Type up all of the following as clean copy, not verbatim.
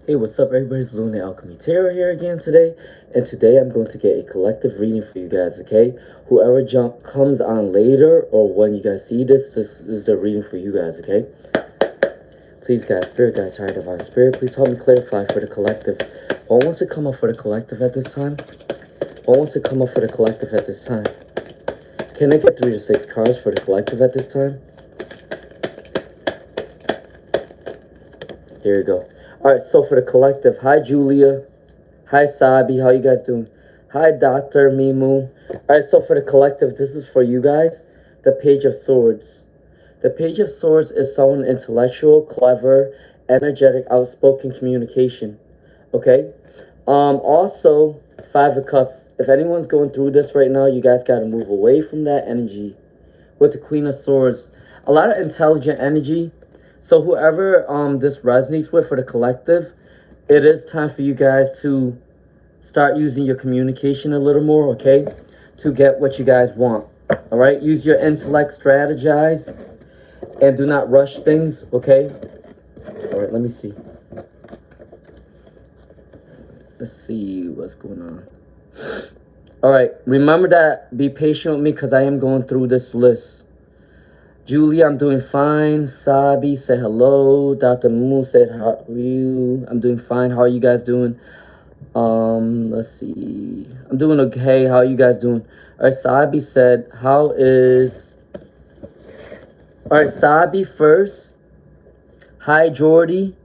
Hey, what's up, everybody? It's Lunar Alchemy Tarot here again today. And today I'm going to get a collective reading for you guys, okay? Whoever comes on later or when you guys see this is the reading for you guys, okay? Please, guys, Spirit guys, higher divine spirit, please help me clarify for the collective. What wants to come up for the collective at this time? What wants to come up for the collective at this time? Can I get 3 to 6 cards for the collective at this time? There you go. Alright, so for the collective, hi Julia. Hi Sabi, how you guys doing? Hi Dr. Mimu. Alright, so for the collective, this is for you guys. The Page of Swords. The Page of Swords is someone intellectual, clever, energetic, outspoken communication. Okay? Also, 5 of Cups. If anyone's going through this right now, you guys got to move away from that energy. With the Queen of Swords, a lot of intelligent energy. So whoever this resonates with for the collective, it is time for you guys to start using your communication a little more, okay? To get what you guys want, all right? Use your intellect, strategize, and do not rush things, okay? All right, let me see. Let's see what's going on. All right, remember that. Be patient with me because I am going through this list. Julia, I'm doing fine. Sabi said hello. Dr. Moo said, how are you? I'm doing fine. How are you guys doing? Let's see. I'm doing okay. How are you guys doing? All right, Sabi said, how is... All right, Sabi first. Hi, Jordy.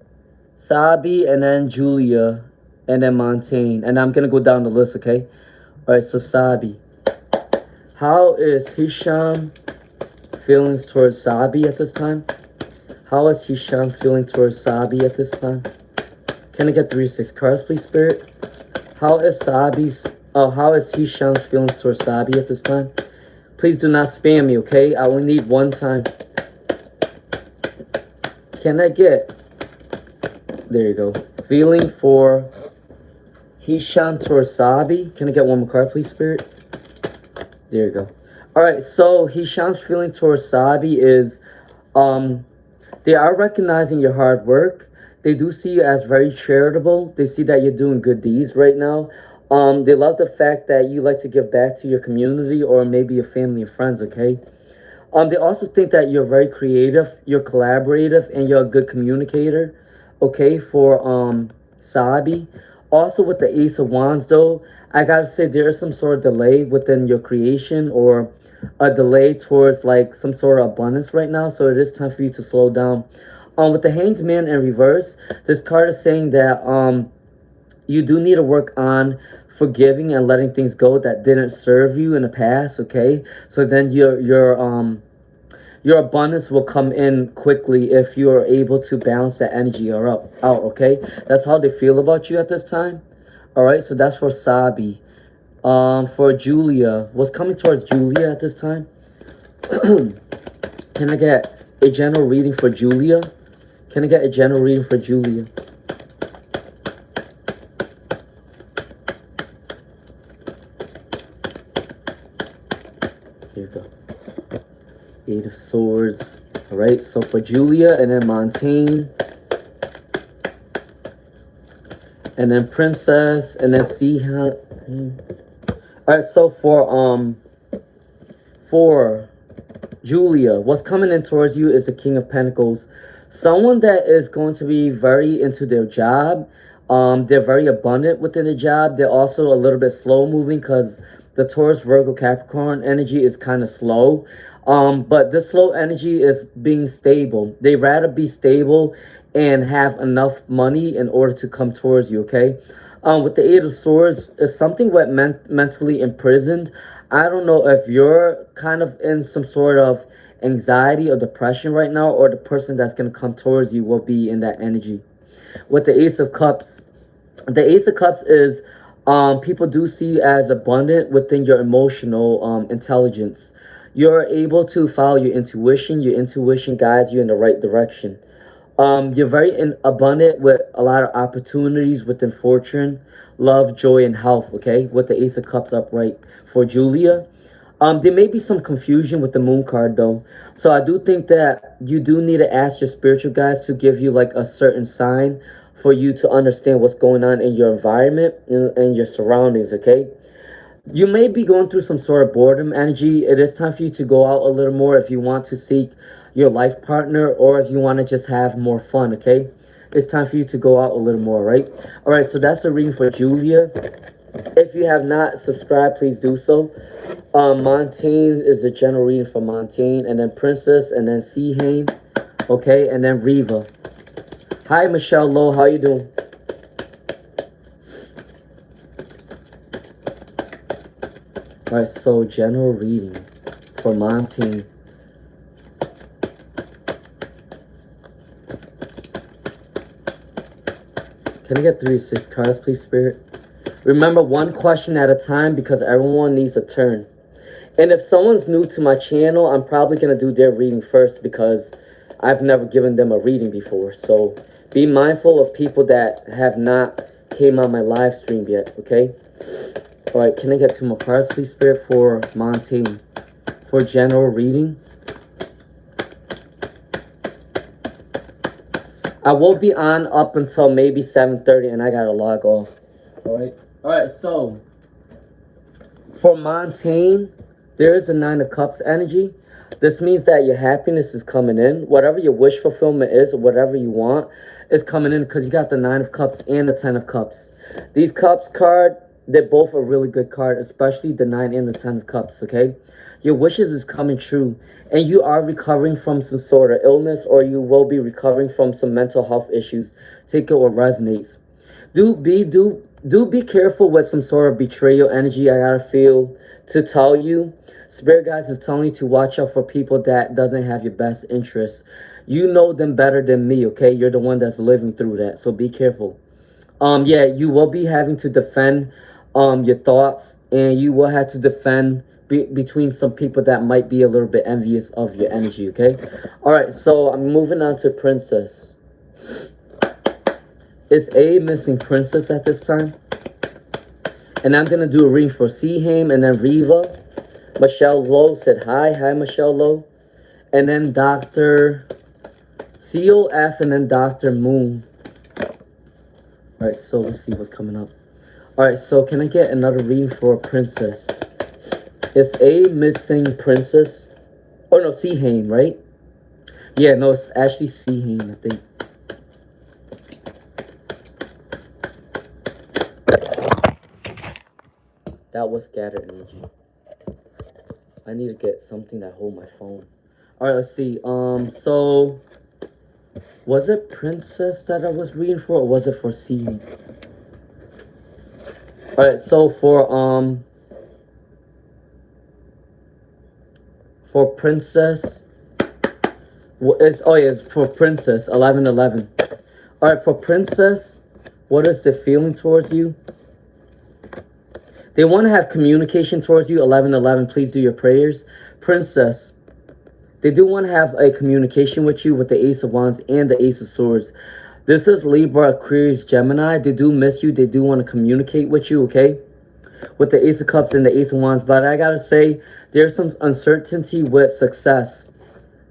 Sabi, and then Julia, and then Montaigne. And I'm going to go down the list, okay? All right, so Sabi. How is Hisham feelings towards Sabi at this time? How is Hisham feeling towards Sabi at this time? Can I get 3 to 6 cards, please, Spirit? How is Hisham's feelings towards Sabi at this time? Please do not spam me, okay? I only need one time. Can I get... There you go. Feeling for Hisham towards Sabi. Can I get one more card, please, Spirit? There you go. All right, so Hisham's feeling towards Sabi is, they are recognizing your hard work. They do see you as very charitable. They see that you're doing good deeds right now. They love the fact that you like to give back to your community or maybe your family and friends, okay? They also think that you're very creative, you're collaborative, and you're a good communicator, okay, for Sabi. Also, with the Ace of Wands, though, I gotta say there is some sort of delay within your creation or a delay towards like some sort of abundance right now. So it is time for you to slow down. With the Hanged Man in reverse, this card is saying that you do need to work on forgiving and letting things go that didn't serve you in the past, okay? So then your abundance will come in quickly if you are able to balance that energy out, okay? That's how they feel about you at this time. All right, so that's for Sabi. For Julia, what's coming towards Julia at this time? Can I get a general reading for Julia? Can I get a general reading for Julia? Here you go. 8 of Swords. All right, so for Julia, and then Montaigne, and then Princess, and then Siha. All right, so for Julia, what's coming in towards you is the King of Pentacles. Someone that is going to be very into their job. They're very abundant within the job. They're also a little bit slow moving because the Taurus, Virgo, Capricorn energy is kind of slow. But this slow energy is being stable. They rather be stable and have enough money in order to come towards you, okay? With the 8 of Swords, is something what mentally imprisoned. I don't know if you're kind of in some sort of anxiety or depression right now, or the person that's going to come towards you will be in that energy. With the Ace of Cups, the Ace of Cups is people do see you as abundant within your emotional intelligence. You're able to follow your intuition. Your intuition guides you in the right direction. You're very abundant with a lot of opportunities within fortune, love, joy, and health, okay? With the Ace of Cups upright. For Julia, there may be some confusion with the Moon card, though. So I do think that you do need to ask your spiritual guides to give you, like, a certain sign for you to understand what's going on in your environment and your surroundings, okay? You may be going through some sort of boredom energy. It is time for you to go out a little more if you want to seek your life partner or if you want to just have more fun, okay? It's time for you to go out a little more, right? All right, so that's the reading for Julia. If you have not subscribed, please do so. Montaigne is the general reading for Montaigne, and then Princess, and then Seahaim, okay, and then Riva. Hi, Michelle Lowe, how you doing? All right, so general reading for Montaigne. Can I get 3 to 6 cards, please, Spirit? Remember, one question at a time because everyone needs a turn. And if someone's new to my channel, I'm probably going to do their reading first because I've never given them a reading before. So be mindful of people that have not came on my live stream yet, okay? All right, can I get 2 more cards, please, Spirit, for Montaigne? For general reading. I will be on up until maybe 7:30, and I got to log off. All right? All right, so for Montaigne, there is a 9 of Cups energy. This means that your happiness is coming in. Whatever your wish fulfillment is, or whatever you want, is coming in because you got the 9 of Cups and the 10 of Cups. These Cups card, they're both a really good card, especially the 9 and the 10 of Cups, okay? Your wishes is coming true, and you are recovering from some sort of illness, or you will be recovering from some mental health issues. Take it what resonates. Do be careful with some sort of betrayal energy. I gotta feel to tell you. Spirit guides is telling you to watch out for people that doesn't have your best interests. You know them better than me, okay? You're the one that's living through that, so be careful. Yeah, you will be having to defend your thoughts, and you will have to defend between some people that might be a little bit envious of your energy, okay? All right, so I'm moving on to Princess. Is A missing Princess at this time? And I'm going to do a reading for Seahaim and then Riva. Michelle Lowe said hi. Hi, Michelle Lowe. And then Dr. COF and then Dr. Moon. All right, so let's see what's coming up. All right, so can I get another reading for Princess? Is A missing Princess? Oh, no, Seahaim, right? Yeah, no, it's actually Seahaim, I think. That was scattered energy. I need to get something that hold my phone. All right, let's see. So was it Princess that I was reading for, or was it for Seahaim? All right, so for Princess, it's for Princess 1111. All right, for Princess, what is the feeling towards you? They want to have communication towards you. 1111, please do your prayers. Princess, they do want to have a communication with you with the Ace of Wands and the Ace of Swords. This is Libra, Aquarius, Gemini. They do miss you. They do want to communicate with you, okay? With the Ace of Cups and the Ace of Wands. But I got to say, there's some uncertainty with success.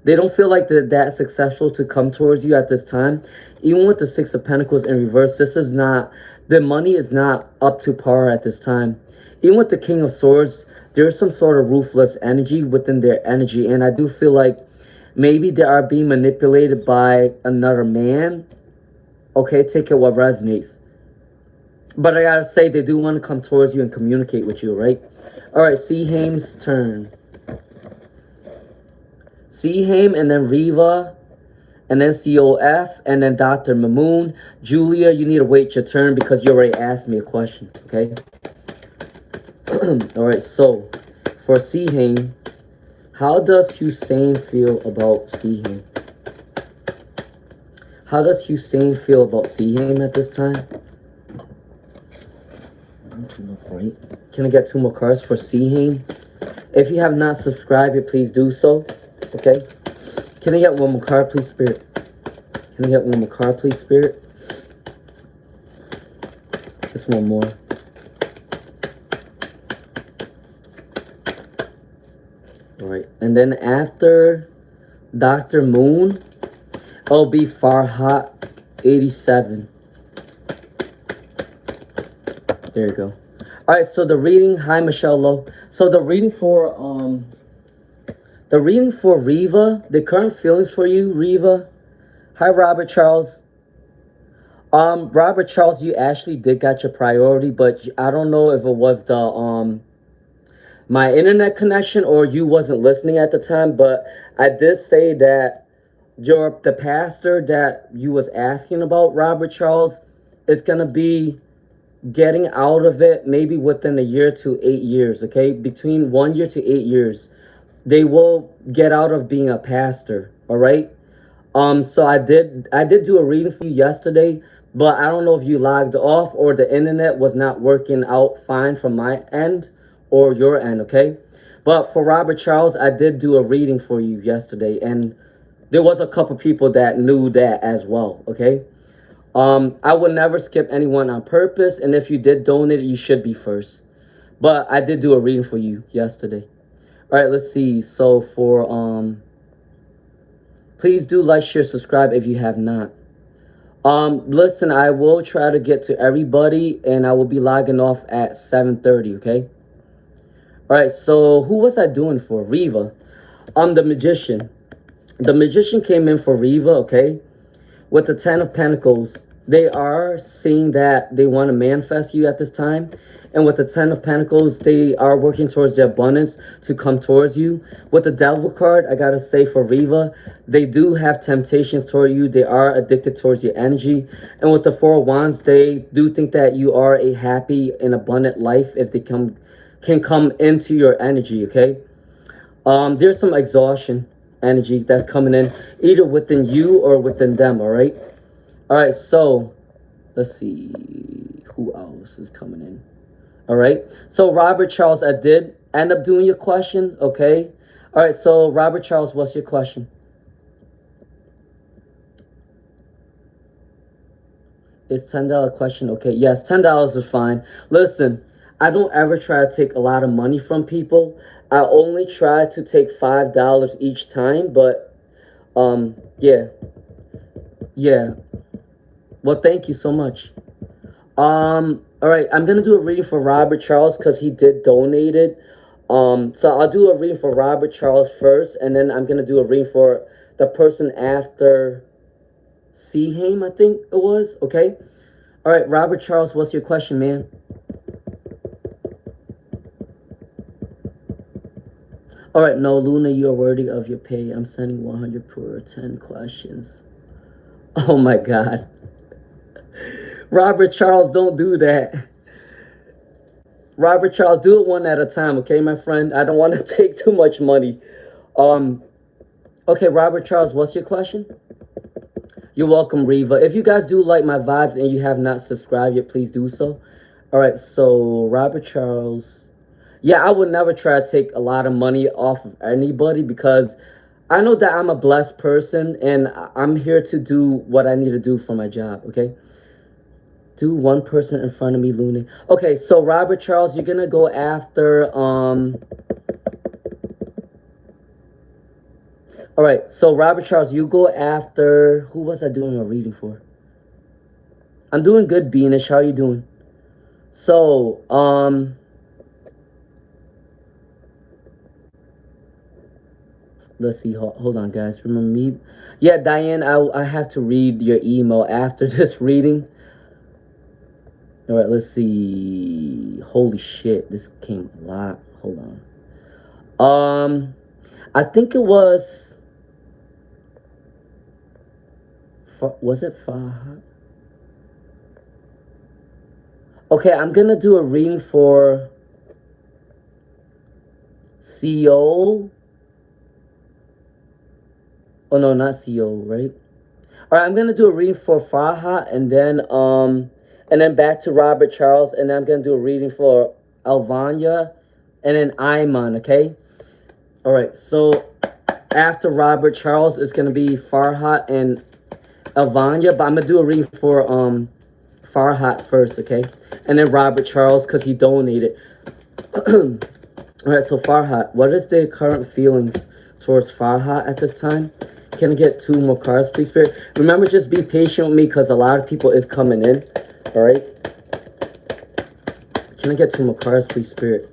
They don't feel like they're that successful to come towards you at this time. Even with the 6 of Pentacles in reverse, this is not, the money is not up to par at this time. Even with the King of Swords, there's some sort of ruthless energy within their energy. And I do feel like maybe they are being manipulated by another man. Okay, take it what resonates. But I gotta say, they do want to come towards you and communicate with you, right? All right, Seahaim's turn. Seahaim and then Riva. And then COF. And then Dr. Mamoon. Julia, you need to wait your turn because you already asked me a question, okay? All right, so for Seahaim, how does Hussein feel about Seahaim? How does Hussein feel about Seahaim at this time? Right. Can I get 2 more cards for Seahaim? If you have not subscribed, please do so. Okay. Can I get 1 more card, please, Spirit? Can I get 1 more card, please, Spirit? Just 1 more. All right. And then after Dr. Moon, it'll be Farhat 87. There you go. All right, so the reading, hi Michelle Lowe. So the reading for Riva, the current feelings for you, Riva. Hi Robert Charles. Robert Charles, you actually did got your priority, but I don't know if it was the my internet connection or you wasn't listening at the time, but I did say that the pastor that you was asking about, Robert Charles, is gonna be getting out of it maybe within a year to 8 years, okay? Between 1 year to 8 years. They will get out of being a pastor, all right? So I did do a reading for you yesterday, but I don't know if you logged off or the internet was not working out fine from my end or your end, okay? But for Robert Charles, I did do a reading for you yesterday, and there was a couple people that knew that as well, okay? I would never skip anyone on purpose, and if you did donate, you should be first. But I did do a reading for you yesterday. All right, let's see. So for please do like, share, subscribe if you have not. Listen, I will try to get to everybody, and I will be logging off at 7:30. Okay. All right. So who was I doing for? Riva. The magician. The magician came in for Riva. Okay. With the 10 of Pentacles, they are seeing that they want to manifest you at this time. And with the 10 of Pentacles, they are working towards the abundance to come towards you. With the Devil card, I got to say for Riva, they do have temptations toward you. They are addicted towards your energy. And with the 4 of Wands, they do think that you are a happy and abundant life if they can come into your energy, okay? There's some exhaustion energy that's coming in either within you or within them, all right? All right, so let's see who else is coming in. All right, so Robert Charles, I did end up doing your question, okay? All right, so Robert Charles, what's your question? It's $10 question, okay? Yes, $10 is fine. Listen, I don't ever try to take a lot of money from people. I only try to take $5 each time, but yeah. Well, thank you so much. All right, I'm gonna do a reading for Robert Charles because he did donate it. So I'll do a reading for Robert Charles first, and then I'm gonna do a reading for the person after Seaham, I think it was. Okay. All right, Robert Charles, what's your question, man? All right, no, Luna, you are worthy of your pay. I'm sending 100 per 10 questions. Oh my God. Robert Charles, don't do that. Robert Charles, do it one at a time, okay, my friend? I don't want to take too much money. Okay, Robert Charles, what's your question? You're welcome, Riva. If you guys do like my vibes and you have not subscribed yet, please do so. All right, so Robert Charles. Yeah, I would never try to take a lot of money off of anybody because I know that I'm a blessed person and I'm here to do what I need to do for my job, okay? Do one person in front of me, Luna. Okay, so Robert Charles, you're going to go after... All right, so Robert Charles, you go after... Who was I doing a reading for? I'm doing good, Beanish. How are you doing? So, let's see. Hold on, guys. Remember me? Yeah, Diane, I have to read your email after this reading. All right, let's see. Holy shit, this came a lot. Hold on. I think it was... Was it Fahad? Okay, I'm gonna do a reading for CEO. Oh no, not CEO, right? All right, I'm gonna do a reading for Farha, and then back to Robert Charles, and then I'm gonna do a reading for Alvanya, and then Iman. Okay. All right. So after Robert Charles, it's gonna be Farhat and Alvanya, but I'm gonna do a reading for Farhat first, okay, and then Robert Charles because he donated. All right. So Farhat, what is the current feelings towards Farhat at this time? Can I get 2 more cards, please, Spirit? Remember, just be patient with me because a lot of people is coming in. All right. Can I get 2 more cards, please, Spirit?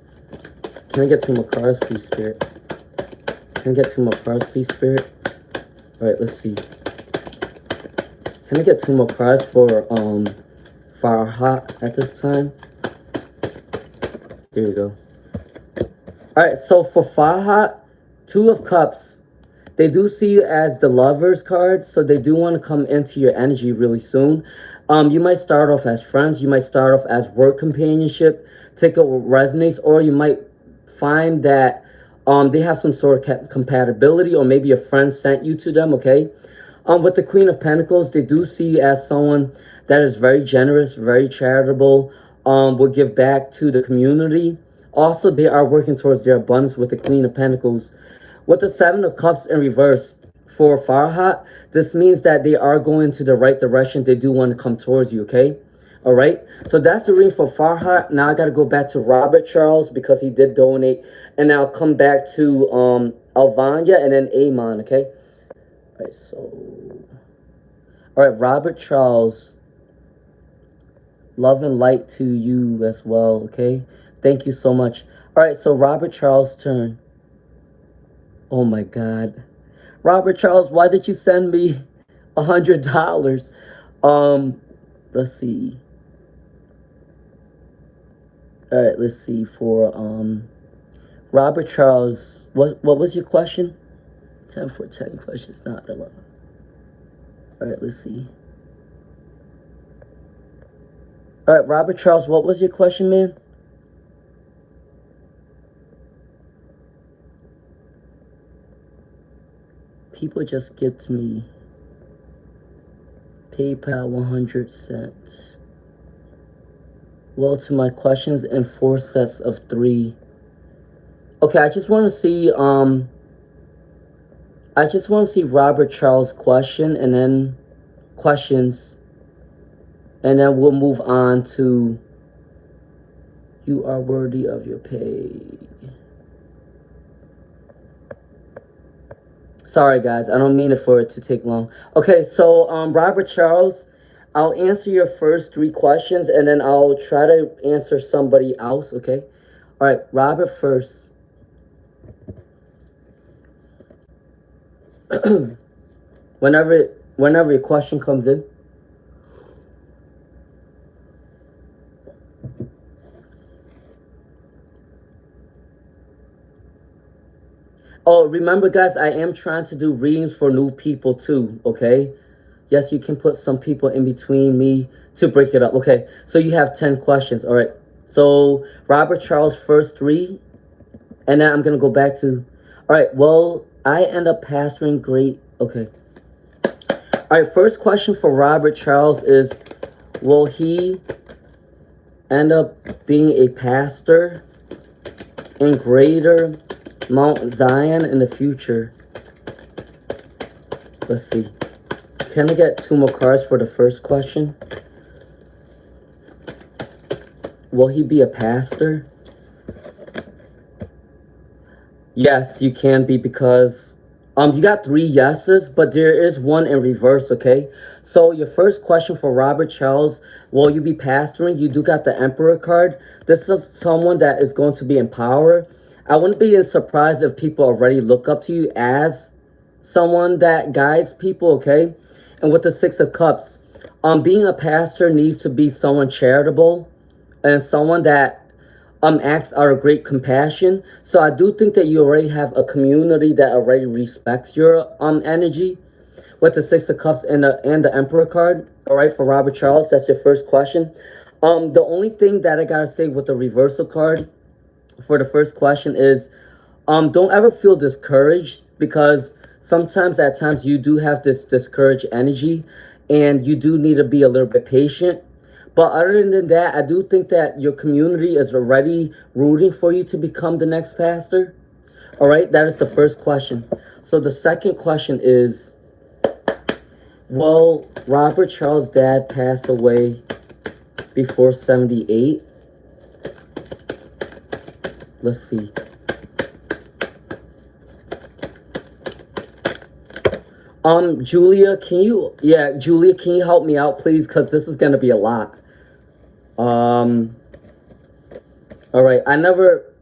Can I get 2 more cards, please, Spirit? Can I get 2 more cards, please, Spirit? All right, let's see. Can I get 2 more cards for Farhat at this time? There you go. All right, so for Farhat, 2 of Cups, they do see you as the Lovers card, so they do want to come into your energy really soon. You might start off as friends, you might start off as work companionship, take up what resonates, or you might find that they have some sort of compatibility, or maybe a friend sent you to them, okay? With the Queen of Pentacles, they do see you as someone that is very generous, very charitable, will give back to the community. Also, they are working towards their abundance with the Queen of Pentacles. With the 7 of Cups in reverse for Farhat, this means that they are going to the right direction. They do want to come towards you, okay? All right, so that's the reading for Farhat. Now I got to go back to Robert Charles because he did donate. And I'll come back to Alvanya and then Amon, okay? All right, so... All right, Robert Charles. Love and light to you as well, okay? Thank you so much. All right, so Robert Charles' turn. Oh, my God. Robert Charles, why did you send me $100? Let's see. All right, let's see. For Robert Charles, what was your question? 10 for 10 questions, not a lot. All right, let's see. All right, Robert Charles, what was your question, man? People just get me PayPal 100 cents. Well, to my questions in 4 sets of 3. Okay, I just want to see Robert Charles' question and then questions, and then we'll move on to you are worthy of your pay. Sorry, guys. I don't mean for it to take long. Okay, so Robert Charles, I'll answer your first 3 questions, and then I'll try to answer somebody else, okay? All right, Robert first. Whenever your question comes in. Oh, remember, guys, I am trying to do readings for new people too, okay? Yes, you can put some people in between me to break it up. Okay, so you have 10 questions. All right, so Robert Charles, first 3, and then I'm going to go back to, all right, well, I end up pastoring great. Okay. All right, first question for Robert Charles is, will he end up being a pastor in Greater Mount Zion in the future? Let's see. Can I get 2 more cards for the first question? Will he be a pastor? Yes, you can be, because you got 3 yeses, but there is 1 in reverse, okay? So your first question for Robert Charles, will you be pastoring? You do got the Emperor card. This is someone that is going to be in power. I wouldn't be surprised if people already look up to you as someone that guides people, okay? And with the 6 of Cups, being a pastor needs to be someone charitable and someone that acts out of great compassion. So I do think that you already have a community that already respects your energy. With the 6 of Cups and the Emperor card, all right, for Robert Charles, that's your first question. The only thing that I gotta say with the reversal card for the first question is, don't ever feel discouraged, because sometimes at times you do have this discouraged energy and you do need to be a little bit patient. But other than that, I do think that your community is already rooting for you to become the next pastor. All right, that is the first question. So the second question is, will Robert Charles' dad pass away before 78? Let's see. Julia, Julia, can you help me out, please? Because this is going to be a lot. All right. I never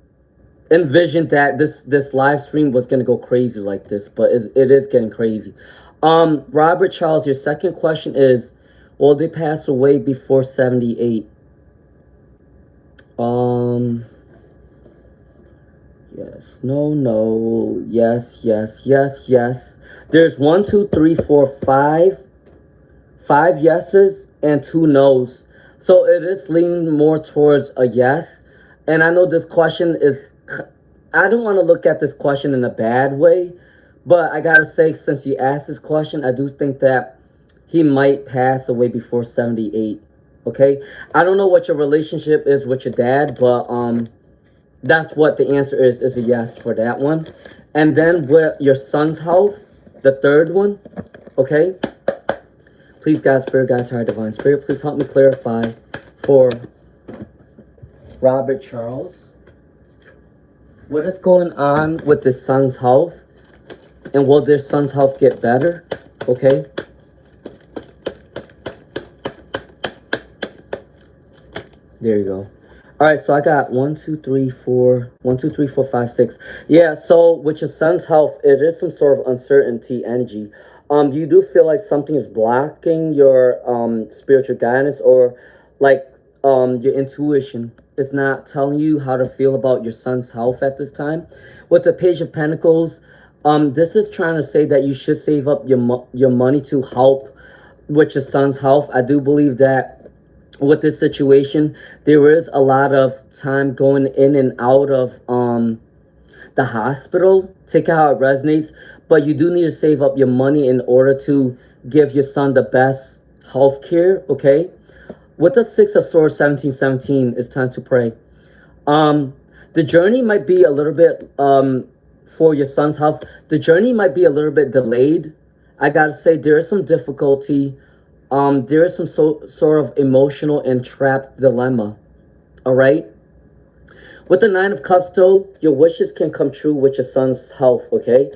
envisioned that this live stream was gonna go crazy like this, but it is getting crazy. Robert Charles, your second question is, will they pass away before 78? Um, yes, no, no, yes, yes, yes, yes. There's one, two, three, four, five yeses and two nos. So it is leaning more towards a yes. And I know this question is, I don't want to look at this question in a bad way, but I gotta say, since you asked this question, I do think that he might pass away before 78. Okay? I don't know what your relationship is with your dad, but that's what the answer is a yes for that one. And then with your son's health, the third one, okay? Please, God, Spirit, God's Higher Divine Spirit, please help me clarify for Robert Charles. What is going on with the son's health? And will their son's health get better? Okay. There you go. All right, so I got 1, 2, 3, 4, 1, 2, 3, 4, 5, 6. Yeah, so with your son's health, it is some sort of uncertainty energy. You do feel like something is blocking your spiritual guidance, or like your intuition is not telling you how to feel about your son's health at this time. With the Page of Pentacles, this is trying to say that you should save up your money to help with your son's health. I do believe that with this situation, there is a lot of time going in and out of the hospital. Take it how it resonates, but you do need to save up your money in order to give your son the best health care. Okay, with the Six of Swords, 1717, it's time to pray. The journey might be a little bit for your son's health, the journey might be a little bit delayed. I gotta say, there is some difficulty. There is some sort of emotional and trapped dilemma. All right. With the Nine of Cups, though, your wishes can come true with your son's health. Okay.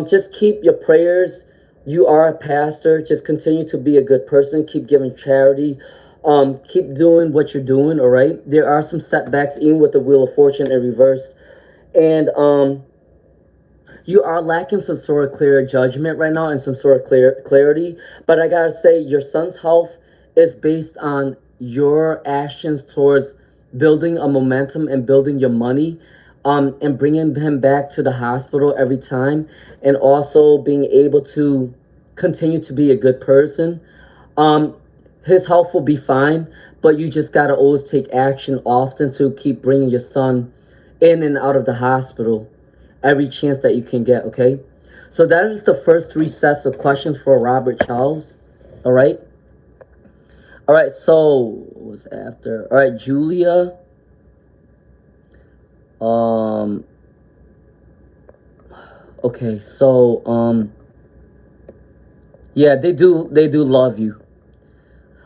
Just keep your prayers. You are a pastor. Just continue to be a good person. Keep giving charity. Keep doing what you're doing. All right. There are some setbacks, even with the Wheel of Fortune in reverse, and you are lacking some sort of clear judgment right now and some sort of clarity. But I gotta say, your son's health is based on your actions towards building a momentum and building your money, and bringing him back to the hospital every time, and also being able to continue to be a good person. His health will be fine, but you just gotta always take action often to keep bringing your son in and out of the hospital every chance that you can get. Okay, so that is the first 3 sets of questions for Robert Charles. All right, so what was after? All right, Julia. Okay, so yeah, they do love you.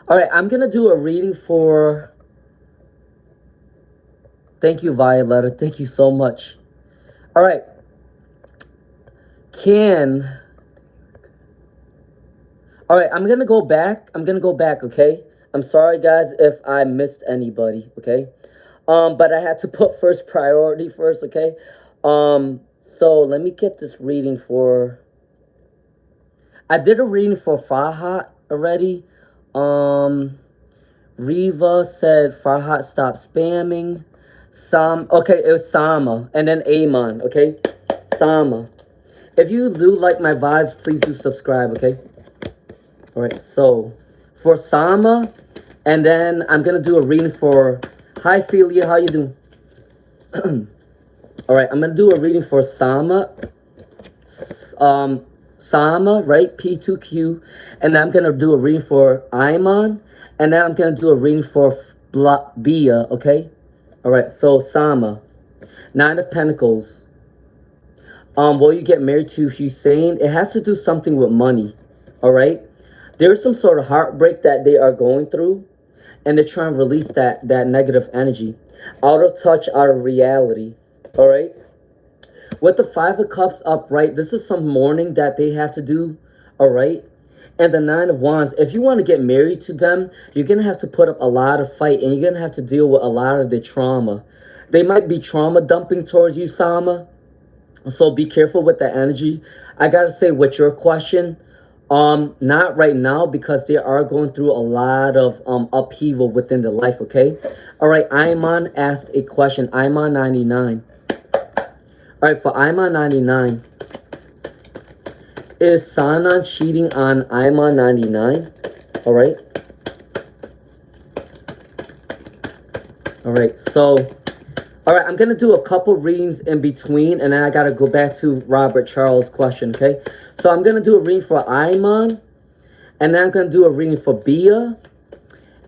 All right, I'm gonna do a reading for, thank you, Violetta, thank you so much. All right. All right, I'm going to go back. Okay? I'm sorry, guys, if I missed anybody, okay? But I had to put first priority first, okay? So let me get this reading for, I did a reading for Farhat already. Riva said, Farhat, stop spamming. Okay, it was Sama, and then Amon, okay? Sama. If you do like my vibes, please do subscribe, okay? All right, so for Sama, and then I'm going to do a reading for, hi, Philia, how you doing? All right, I'm going to do a reading for Sama, right, P2Q, and then I'm going to do a reading for Iman, and then I'm going to do a reading for Bia, okay? All right, so Sama, 9 of Pentacles. Will you get married to Hussein? It has to do something with money, all right? There's some sort of heartbreak that they are going through, and they're trying to release that negative energy. Out of touch, out of reality, all right? With the 5 of Cups upright, this is some mourning that they have to do, all right? And the 9 of Wands, if you want to get married to them, you're going to have to put up a lot of fight, and you're going to have to deal with a lot of the trauma. They might be trauma dumping towards you, Sama. So be careful with the energy. I gotta say, with your question, not right now, because they are going through a lot of upheaval within the life. Okay. All right. Iman asked a question. Iman 99. All right, for Iman 99, is Sanan cheating on Iman 99? All right. All right. So, all right, I'm going to do a couple readings in between, and then I got to go back to Robert Charles' question, okay? So I'm going to do a reading for Iman, and then I'm going to do a reading for Bia,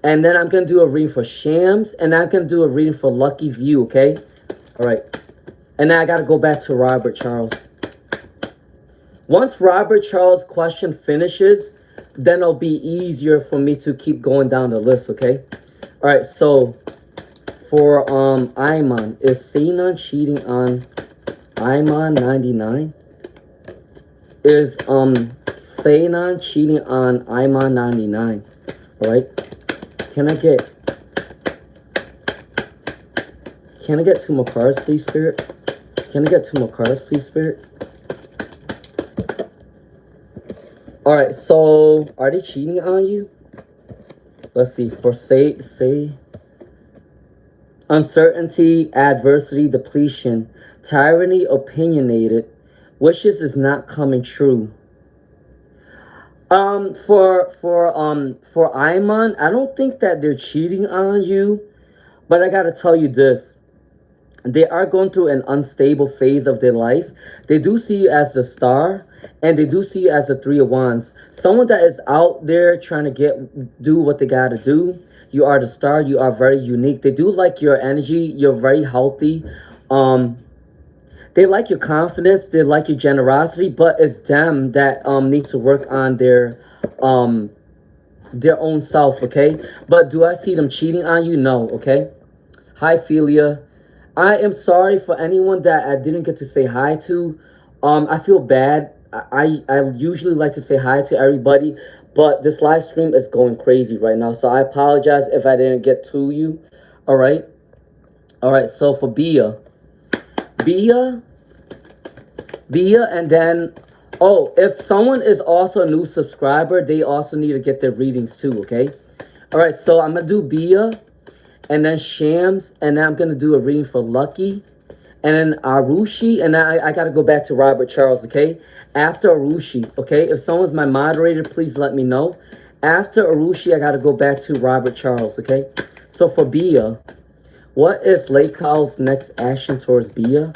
and then I'm going to do a reading for Shams, and then I'm going to do a reading for Lucky's View, okay? All right. And then I got to go back to Robert Charles. Once Robert Charles' question finishes, then it'll be easier for me to keep going down the list, okay? All right, so for Iman, is Sanan cheating on Iman 99? Is Sanan cheating on Iman 99? All right. Can I get 2 more cards, please, Spirit? Can I get 2 more cards, please, Spirit? All right, so are they cheating on you? Let's see. For say uncertainty, adversity, depletion, tyranny, opinionated, wishes is not coming true. For Iman, I don't think that they're cheating on you, but I gotta tell you this. They are going through an unstable phase of their life. They do see you as the star, and they do see you as the 3 of Wands. Someone that is out there trying to do what they gotta do. You are the star. You are very unique. They do like your energy. You're very healthy. They like your confidence. They like your generosity. But it's them that needs to work on their own self. Okay. But do I see them cheating on you? No. Okay. Hi, Philia. I am sorry for anyone that I didn't get to say hi to. I feel bad. I usually like to say hi to everybody, but this live stream is going crazy right now. So I apologize if I didn't get to you. All right. All right. So for Bia, and then, oh, if someone is also a new subscriber, they also need to get their readings too. Okay. All right. So I'm going to do Bia, and then Shams, and then I'm going to do a reading for Lucky, and then Arushi, and then I got to go back to Robert Charles, okay? After Arushi, okay? If someone's my moderator, please let me know. After Arushi, I got to go back to Robert Charles, okay? So for Bia, what is Lakal's next action towards Bia?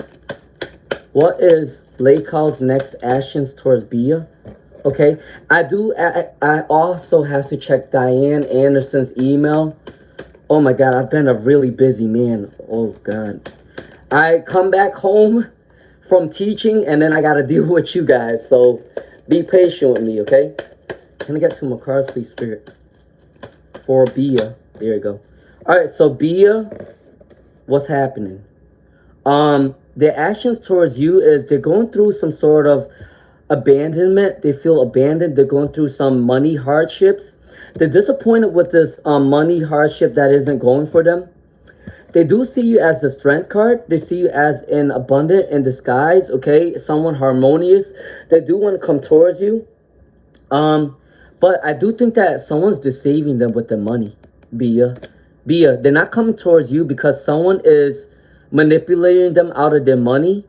What is Lakal's next actions towards Bia? Okay, I also have to check Diane Anderson's email. Oh my God, I've been a really busy man. Oh God. I come back home from teaching and then I got to deal with you guys. So be patient with me, okay? Can I get 2 more cards, please, Spirit? For Bia. There you go. All right, so Bia, what's happening? Their actions towards you is they're going through some sort of abandonment. They feel abandoned. They're going through some money hardships. They're disappointed with this money hardship that isn't going for them. They do see you as the strength card. They see you as an abundant in disguise, okay? Someone harmonious. They do want to come towards you. But I do think that someone's deceiving them with the money, Bia. They're not coming towards you because someone is manipulating them out of their money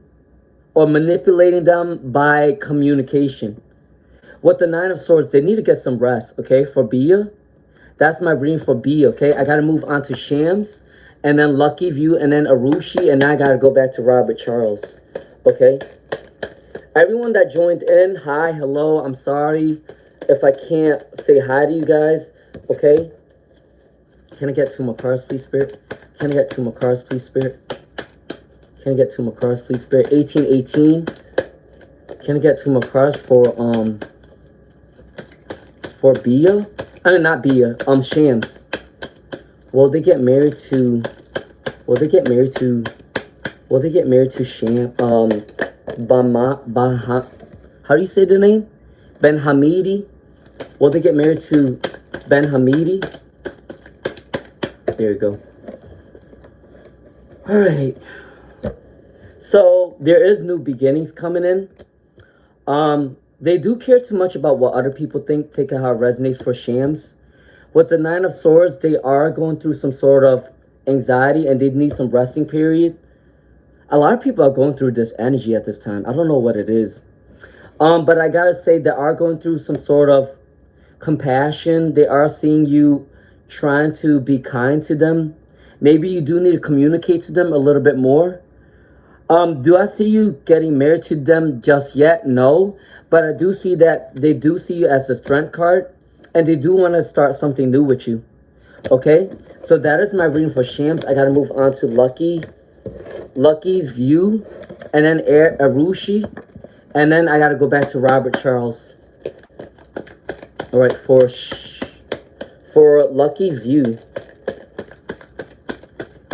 or manipulating them by communication. With the 9 of Swords, they need to get some rest, okay? For Bia, that's my reading for Bia, okay? I got to move on to Shams, and then Lucky View, and then Arushi, and now I got to go back to Robert Charles, okay? Everyone that joined in, hi, hello. I'm sorry if I can't say hi to you guys, okay? Can I get 2 more cards, please, Spirit? Can I get 2 more cards, please, Spirit? Can I get 2 more cards, please, Spirit? 1818. Can I get 2 more cards for Bia? I mean, not Bia. Shams. Will they get married to Sham? How do you say the name? Ben Hamidi. Will they get married to Ben Hamidi? There you go. All right. So there is new beginnings coming in. They do care too much about what other people think. Take it how it resonates for Shams. With the Nine of Swords, they are going through some sort of anxiety and they need some resting period. A lot of people are going through this energy at this time. I don't know what it is. But I gotta say they are going through some sort of compassion. They are seeing you trying to be kind to them. Maybe you do need to communicate to them a little bit more. Do I see you getting married to them just yet? No. But I do see that they do see you as the strength card and they do want to start something new with you. Okay? So that is my reading for Shams. I gotta move on to Lucky's View, and then Arushi, and then I gotta go back to Robert Charles. All right, for Lucky's View.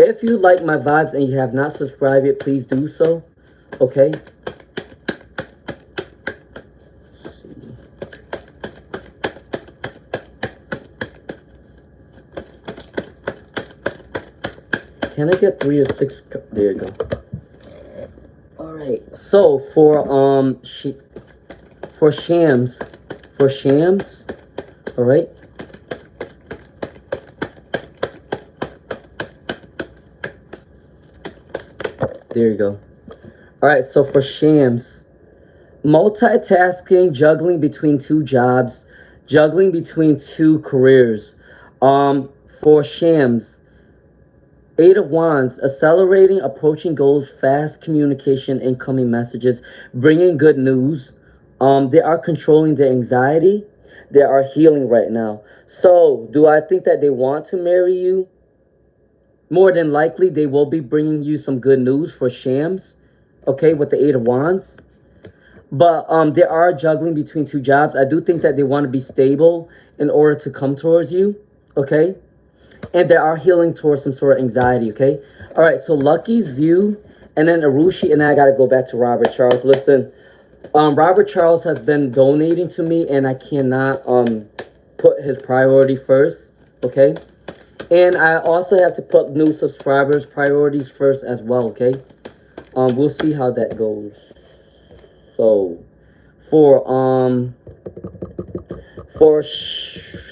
If you like my vibes and you have not subscribed yet, please do so. Okay. Let's see. Can I get 3 or 6? There you go. All right. So for Shams, all right. There you go. All right, so for Shams, multitasking, juggling between 2 jobs, juggling between 2 careers. For Shams, 8 of Wands, accelerating, approaching goals, fast communication, incoming messages, bringing good news. They are controlling the anxiety. They are healing right now. So, do I think that they want to marry you? More than likely, they will be bringing you some good news for Shams, okay, with the 8 of Wands. But they are juggling between 2 jobs. I do think that they want to be stable in order to come towards you, okay? And they are healing towards some sort of anxiety, okay? All right, so Lucky's View, and then Arushi, and then I got to go back to Robert Charles. Listen, Robert Charles has been donating to me, and I cannot put his priority first, okay? And I also have to put new subscribers' priorities first as well, okay? We'll see how that goes. So, for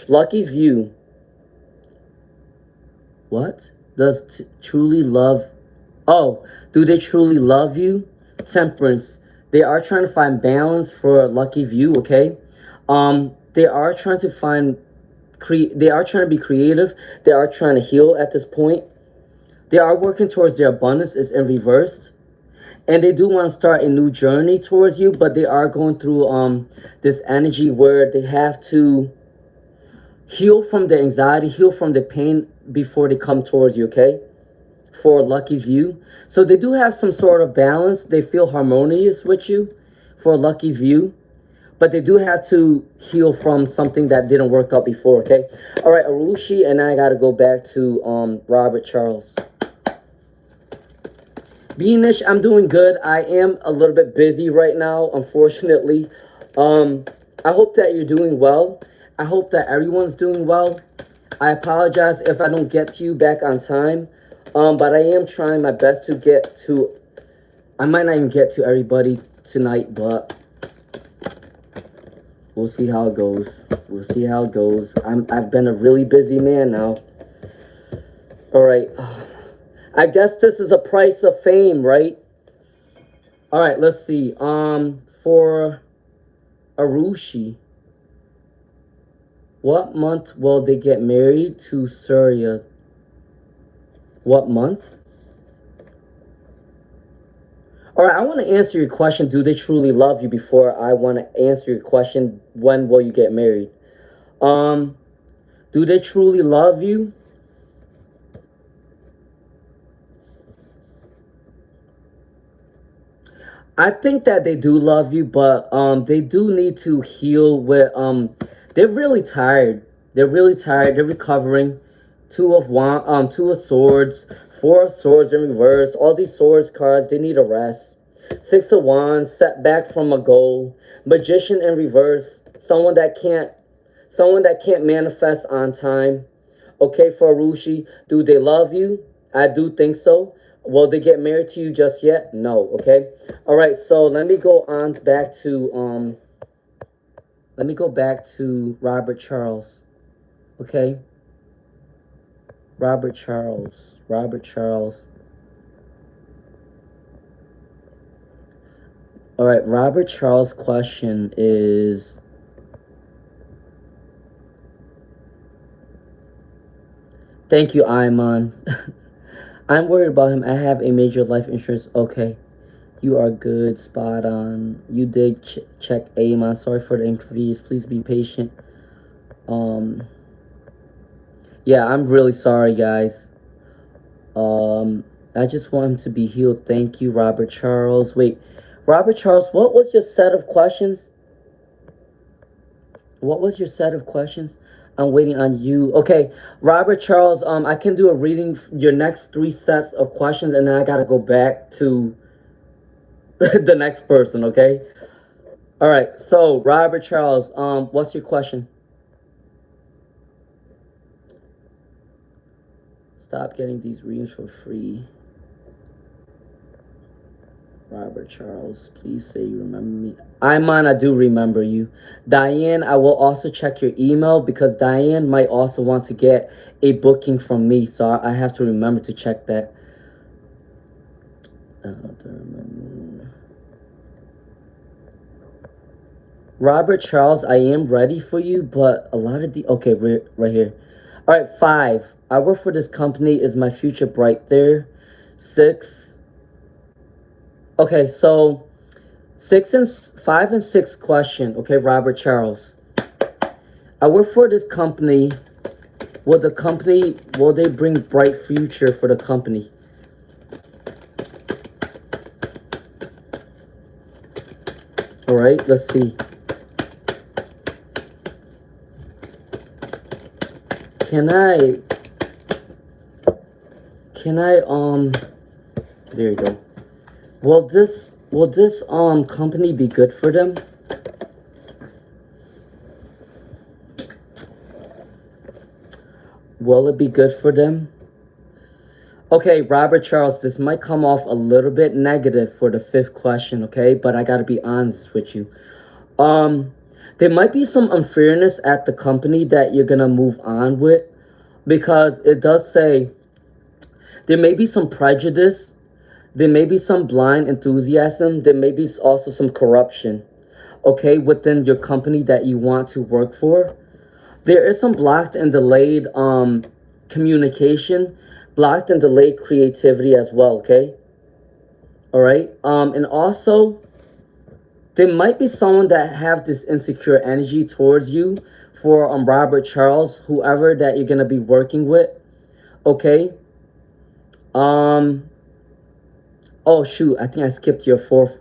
Lucky's View, what does truly love? Oh, do they truly love you? Temperance. They are trying to find balance for Lucky View, okay? They are trying to find they are trying to be creative. They are trying to heal at this point. They are working towards their abundance is in reversed. And they do want to start a new journey towards you, but they are going through this energy where they have to heal from the anxiety, heal from the pain before they come towards you, okay? For Lucky's View. So they do have some sort of balance. They feel harmonious with you for Lucky's View. But they do have to heal from something that didn't work out before, okay? All right, Arushi, and I got to go back to Robert Charles. Beanish, I'm doing good. I am a little bit busy right now, unfortunately. I hope that you're doing well. I hope that everyone's doing well. I apologize if I don't get to you back on time. But I am trying my best to get to... I might not even get to everybody tonight, but... we'll see how it goes. We'll see how it goes. I've been a really busy man now. All right. I guess this is a price of fame, right? All right, let's see. For Arushi, what month will they get married to Surya? What month? All right, I want to answer your question. Do they truly love you? Before I want to answer your question, when will you get married? Do they truly love you? I think that they do love you, but they do need to heal with they're really tired. They're really tired. They're recovering. 2 of Swords, 4 of Swords in reverse. All these Swords cards, they need a rest. 6 of Wands, setback from a goal. Magician in reverse. Someone that can't manifest on time. Okay, for Arushi, do they love you? I do think so. Will they get married to you just yet? No. Okay. All right. So let me go on back to Let me go back to Robert Charles. Okay. Robert Charles. Robert Charles. All right. Robert Charles' question is. Thank you, Iman. I'm worried about him. I have a major life insurance. Okay. You are good. Spot on. You did check Iman. Sorry for the inconvenience. Please be patient. Um. Yeah, I'm really sorry, guys. I just want him to be healed. Thank you, Robert Charles. Wait, Robert Charles, what was your set of questions? What was your set of questions? I'm waiting on you. Okay, Robert Charles, I can do a reading your next 3 sets of questions, and then I gotta go back to the next person, okay? All right, so Robert Charles, what's your question? Stop getting these readings for free. Robert Charles, please say you remember me. Iman, I do remember you. Diane, I will also check your email because Diane might also want to get a booking from me. So I have to remember to check that. Robert Charles, I am ready for you, but a lot of the... Okay, right here. All right, 5. I work for this company. Is my future bright there? 6. Okay, so 5 and 6 question. Okay, Robert Charles. I work for this company. Will they bring bright future for the company? All right, let's see. Can I, there you go. Will this company be good for them? Will it be good for them? Okay, Robert Charles, this might come off a little bit negative for the 5th question, okay? But I gotta be honest with you. There might be some unfairness at the company that you're gonna move on with, because it does say there may be some prejudice, there may be some blind enthusiasm, there may be also some corruption, okay, within your company that you want to work for. There is some blocked and delayed communication, blocked and delayed creativity as well, okay? All right. And also, there might be someone that have this insecure energy towards you for Robert Charles, whoever that you're gonna be working with. Okay. Oh shoot, I think I skipped your fourth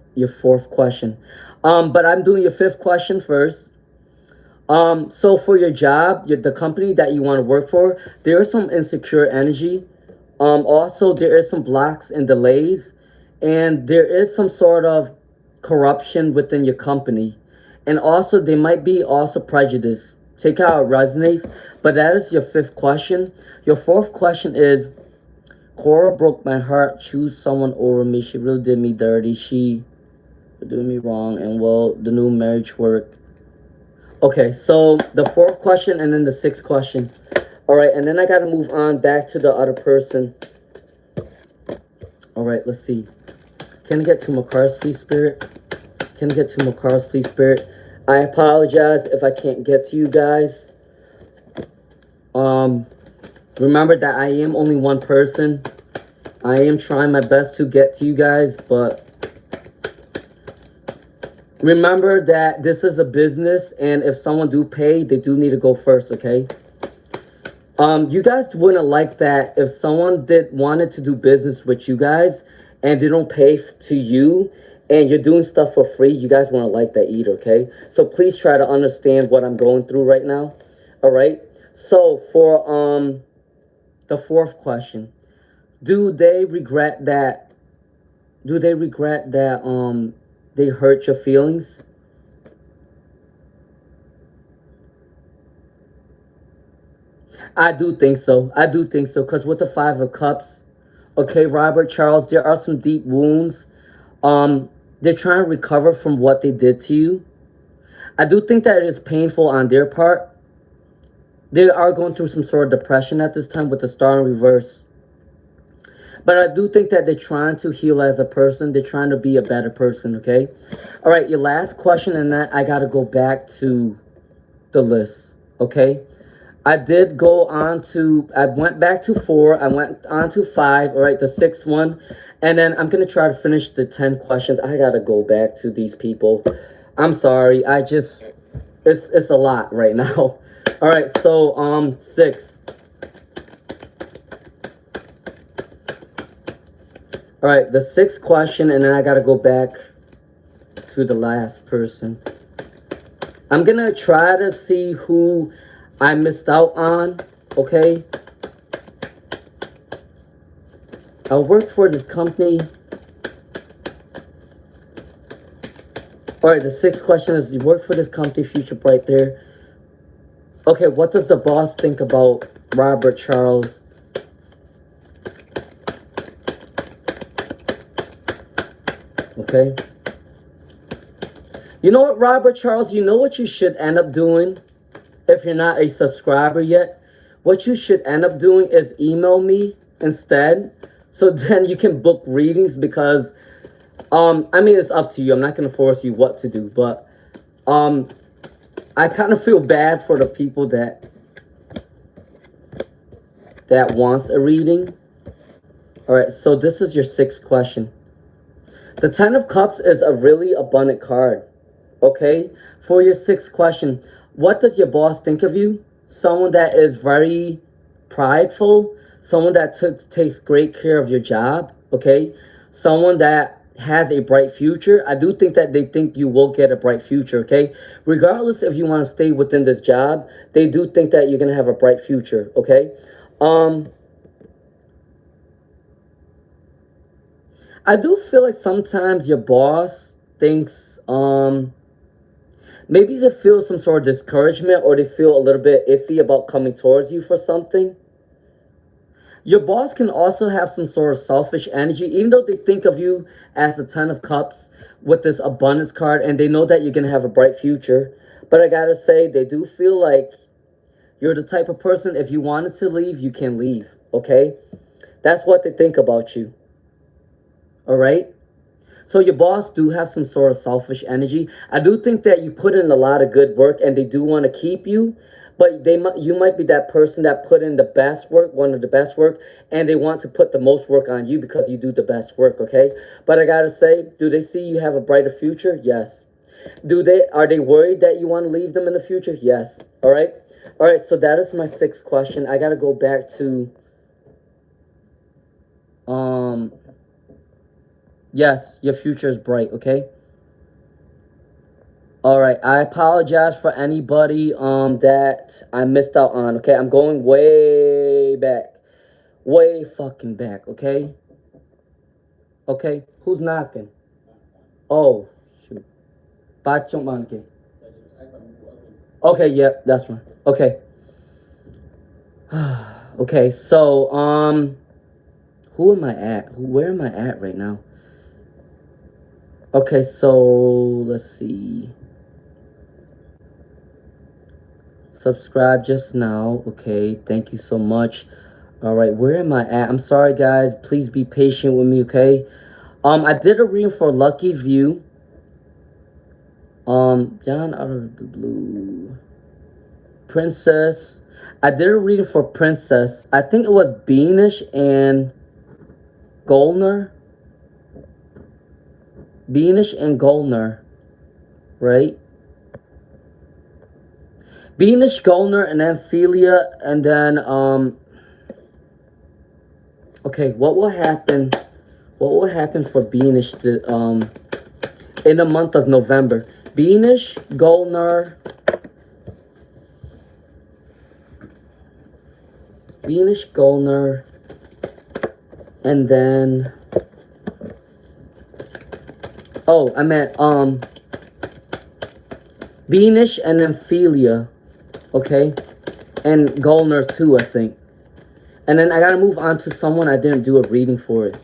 question. But I'm doing your 5th question first. So for your job, the company that you want to work for, there is some insecure energy. Also there is some blocks and delays, and there is some sort of corruption within your company. And also there might be also prejudice. Take out how it resonates. But that is your 5th question. Your 4th question is, Cora broke my heart. Choose someone over me. She really did me dirty. She did me wrong. And will the new marriage work? Okay, so the 4th question and then the 6th question. All right, and then I got to move on back to the other person. All right, let's see. Can I get 2 more cards, please, Spirit? Can I get 2 more cards, please, Spirit? I apologize if I can't get to you guys. Remember that I am only one person. I am trying my best to get to you guys, but remember that this is a business, and if someone do pay, they do need to go first, okay? You guys wouldn't like that if someone wanted to do business with you guys and they don't pay to you and you're doing stuff for free. You guys wouldn't like that either, okay? So please try to understand what I'm going through right now. All right? So for the 4th question, do they regret that they hurt your feelings? I do think so. Because with the 5 of Cups, Okay, Robert Charles, there are some deep wounds. They're trying to recover from what they did to you. I do think that it is painful on their part. They are going through some sort of depression at this time with the star in reverse. But I do think that they're trying to heal as a person. They're trying to be a better person, okay? All right, your last question, and then I got to go back to the list, okay? I went back to 4. I went on to 5, all right, the 6th one. And then I'm going to try to finish the 10 questions. I got to go back to these people. I'm sorry. It's a lot right now. All right, so 6. All right, the 6th question, and then I got to go back to the last person. I'm going to try to see who I missed out on, okay? I work for this company. All right, the 6th question is, you work for this company, future bright there. Okay, what does the boss think about Robert Charles? Okay. You know what, Robert Charles? You know what you should end up doing if you're not a subscriber yet? What you should end up doing is email me instead. So then you can book readings because, I mean, it's up to you. I'm not going to force you what to do. But I kind of feel bad for the people that wants a reading. All right, so this is your 6th question. The 10 of Cups is a really abundant card, okay? For your 6th question, what does your boss think of you? Someone that is very prideful, someone that takes great care of your job, okay? Someone that has a bright future. I do think that they think you will get a bright future, okay? Regardless if you want to stay within this job, they do think that you're going to have a bright future, okay? I do feel like sometimes your boss thinks, maybe they feel some sort of discouragement or they feel a little bit iffy about coming towards you for something. Your boss can also have some sort of selfish energy, even though they think of you as the 10 of Cups with this abundance card and they know that you're going to have a bright future. But I got to say, they do feel like you're the type of person, if you wanted to leave, you can leave, okay? That's what they think about you. All right? So your boss do have some sort of selfish energy. I do think that you put in a lot of good work and they do want to keep you. But you might be that person that put in the best work, one of the best work, and they want to put the most work on you because you do the best work, okay? But I got to say, do they see you have a brighter future? Yes. Are they worried that you want to leave them in the future? Yes. All right? All right, so that is my 6th question. I got to go back to yes, your future is bright, okay? All right, I apologize for anybody that I missed out on, okay? I'm going way back. Way fucking back, okay? Okay, who's knocking? Oh, shoot. Pacho Manke. Okay, yep, that's one. Okay. Okay, so, who am I at? Where am I at right now? Okay, so, let's see. Subscribe just now. Okay, thank you so much. All right, where am I at? I'm sorry, guys. Please be patient with me, okay? I did a reading for Lucky's View. John out of the blue. Princess. I did a reading for Princess. I think it was Beanish and Golner. Beanish and Golner. Right? Beanish, Golner, and then Philia, and then, okay, what will happen for Beanish, in the month of November? Beanish, Golner, and then, oh, I meant, Beanish and then Philia. Okay, and Golner too, I think. And then I gotta move on to someone I didn't do a reading for it.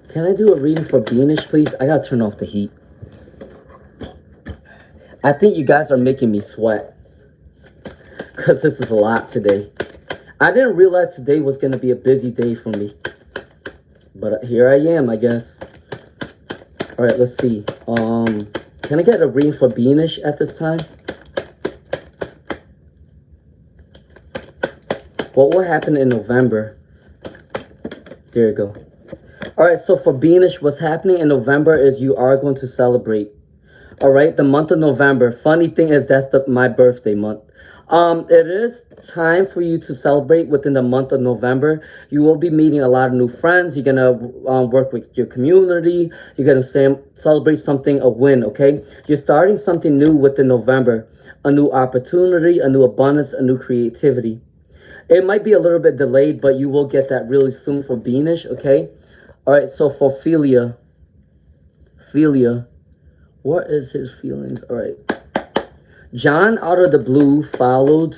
Can I do a reading for Beanish, please? I gotta turn off the heat. I think you guys are making me sweat. Because this is a lot today. I didn't realize today was gonna be a busy day for me. But here I am, I guess. Alright, let's see. Can I get a reading for Beanish at this time? What will happen in November? There you go. Alright, so for Beanish, what's happening in November is you are going to celebrate. Alright, the month of November. Funny thing is that's my birthday month. It is time for you to celebrate within the month of November. You will be meeting a lot of new friends. You're gonna work with your community. You're gonna celebrate something, a win, okay? You're starting something new within November. A new opportunity, a new abundance, a new creativity. It might be a little bit delayed, but you will get that really soon for Beanish, okay? Alright, so for Philia. What is his feelings? Alright. John, out of the blue, followed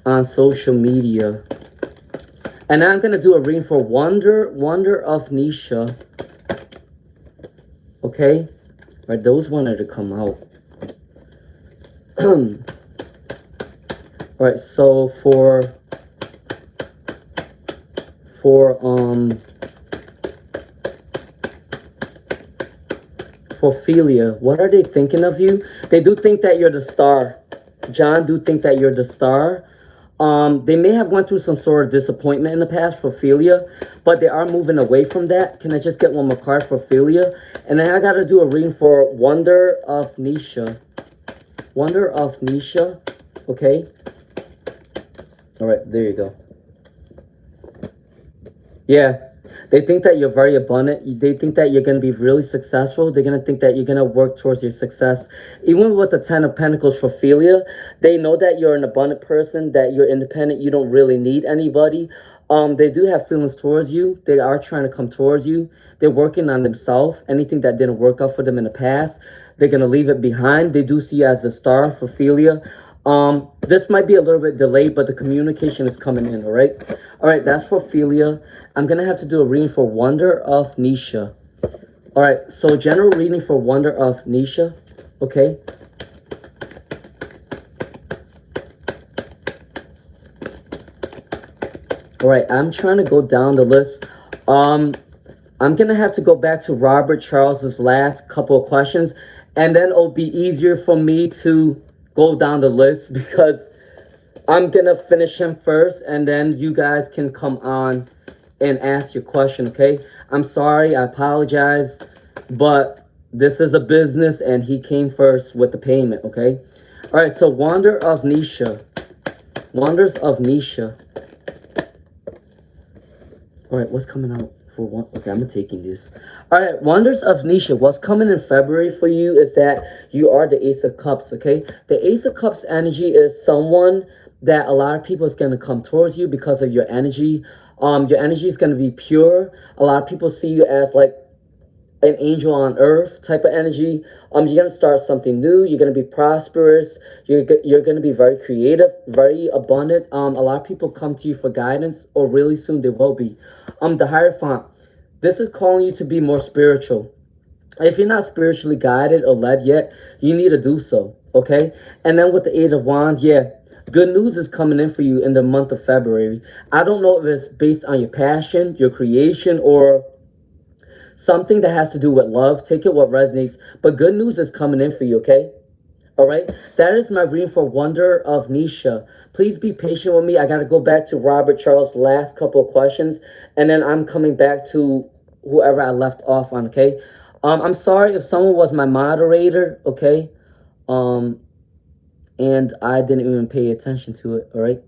on social media. And I'm going to do a reading for Wonder of Nisha. Okay? Alright, those wanted to come out. Alright, so for Philia, what are they thinking of you? They do think that you're the star. John do think that you're the star. They may have went through some sort of disappointment in the past for Philia, but they are moving away from that. Can I just get one more card for Philia? And then I got to do a reading for Wonder of Nisha. Wonder of Nisha. Okay. All right, there you go. Yeah. They think that you're very abundant. They think that you're going to be really successful. They're going to think that you're going to work towards your success. Even with the 10 of Pentacles for Philia, they know that you're an abundant person, that you're independent. You don't really need anybody. They do have feelings towards you. They are trying to come towards you. They're working on themselves. Anything that didn't work out for them in the past, they're going to leave it behind. They do see you as the star for Philia. This might be a little bit delayed, but the communication is coming in, all right? All right, that's for Philia. I'm going to have to do a reading for Wonder of Nisha. All right, so general reading for Wonder of Nisha, okay? All right, I'm trying to go down the list. I'm going to have to go back to Robert Charles's last couple of questions, and then it'll be easier for me to go down the list because I'm going to finish him first, and then you guys can come on and ask your question, okay? I'm sorry, I apologize, but this is a business, and he came first with the payment, okay? All right, so Wonder of Nisha. Wonders of Nisha. All right, what's coming out for one? Okay, I'm taking this. All right, Wonders of Nisha. What's coming in February for you is that you are the Ace of Cups, okay? The Ace of Cups energy is someone that a lot of people is going to come towards you because of your energy. Your energy is going to be pure. A lot of people see you as like an angel on earth type of energy. You're going to start something new. You're going to be prosperous. You're going to be very creative, very abundant. A lot of people come to you for guidance, or really soon they will be. The Hierophant, this is calling you to be more spiritual. If you're not spiritually guided or led yet, you need to do so, okay? And then with the Eight of Wands, yeah, good news is coming in for you in the month of February. I don't know if it's based on your passion, your creation, or something that has to do with love. Take it what resonates. But good news is coming in for you, okay? All right? That is my reading for Wonder of Nisha. Please be patient with me. I got to go back to Robert Charles' last couple of questions. And then I'm coming back to whoever I left off on, okay? I'm sorry if someone was my moderator, okay? And I didn't even pay attention to it, all right?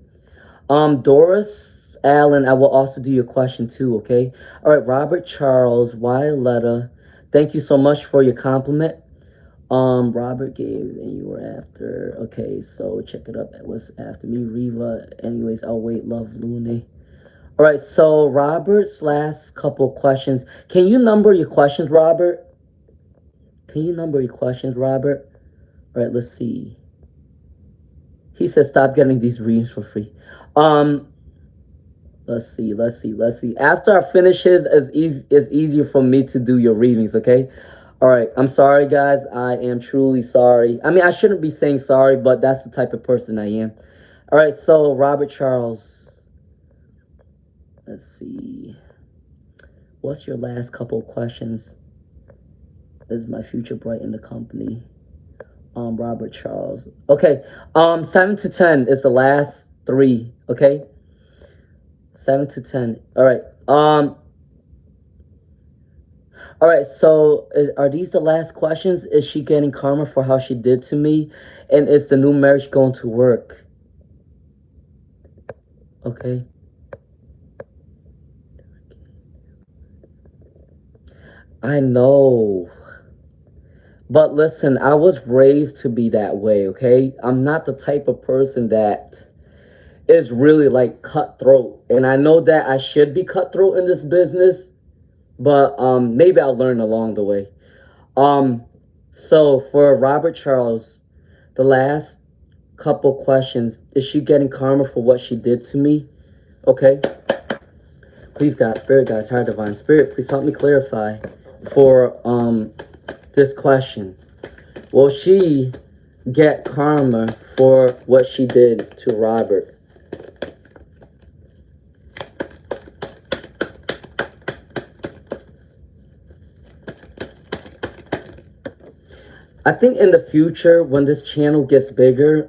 Doris Allen, I will also do your question too, okay? All right, Robert Charles, Violetta, thank you so much for your compliment. Robert gave and you were after. Okay, so check it up. It was after me, Riva. Anyways, I'll wait. Love, Lune. All right, so Robert's last couple questions. Can you number your questions, Robert? Can you number your questions, Robert? All right, let's see. He said stop getting these readings for free. Let's see. After I finish his, it's easier for me to do your readings, okay? All right, I'm sorry, guys. I am truly sorry. I mean, I shouldn't be saying sorry, but that's the type of person I am. All right, so Robert Charles. Let's see. What's your last couple of questions? Is my future bright in the company? Robert Charles. Okay, 7 to 10 is the last 3, okay? 7 to 10. All right. All right. So, are these the last questions? Is she getting karma for how she did to me, and is the new marriage going to work? Okay. I know. But listen, I was raised to be that way, okay? I'm not the type of person that is really like cutthroat. And I know that I should be cutthroat in this business, but maybe I'll learn along the way. So for Robert Charles, the last couple questions, is she getting karma for what she did to me? Okay. Please, God, Spirit, God's Higher Divine Spirit, please help me clarify for this question. Will she get karma for what she did to Robert? I think in the future, when this channel gets bigger,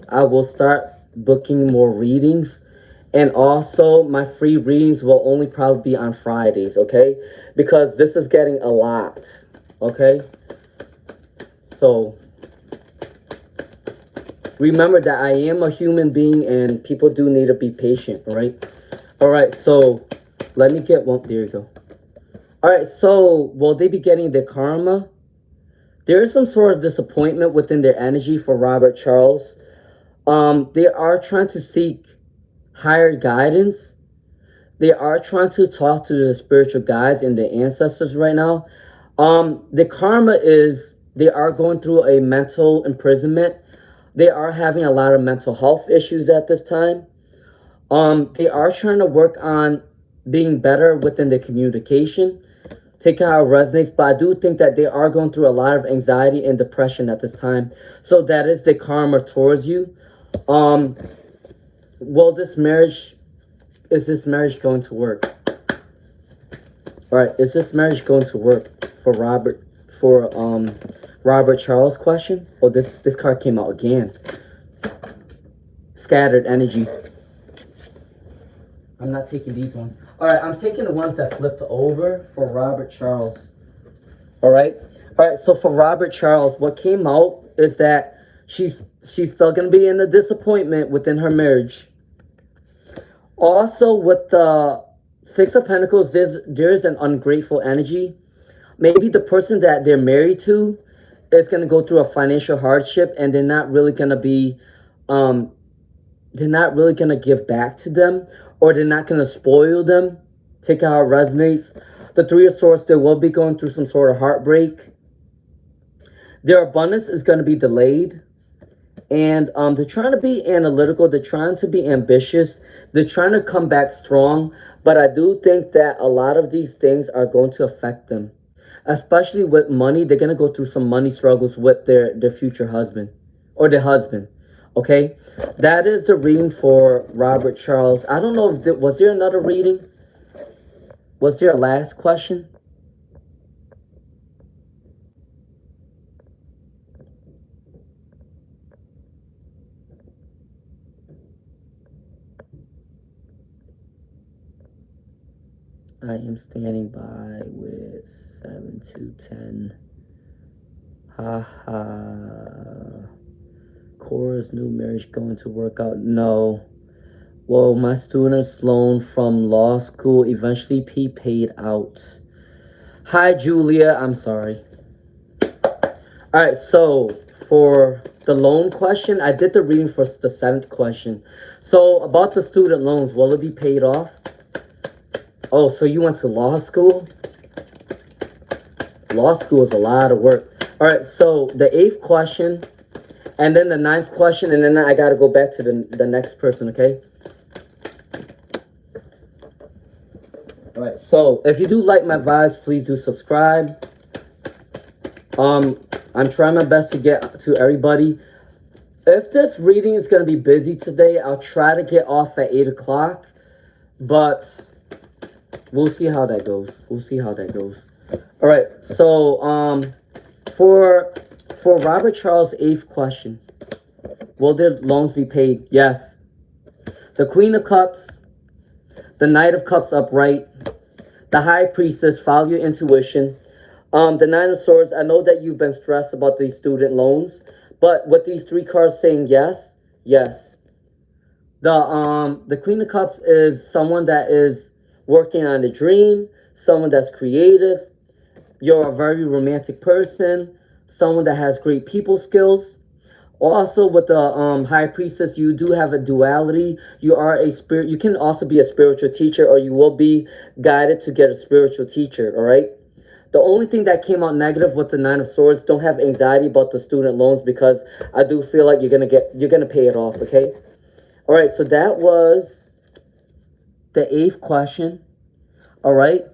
I will start booking more readings. And also, my free readings will only probably be on Fridays, okay? Because this is getting a lot, okay? So, remember that I am a human being and people do need to be patient, all right? All right, so let me get one. There you go. All right, so will they be getting their karma? There is some sort of disappointment within their energy for Robert Charles. They are trying to seek higher guidance. They are trying to talk to the spiritual guides and the ancestors right now. The karma is they are going through a mental imprisonment. They are having a lot of mental health issues at this time. They are trying to work on being better within the communication. Take it how it resonates, but I do think that they are going through a lot of anxiety and depression at this time. So that is the karma towards you. Will this marriage, is this marriage going to work? All right, is this marriage going to work for Robert Charles question? Oh, this card came out again. Scattered energy. I'm not taking these ones. All right, I'm taking the ones that flipped over for Robert Charles. All right. So for Robert Charles, what came out is that she's still going to be in the disappointment within her marriage. Also, with the 6 of Pentacles, there's an ungrateful energy. Maybe the person that they're married to is going to go through a financial hardship and they're not really going to be, they're not really going to give back to them, or they're not going to spoil them. Take how it resonates. The 3 of Swords, they will be going through some sort of heartbreak. Their abundance is going to be delayed. And they're trying to be analytical. They're trying to be ambitious. They're trying to come back strong. But I do think that a lot of these things are going to affect them. Especially with money. They're going to go through some money struggles with their future husband. Or their husband. Okay? That is the reading for Robert Charles. I don't know if was there another reading? Was there a last question? I am standing by with 7 to 10. Haha. Cora's new marriage going to work out? No. Well, my student's loan from law school eventually be paid out. Hi, Julia. I'm sorry. All right, so for the loan question, I did the reading for the 7th question. So about the student loans, will it be paid off? Oh, so you went to law school? Law school is a lot of work. All right, so the 8th question, and then the 9th question, and then I got to go back to the next person, okay? All right, so if you do like my vibes, please do subscribe. I'm trying my best to get to everybody. If this reading is going to be busy today, I'll try to get off at 8 o'clock, but we'll see how that goes. We'll see how that goes. All right, so for Robert Charles' 8th question, will their loans be paid? Yes. The Queen of Cups, the Knight of Cups upright, the High Priestess, follow your intuition. The Nine of Swords, I know that you've been stressed about these student loans, but with these 3 cards saying yes, yes. The Queen of Cups is someone that is working on a dream, someone that's creative. You're a very romantic person, someone that has great people skills. Also, with the High Priestess, you do have a duality. You are a spirit. You can also be a spiritual teacher, or you will be guided to get a spiritual teacher, all right? The only thing that came out negative with the Nine of Swords, don't have anxiety about the student loans, because I do feel like you're gonna pay it off, okay? All right, so that was the 8th question. All right.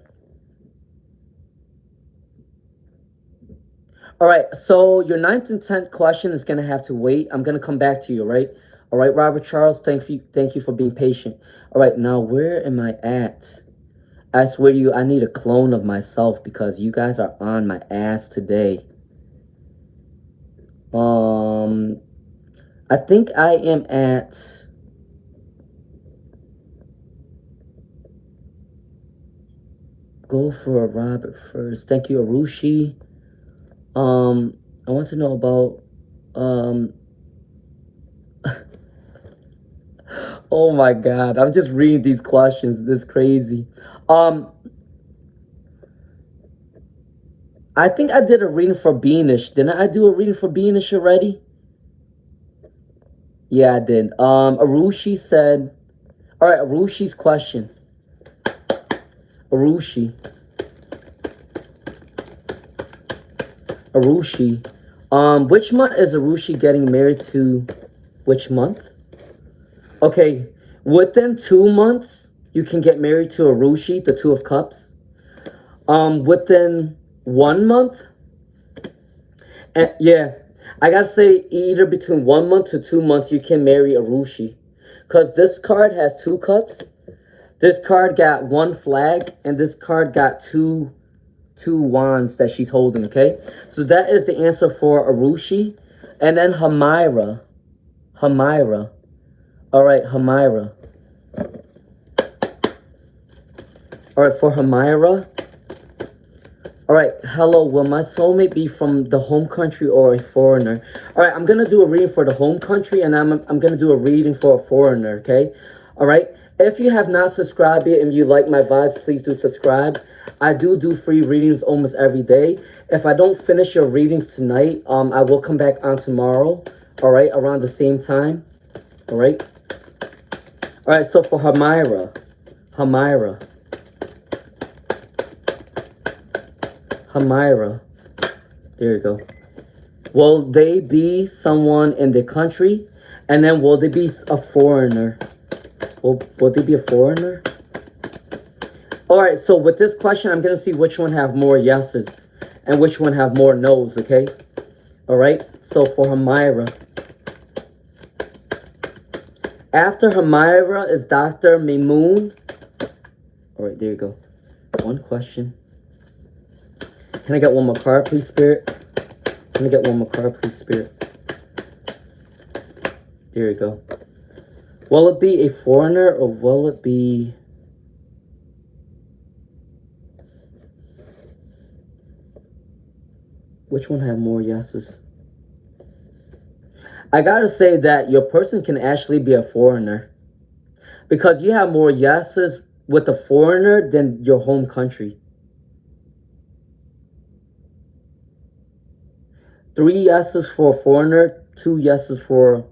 All right, so your 9th and 10th question is gonna have to wait. I'm gonna come back to you, right? All right, Robert Charles, thank you for being patient. All right, now where am I at? I swear to you, I need a clone of myself because you guys are on my ass today. I think I am at... Go for Robert first. Thank you, Arushi. I want to know about... Oh my God, I'm just reading these questions. This is crazy. I think I did a reading for Beanish. Didn't I do a reading for Beanish already? Yeah, I did. Arushi said... All right, Arushi's question. Arushi. Which month is Arushi getting married to? Which month? Okay, within 2 months, you can get married to Arushi, the Two of Cups. Within 1 month, and yeah, I gotta say either between 1 month to 2 months, you can marry Arushi. Because this card has 2 cups. This card got 1 flag, and this card got two wands that she's holding, okay? So that is the answer for Arushi. And then Hamira. All right, Hamira. All right, for Hamira. All right, hello, will my soulmate be from the home country or a foreigner? All right, I'm going to do a reading for the home country, and I'm going to do a reading for a foreigner, okay? All right, if you have not subscribed yet and you like my vibes, please do subscribe. I do free readings almost every day. If I don't finish your readings tonight, I will come back on tomorrow, all right, around the same time, all right? All right, so for Hamira. There you go. Will they be someone in the country? And then will they be a foreigner? Will they be a foreigner? All right, so with this question, I'm going to see which one have more yeses and which one have more no's, okay? All right, so for Hamira. After Hamira is Dr. Maymoon. All right, there you go. One question. Can I get one more card, please, Spirit? Can I get one more card, please, Spirit? There you go. Will it be a foreigner or will it be... Which one had more yeses? I gotta say that your person can actually be a foreigner. Because you have more yeses with a foreigner than your home country. 3 yeses for a foreigner, 2 yeses for...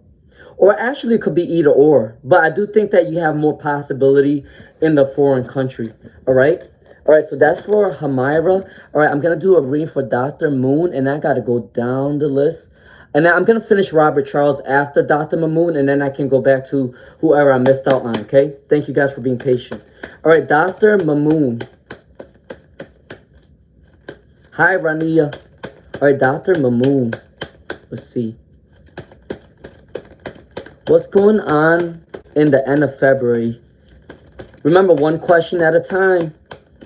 Or actually it could be either or. But I do think that you have more possibility in the foreign country. All right? All right, so that's for Hamira. All right, I'm going to do a reading for Dr. Moon, and I got to go down the list. And then I'm going to finish Robert Charles after Dr. Mamoon, and then I can go back to whoever I missed out on, okay? Thank you guys for being patient. All right, Dr. Mamoon. Hi, Rania. All right, Dr. Mamoon. Let's see. What's going on in the end of February? Remember, one question at a time.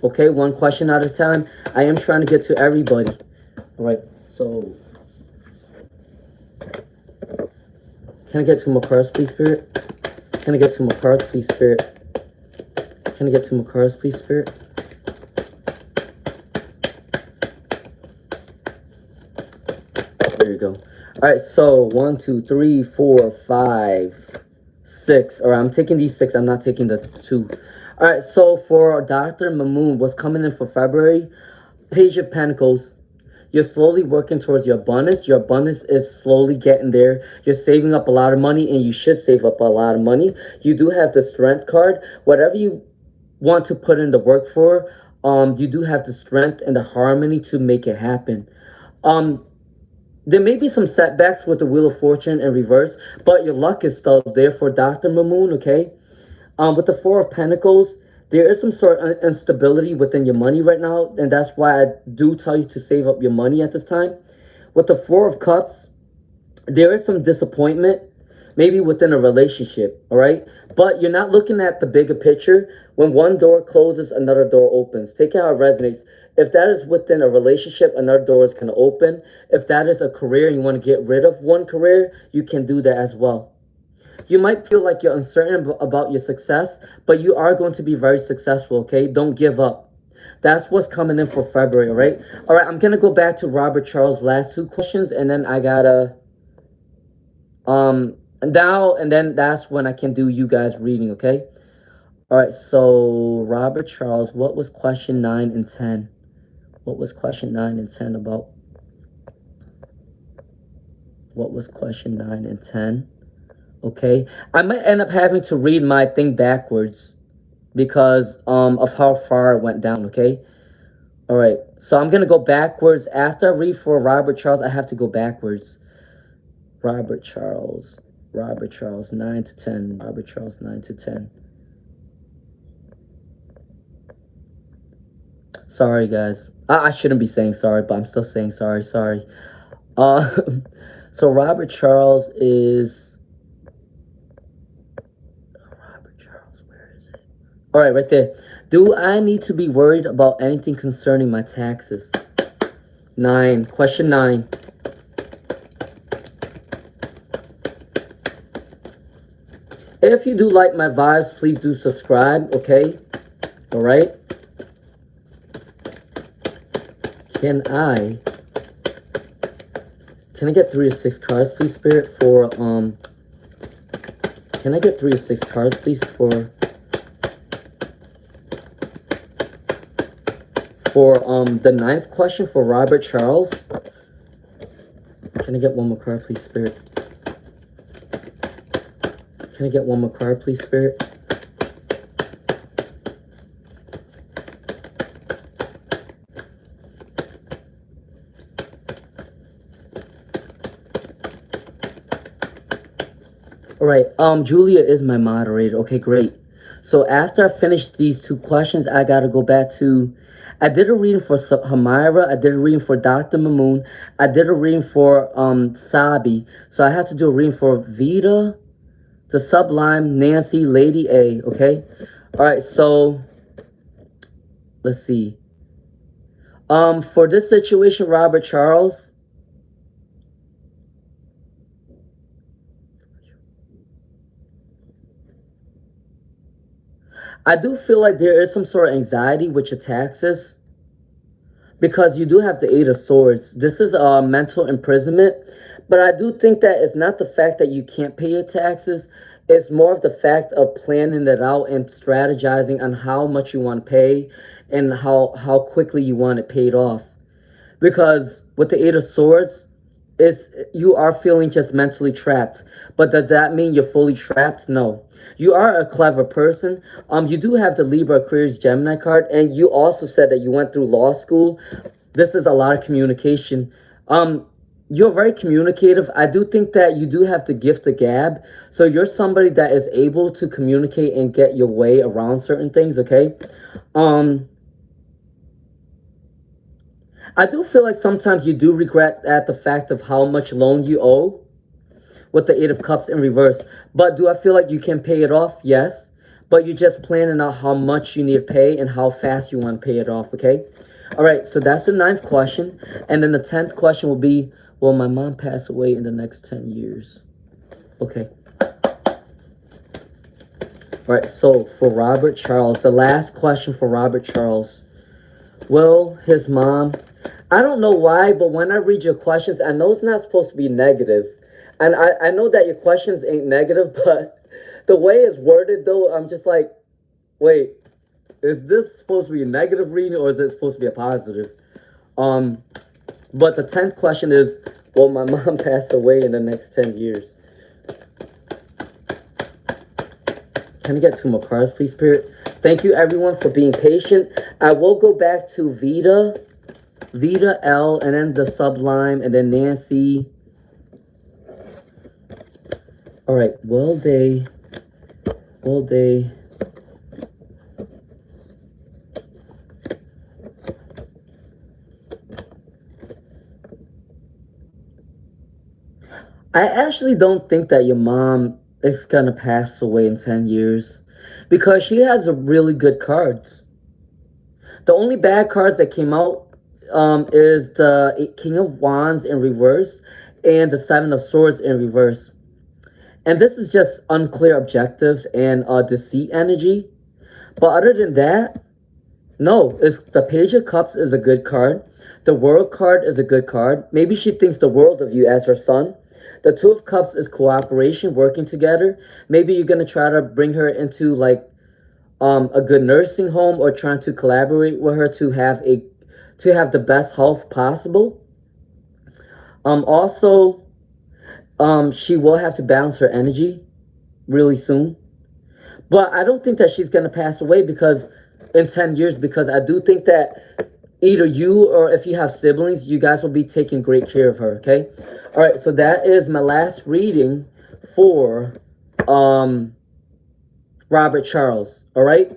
Okay, one question at a time. I am trying to get to everybody. All right, so... Can I get two more cards, please, Spirit? Can I get two more cards, please, Spirit? Can I get two more cards, please, Spirit? There you go. All right, so 1, 2, 3, 4, 5, 6. All right, I'm taking these 6. I'm not taking the 2. All right, so for Dr. Mamoon, what's coming in for February? Page of Pentacles. You're slowly working towards your abundance. Your abundance is slowly getting there. You're saving up a lot of money, and you should save up a lot of money. You do have the Strength card. Whatever you want to put in the work for, you do have the strength and the harmony to make it happen. There may be some setbacks with the Wheel of Fortune in reverse, but your luck is still there for Dr. Mamoon, okay? With the Four of Pentacles, there is some sort of instability within your money right now, and that's why I do tell you to save up your money at this time. With the Four of Cups, there is some disappointment, maybe within a relationship, all right? But you're not looking at the bigger picture. When one door closes, another door opens. Take it how it resonates. If that is within a relationship, another door is going to open. If that is a career and you want to get rid of one career, you can do that as well. You might feel like you're uncertain about your success, but you are going to be very successful, okay? Don't give up. That's what's coming in for February, all right? All right, I'm going to go back to Robert Charles' last 2 questions, and then I got to... and then that's when I can do you guys reading, okay? All right, so Robert Charles, what was question 9 and 10? What was question 9 and 10 about? What was question 9 and 10? Okay, I might end up having to read my thing backwards because of how far it went down, okay? All right, so I'm going to go backwards. After I read for Robert Charles, I have to go backwards. Robert Charles, 9 to 10, Robert Charles, 9 to 10. Sorry, guys. I shouldn't be saying sorry, but I'm still saying sorry. So Robert Charles is... All right, right there. Do I need to be worried about anything concerning my taxes? 9. Question 9. If you do like my vibes, please do subscribe, okay? All right. Can I get 3 to 6 cards, please, Spirit, for, can I get 3 to 6 cards, please, for the 9th question for Robert Charles? Can I get 1 more card, please, Spirit? Can I get 1 more card, please, Spirit? All right, Julia is my moderator. Okay, great. So after I finish these 2 questions, I got to go back to... I did a reading for Hamira. I did a reading for Dr. Mamoon. I did a reading for Sabi. So I had to do a reading for Vita, the Sublime, Nancy, Lady A. Okay? All right, so let's see. For this situation, Robert Charles... I do feel like there is some sort of anxiety with your taxes because you do have the 8 of Swords. This is a mental imprisonment, but I do think that it's not the fact that you can't pay your taxes. It's more of the fact of planning it out and strategizing on how much you want to pay and how quickly you want it paid off. Because with the 8 of Swords, you are feeling just mentally trapped. But does that mean you're fully trapped? No. You are a clever person. You do have the Libra Aquarius Gemini card, and you also said that you went through law school. This is a lot of communication. You're very communicative. I do think that you do have the gift of gab. So you're somebody that is able to communicate and get your way around certain things, okay? I do feel like sometimes you do regret at the fact of how much loan you owe with the Eight of Cups in reverse. But do I feel like you can pay it off? Yes. But you're just planning out how much you need to pay and how fast you want to pay it off, okay? All right, so that's the 9th question. And then the 10th question will be, will my mom pass away in the next 10 years? Okay. All right, so for Robert Charles, the last question for Robert Charles. Will his mom... I don't know why, but when I read your questions, I know it's not supposed to be negative. And I know that your questions ain't negative, but the way it's worded, though, I'm just like, wait, is this supposed to be a negative reading or is it supposed to be a positive? But the 10th question is, will my mom pass away in the next 10 years? Can I get 2 more cards, please, Spirit? Thank you, everyone, for being patient. I will go back to Vita L, and then the Sublime, and then Nancy. All right, will they... I actually don't think that your mom is going to pass away in 10 years because she has a really good cards. The only bad cards that came out is the King of Wands in reverse and the 7 of Swords in reverse. And this is just unclear objectives and deceit energy. But other than that, no, it's the Page of Cups is a good card. The World card is a good card. Maybe she thinks the world of you as her son. The 2 of Cups is cooperation, working together. Maybe you're going to try to bring her into like a good nursing home or trying to collaborate with her to have the best health possible. Also, she will have to balance her energy really soon. But I don't think that she's going to pass away because in 10 years, because I do think that either you or if you have siblings, you guys will be taking great care of her, okay? All right, so that is my last reading for Robert Charles, all right?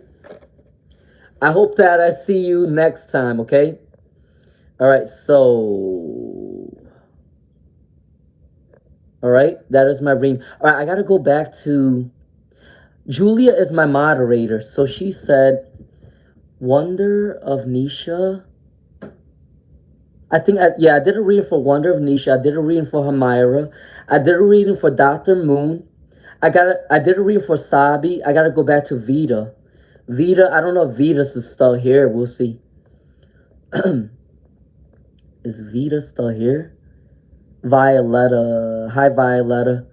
I hope that I see you next time, okay? All right, so... All right, that is my reading. All right, I got to go back to... Julia is my moderator, so she said, Wonder of Nisha... I did a reading for Wonder of Nisha. I did a reading for Hamira. I did a reading for Dr. Moon. I did a reading for Sabi. I gotta go back to Vita. Vita, I don't know if Vita's is still here. We'll see. Is Vita still here? Violetta. Hi, Violetta.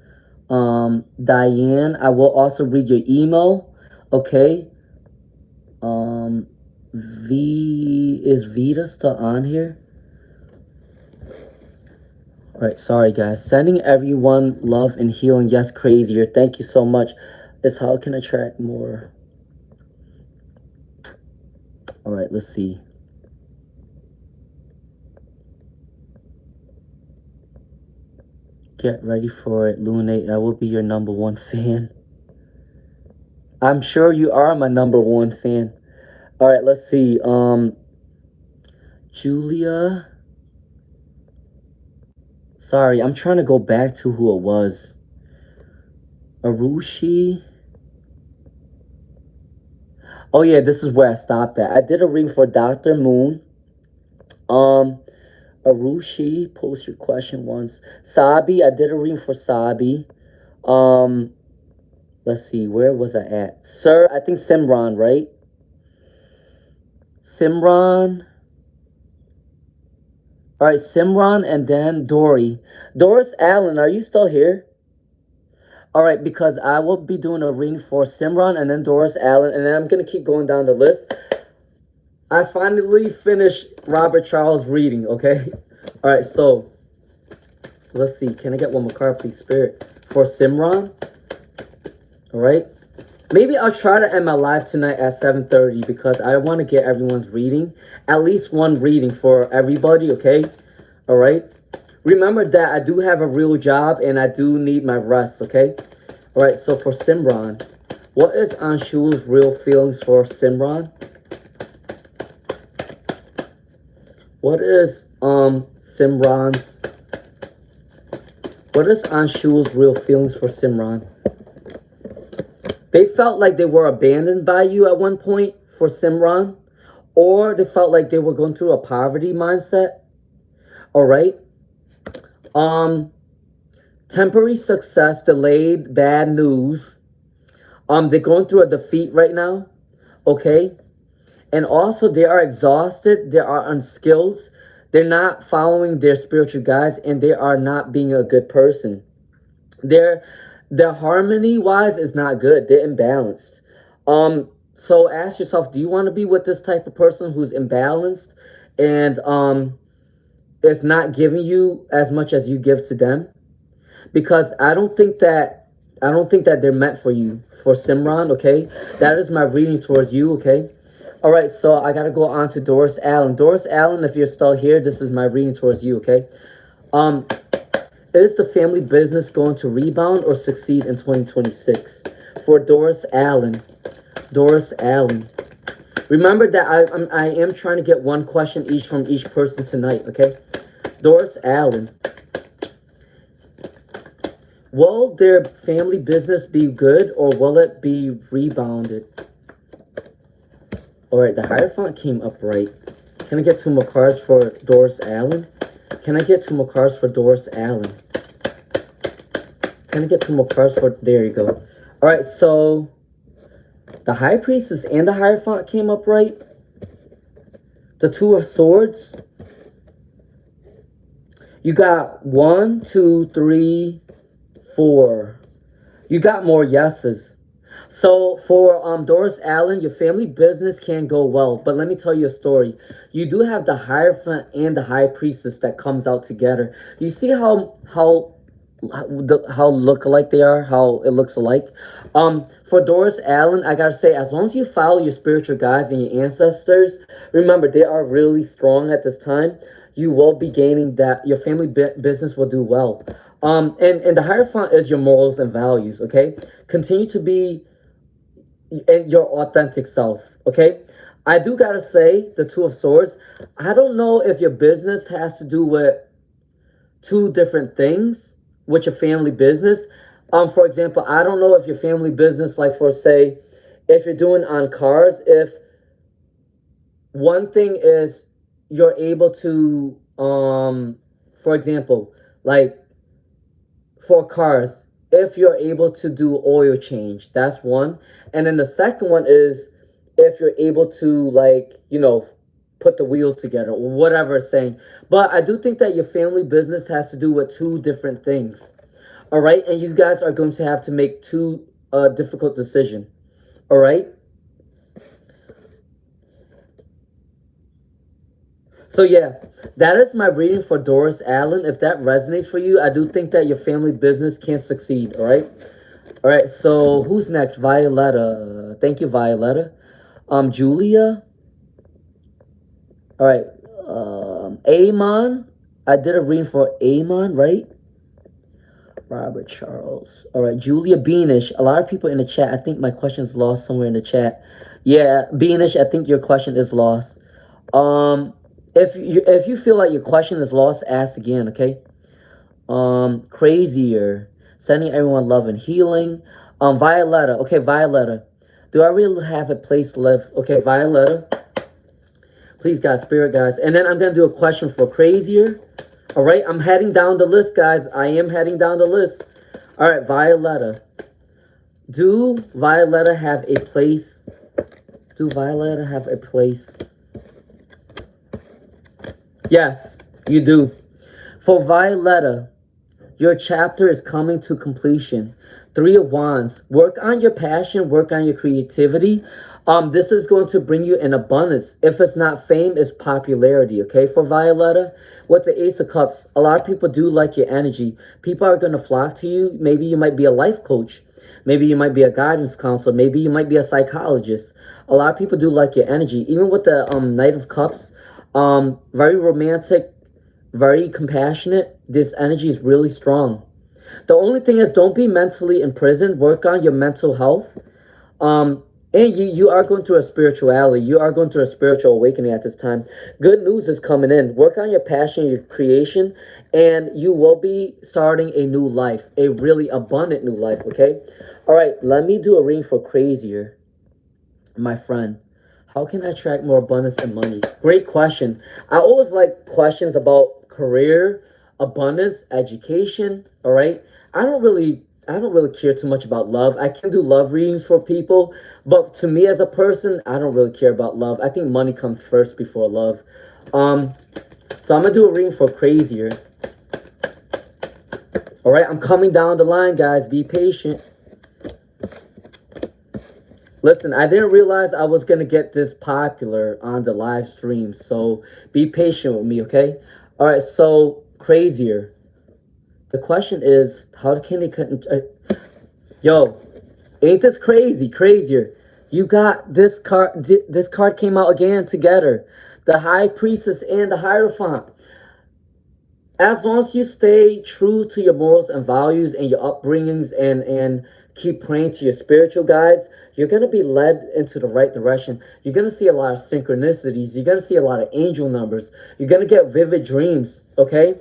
Diane, I will also read your email. Okay. Is Vita still on here? All right, sorry guys. Sending everyone love and healing. Yes, crazier. Thank you so much. It's how can I attract more? All right, let's see. Get ready for it, Lune. I will be your #1 fan. I'm sure you are my #1 fan. All right, let's see. Julia. Sorry, I'm trying to go back to who it was. Arushi. Oh yeah, this is where I stopped at. I did a reading for Dr. Moon. Arushi, post your question once. Sabi, I did a reading for Sabi. Let's see, where was I at? Sir, I think Simran, right? Simran. All right, Simran and then Dory. Doris Allen, are you still here? All right, because I will be doing a reading for Simran and then Doris Allen, and then I'm going to keep going down the list. I finally finished Robert Charles' reading, okay? All right, so Let's see. Can I get one more card, please, Spirit? For Simran. All right. Maybe I'll try to end my live tonight at 7:30 because I want to get everyone's reading. At least one reading for everybody, okay? All right? Remember that I do have a real job and I do need my rest, okay? All right, so for Simran, what is Anshu's real feelings for Simran? What is Simran's... What is Anshu's real feelings for Simran? They felt like they were abandoned by you at one point for Simran. Or they felt like they were going through a poverty mindset. All right. Temporary success, delayed, bad news. They're going through a defeat right now. Okay. And also they are exhausted. They are unskilled. They're not following their spiritual guides and they are not being a good person. Their harmony wise is not good. They're imbalanced. So ask yourself, do you want to be with this type of person who's imbalanced and is not giving you as much as you give to them? Because I don't think that they're meant for you, for Simran, okay? That is my reading towards you, okay? All right, so I got to go on to Doris Allen. Doris Allen, if you're still here, this is my reading towards you, okay? Is the family business going to rebound or succeed in 2026? For Doris Allen. Doris Allen. Remember that I am trying to get one question each from each person tonight, okay? Doris Allen. Will their family business be good or will it be rebounded? All right, the Hierophant came up right. Can I get 2 more cards for Doris Allen? Can I get 2 more cards for Doris Allen? Can I get 2 more cards for... There you go. All right, so the High Priestess and the Hierophant came up right. The 2 of Swords. You got 1, 2, 3, 4. You got more yeses. So for Doris Allen, your family business can go well. But let me tell you a story. You do have the Hierophant and the High Priestess that comes out together. You see how look-alike they are, how it looks alike. For Doris Allen, I gotta say, as long as you follow your spiritual guides and your ancestors, remember they are really strong at this time. You will be gaining that. Your family business will do well. And the Hierophant is your morals and values. Okay, continue to be your authentic self. Okay, I do gotta say, the 2 of Swords, I don't know if your business has to do with 2 different things with your family business. For example, I don't know if your family business, like for say, if you're doing on cars, if one thing is you're able to, for example, like for cars, if you're able to do oil change, that's one. And then the second one is if you're able to, like, you know, put the wheels together or whatever it's saying. But I do think that your family business has to do with 2 different things. All right. And you guys are going to have to make 2 difficult decisions. All right. So yeah, that is my reading for Doris Allen. If that resonates for you, I do think that your family business can succeed. All right. All right. So who's next? Violetta. Thank you, Violetta. Julia. All right. Amon. I did a reading for Amon, right? Robert Charles. All right. Julia Beanish. A lot of people in the chat. I think my question is lost somewhere in the chat. Yeah, Beanish, I think your question is lost. If you feel like your question is lost, ask again, okay? Crazier. Sending everyone love and healing. Violetta. Okay, Violetta. Do I really have a place to live? Okay, Violetta. Please, guys, spirit guys. And then I'm going to do a question for Crazier. All right, I'm heading down the list, guys. I am heading down the list. All right, Violetta. Do Violetta have a place? Do Violetta have a place? Yes, you do. For Violetta, your chapter is coming to completion. Three of Wands. Work on your passion, work on your creativity. This is going to bring you an abundance. If it's not fame, it's popularity, okay, for Violetta. With the Ace of Cups, a lot of people do like your energy. People are going to flock to you. Maybe you might be a life coach. Maybe you might be a guidance counselor. Maybe you might be a psychologist. A lot of people do like your energy. Even with the Knight of Cups, very romantic, very compassionate. This energy is really strong. The only thing is, don't be mentally imprisoned. Work on your mental health. Um, and you are going through a spirituality. You are going through a spiritual awakening at this time. Good news is coming in. Work on your passion, your creation, and you will be starting a new life, a really abundant new life, okay? All right, let me do a reading for Crazier, my friend. How can I attract more abundance and money? Great question. I always like questions about career, abundance, education, all right? I don't really care too much about love. I can do love readings for people, but to me as a person, I don't really care about love. I think money comes first before love. So I'm gonna do a reading for Crazier. All right, I'm coming down the line, guys. Be patient. Listen, I didn't realize I was gonna get this popular on the live stream, so be patient with me, okay? All right, so Crazier. The question is, how can they yo, ain't this crazy? Crazier. You got this card. This card came out again together. The High Priestess and the Hierophant. As long as you stay true to your morals and values and your upbringings and keep praying to your spiritual guides, you're going to be led into the right direction. You're going to see a lot of synchronicities. You're going to see a lot of angel numbers. You're going to get vivid dreams, okay?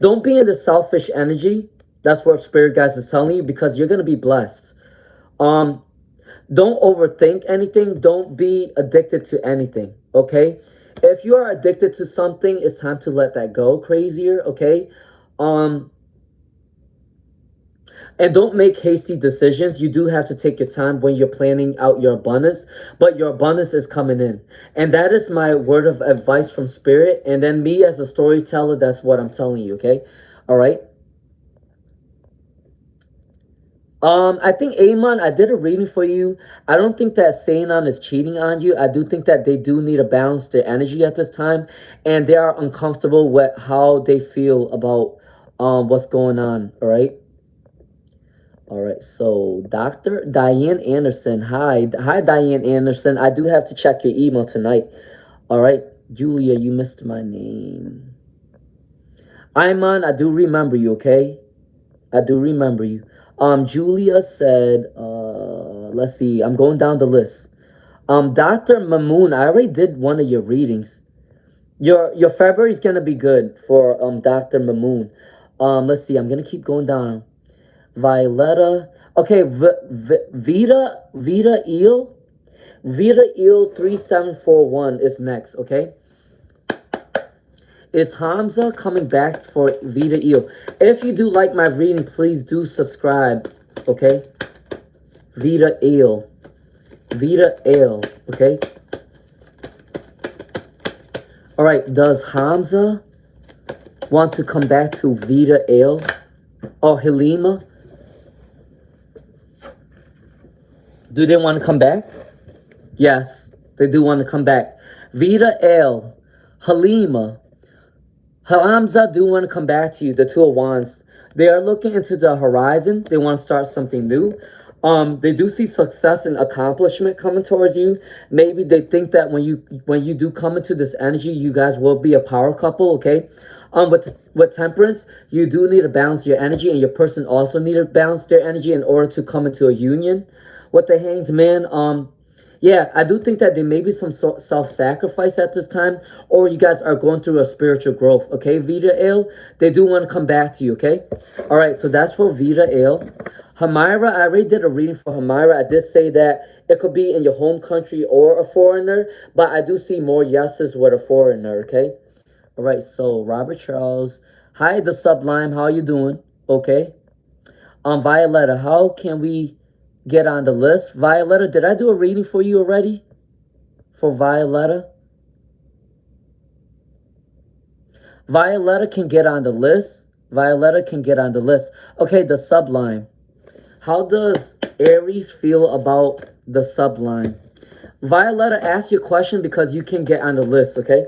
Don't be in the selfish energy. That's what Spirit Guides is telling you, because you're going to be blessed. Don't overthink anything. Don't be addicted to anything, okay? If you are addicted to something, it's time to let that go, Crazier, okay? And don't make hasty decisions. You do have to take your time when you're planning out your abundance, but your abundance is coming in. And that is my word of advice from Spirit. And then me as a storyteller, that's what I'm telling you, okay? All right? I think Amon, I did a reading for you. I don't think that Sainon is cheating on you. I do think that they do need to balance their energy at this time, and they are uncomfortable with how they feel about what's going on. All right. All right. So Dr. Diane Anderson. Hi, Diane Anderson. I do have to check your email tonight. All right, Julia, you missed my name. Imon, I do remember you. Okay, I do remember you. Julia said, let's see, I'm going down the list. Dr. Mamoon, I already did one of your readings. Your February is gonna be good for Dr. Mamoon. Let's see, I'm gonna keep going down. Violetta, okay, Vita Eel 3741 is next, okay? Is Hamza coming back for Vita Eel? If you do like my reading, please do subscribe, okay? Vita Eel, okay? All right, does Hamza want to come back to Vita Eel? Or Halima? Do they want to come back? Yes, they do want to come back. Vita Eel, Halima, Hamza do want to come back to you, the Two of Wands. They are looking into the horizon. They want to start something new. They do see success and accomplishment coming towards you. Maybe they think that when you do come into this energy, you guys will be a power couple, okay? With Temperance, you do need to balance your energy, and your person also need to balance their energy in order to come into a union. With the Hanged Man, yeah, I do think that there may be some self-sacrifice at this time, or you guys are going through a spiritual growth, okay? Vita Ale, they do want to come back to you, okay? All right, so that's for Vita Ale. Hamira, I already did a reading for Hamira. I did say that it could be in your home country or a foreigner, but I do see more yeses with a foreigner, okay? All right, so Robert Charles. Hi, the Sublime. How you doing? Okay. Violetta, how can we get on the list? Violetta, did I do a reading for you already? For Violetta? Violetta can get on the list. Violetta can get on the list. Okay, the Sublime. How does Aries feel about the subline? Violetta, ask your question because you can get on the list, okay?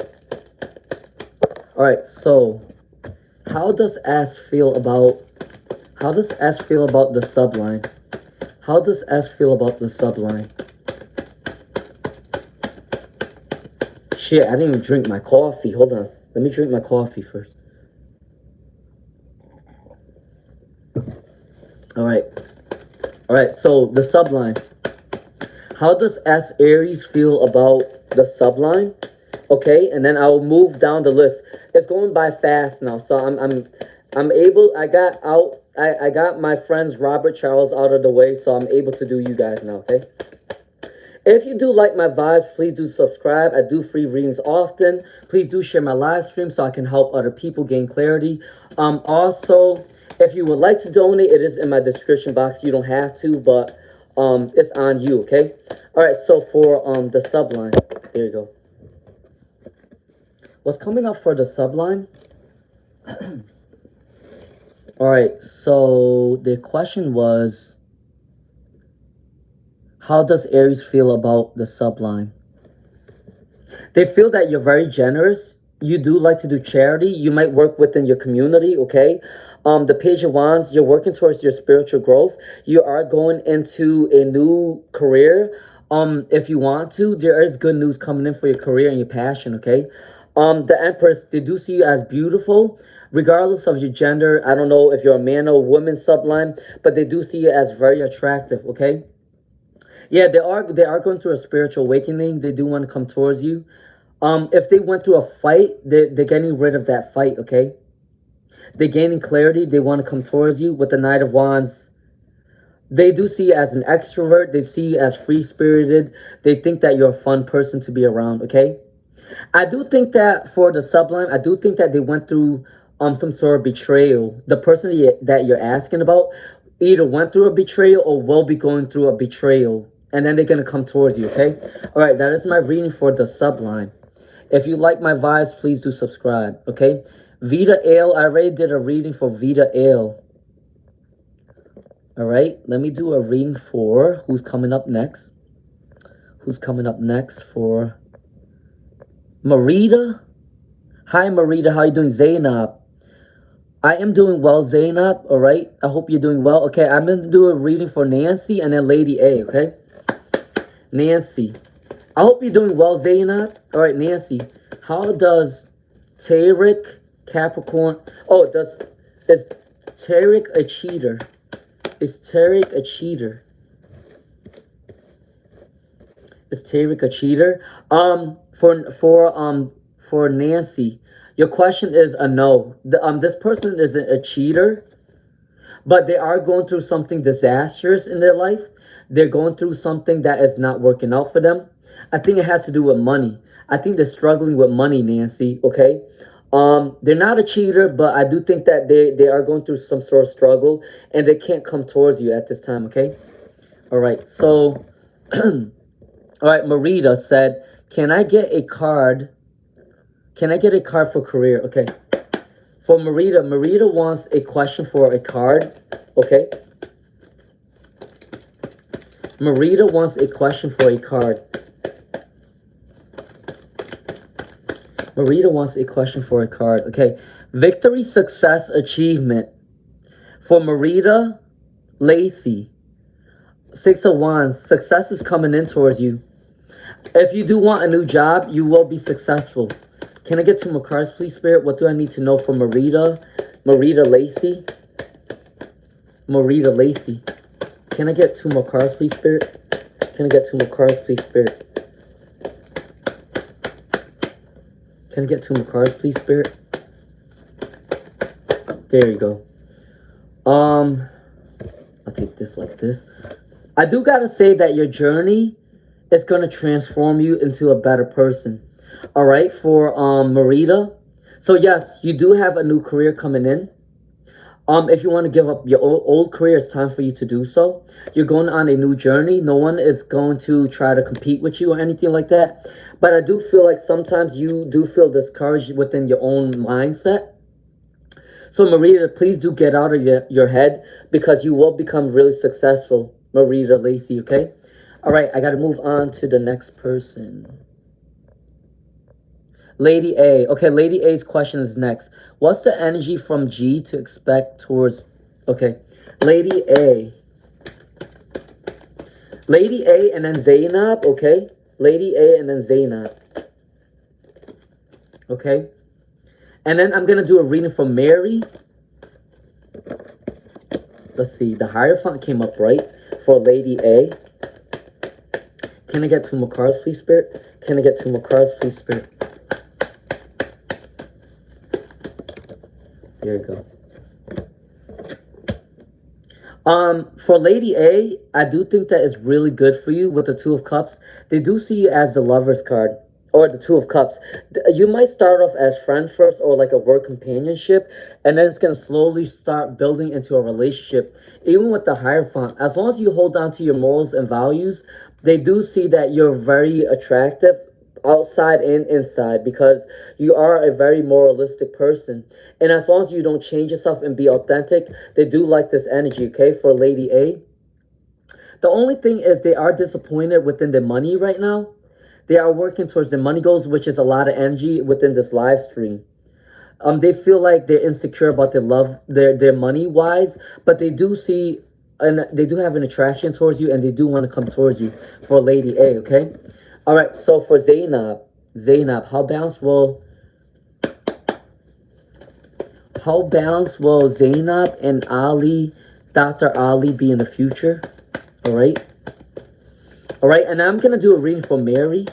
All right, so how does S feel about the subline? How does S feel about the subline? Shit, I didn't even drink my coffee. Hold on. Let me drink my coffee first. All right. All right, so the subline. How does S Aries feel about the subline? Okay, and then I'll move down the list. It's going by fast now, so I'm able. I got my friends Robert Charles out of the way, so I'm able to do you guys now. Okay. If you do like my vibes, please do subscribe. I do free readings often. Please do share my live stream so I can help other people gain clarity. Also, if you would like to donate, it is in my description box. You don't have to, but it's on you, okay? All right, so for the subline, there you go. What's coming up for the subline? All right, so the question was, how does Aries feel about the subline? They feel that you're very generous. You do like to do charity. You might work within your community, okay? The Page of Wands, you're working towards your spiritual growth. You are going into a new career. If you want to, there is good news coming in for your career and your passion, okay? The Empress, they do see you as beautiful, regardless of your gender. I don't know if you're a man or woman subline, but they do see you as very attractive, okay? Yeah, they are going through a spiritual awakening. They do want to come towards you. If they went through a fight, they're getting rid of that fight, okay? They're gaining clarity. They want to come towards you with the Knight of Wands. They do see you as an extrovert. They see you as free-spirited. They think that you're a fun person to be around, okay? I do think that for the subline, I do think that they went through some sort of betrayal. The person that you're asking about either went through a betrayal or will be going through a betrayal. And then they're going to come towards you, okay? All right, that is my reading for the subline. If you like my vibes, please do subscribe, okay? Vita Ale, I already did a reading for Vita Ale. All right, let me do a reading for who's coming up next. Who's coming up next for Marita? Hi, Marita. How you doing? Zainab. I am doing well, Zainab. All right. I hope you're doing well. Okay, I'm going to do a reading for Nancy and then Lady A, okay? Nancy. I hope you're doing well, Zainab. All right, Nancy. How does Tarek Capricorn... Oh, is Tarek a cheater? Is Tarek a cheater? Is Tarek a cheater? For Nancy, your question is a no. This person isn't a cheater, but they are going through something disastrous in their life. They're going through something that is not working out for them. I think it has to do with money. I think they're struggling with money, Nancy, okay? They're not a cheater, but I do think that they are going through some sort of struggle and they can't come towards you at this time, okay? All right, so, all right, Marita said, can I get a card? Can I get a card for career? Okay. For Marita, Marita wants a question for a card, okay? Marita wants a question for a card. Marita wants a question for a card. Okay. Victory, success, achievement. For Marita, Lacey. 6 of Wands. Success is coming in towards you. If you do want a new job, you will be successful. Can I get 2 more cards, please, Spirit? What do I need to know for Marita? Marita Lacey. Marita Lacey. Can I get 2 more cards, please, Spirit? Can I get 2 more cards, please, Spirit? Can I get 2 more cards, please, Spirit? There you go. I'll take this like this. I do gotta say that your journey is gonna transform you into a better person. All right, for Marita. So yes, you do have a new career coming in. If you want to give up your old career, it's time for you to do so. You're going on a new journey. No one is going to try to compete with you or anything like that. But I do feel like sometimes you do feel discouraged within your own mindset. So Marita, please do get out of your head, because you will become really successful, Marita Lacey, okay? All right, I got to move on to the next person. Lady A. Okay, Lady A's question is next. What's the energy from G to expect towards... Okay, Lady A. Lady A and then Zainab, okay? Lady A and then Zainab. Okay? And then I'm going to do a reading for Mary. Let's see. The Hierophant came up, right? For Lady A. Can I get 2 more cards, please, Spirit? Can I get 2 more cards, please, Spirit? There you go. For Lady A, I do think that it's really good for you with the 2 of Cups. They do see you as the Lover's card, or the 2 of Cups. You might start off as friends first, or like a work companionship, and then it's going to slowly start building into a relationship. Even with the Hierophant, as long as you hold on to your morals and values, they do see that you're very attractive outside and inside, because you are a very moralistic person. And as long as you don't change yourself and be authentic, they do like this energy, okay, for Lady A. The only thing is they are disappointed within the money right now. They are working towards their money goals, which is a lot of energy within this live stream. They feel like they're insecure about their money wise, but they do see, and they do have an attraction towards you, and they do want to come towards you for Lady A, okay? All right, so for Zainab, how balanced will Zainab and Ali, Dr. Ali, be in the future? All right. All right, and I'm going to do a reading for Mary.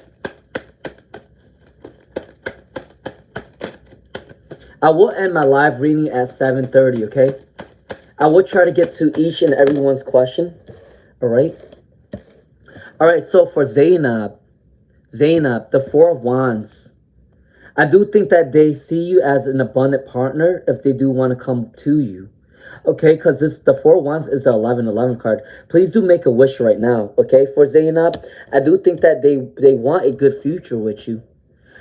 I will end my live reading at 7:30, okay? I will try to get to each and everyone's question. All right. All right, so for Zainab, the 4 of Wands. I do think that they see you as an abundant partner if they do want to come to you. Okay, because the 4 of Wands is the 11 card. Please do make a wish right now, okay? For Zainab, I do think that they want a good future with you.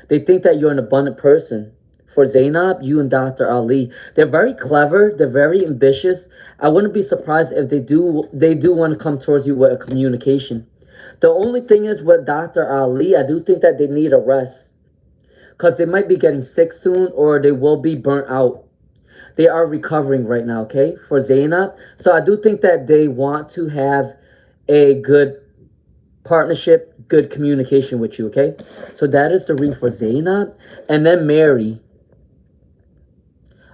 They think that you're an abundant person. For Zainab, you and Dr. Ali, they're very clever. They're very ambitious. I wouldn't be surprised if they do want to come towards you with a communication. The only thing is with Dr. Ali, I do think that they need a rest, because they might be getting sick soon, or they will be burnt out. They are recovering right now, okay, for Zainab. So I do think that they want to have a good partnership, good communication with you, okay? So that is the read for Zainab. And then Mary.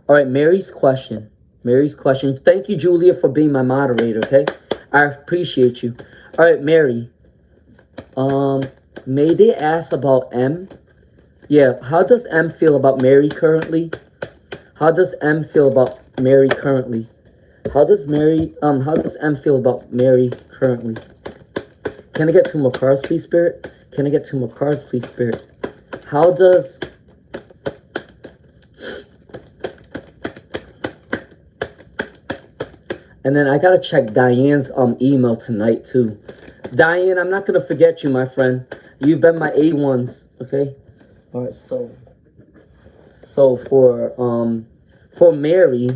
All right, Mary's question. Thank you, Julia, for being my moderator, okay? I appreciate you. All right, Mary. May they ask about M? Yeah, how does M feel about Mary currently? How does M feel about Mary currently? How does M feel about Mary currently? Can I get 2 more cards, please, Spirit? Can I get 2 more cards, please, Spirit? How does... And then I gotta check Diane's email tonight, too. Diane, I'm not gonna forget you, my friend. You've been my A1s, okay? All right, so for Mary,